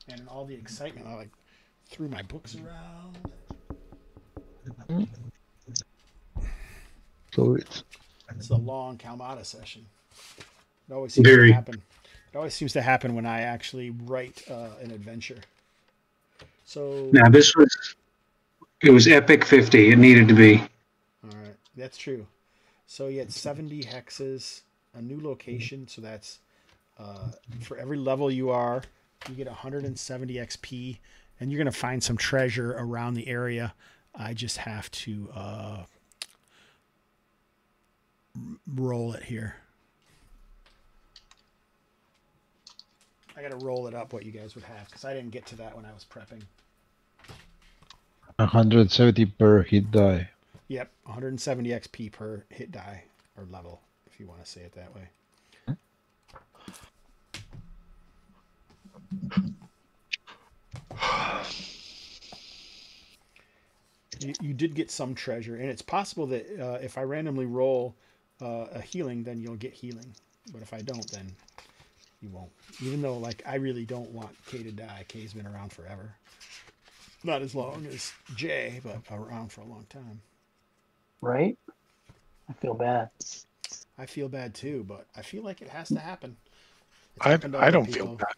And in all the excitement, I like threw my books around. So It's a long Kalmatta session. It always seems to happen. It always seems to happen when I actually write an adventure. So Now it was epic 50. It needed to be. all right, that's true. So you had 70 hexes, a new location. So that's for every level you are, you get 170 XP, and you're gonna find some treasure around the area. I just have to roll it here. I got to roll it up what you guys would have because I didn't get to that when I was prepping. 170 per hit die. Yep, 170 XP per hit die or level, if you want to say it that way. You did get some treasure, and it's possible that if I randomly roll a healing, then you'll get healing. But if I don't, then you won't. Even though, like, I really don't want K to die. K's been around forever. Not as long as J, but around for a long time. Right? I feel bad. I feel bad too, but I feel like it has to happen. I don't feel bad.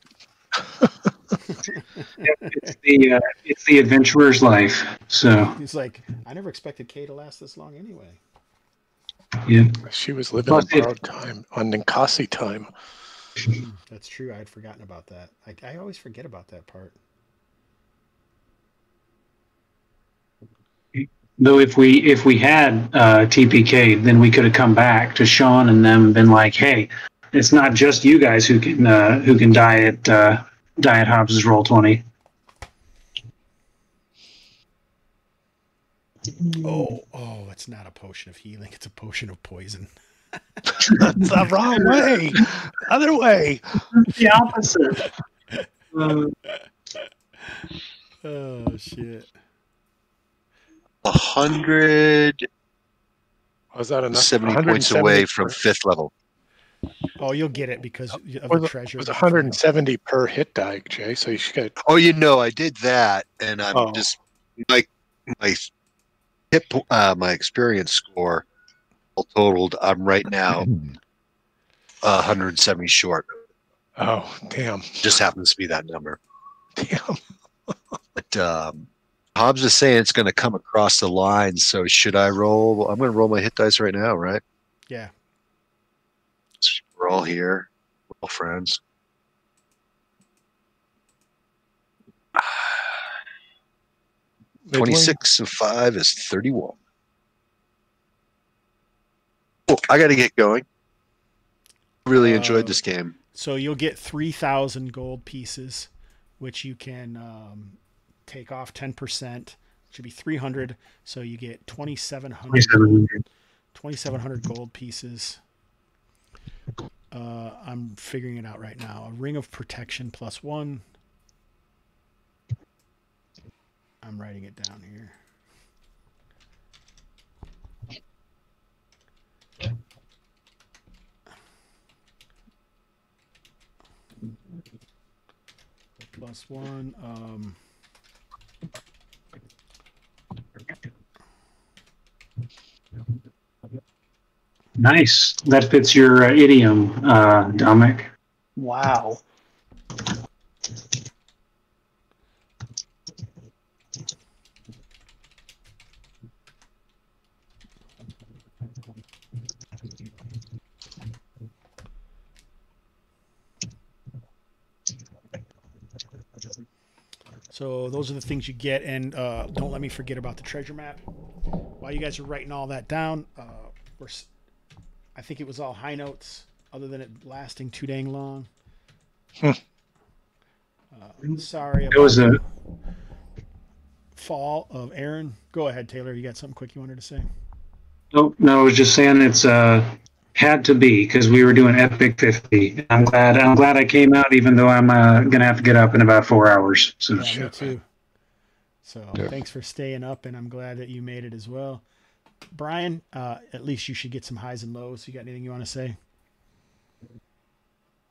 It's the adventurer's life. So He's like, I never expected K to last this long anyway. yeah, She was living on borrowed time, on Ninkasi time. That's true. I had forgotten about that. I always forget about that part. though if we had TPK, then we could have come back to Sean and them and been like, hey, it's not just you guys who can die at Hobbs' Roll20. Oh, it's not a potion of healing. It's a potion of poison. That's the wrong way. Other way. The opposite. Oh, shit. 170 Was that enough? points away from 5th level. Oh, you'll get it because of the treasure. It was 170 per hit die, Jay. So you should get. Oh, I did that, and I'm just my my experience score all totaled. I'm right now 170 short. Oh, damn! Just happens to be that number. Damn. But Hobbs is saying it's going to come across the line. So should I roll? I'm going to roll my hit dice right now, right? Yeah. We're all here. We're all friends. Midway? 26 and 5 is 31. Oh, I got to get going. Really enjoyed this game. So you'll get 3,000 gold pieces, which you can take off 10%. It should be 300. So you get 2,700 gold pieces. I'm figuring it out right now. A ring of protection +1. I'm writing it down here. +1. Nice. That fits your idiom, Dominic. Wow. So those are the things you get, and don't let me forget about the treasure map. While you guys are writing all that down, I think it was all high notes, other than it lasting too dang long. Sorry about It was a fall of Aaron. Go ahead, Taylor. You got something quick you wanted to say? no. I was just saying it's had to be because we were doing Epic 50. I'm glad I came out, even though I'm gonna have to get up in about 4 hours. So Yeah, me too. So thanks for staying up, and I'm glad that you made it as well. Brian, at least you should get some highs and lows. You got anything you want to say?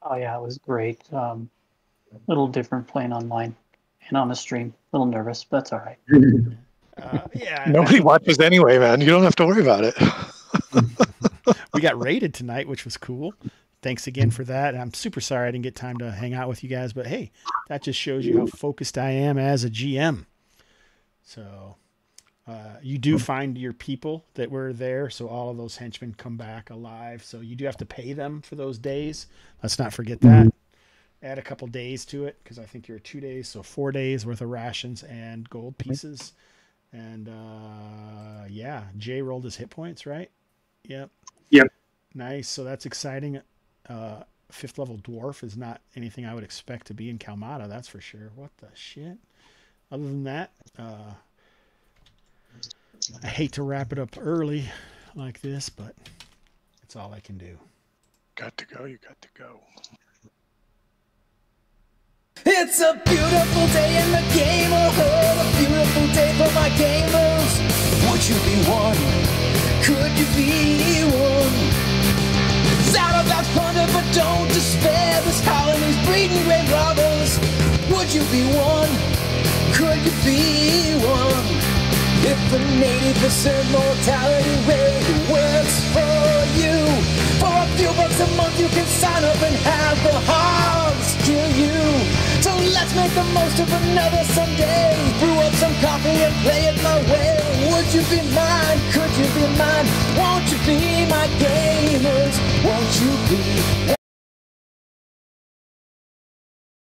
Oh yeah, it was great. Little different playing online and on the stream. A little nervous, but that's all right. Yeah. Nobody watches anyway, man. You don't have to worry about it. We got raided tonight, which was cool. Thanks again for that. And I'm super sorry I didn't get time to hang out with you guys, but hey, that just shows you how focused I am as a GM. So you do find your people that were there, so all of those henchmen come back alive. So you do have to pay them for those days. Let's not forget that. Add a couple days to it, because I think you're 2 days, so 4 days worth of rations and gold pieces. And yeah, Jay rolled his hit points, right? Yep. Nice. So that's exciting. 5th level dwarf is not anything I would expect to be in Kalmatta, that's for sure. What the shit? Other than that, I hate to wrap it up early like this, but it's all I can do. Got to go. You got to go. It's a beautiful day in the gamerhood, a beautiful day for my gamers. Would you be one? Could you be one? Zadabad plunder, but don't despair. This colony's breeding great robbers. Would you be one? Could you be one? If the 80% mortality rate works for you, for a few bucks a month you can sign up and have the Hobbs kill you. So let's make the most of another Sunday. Brew up some coffee and play it my way. Would you be mine? Could you be mine? Won't you be my gamers? Won't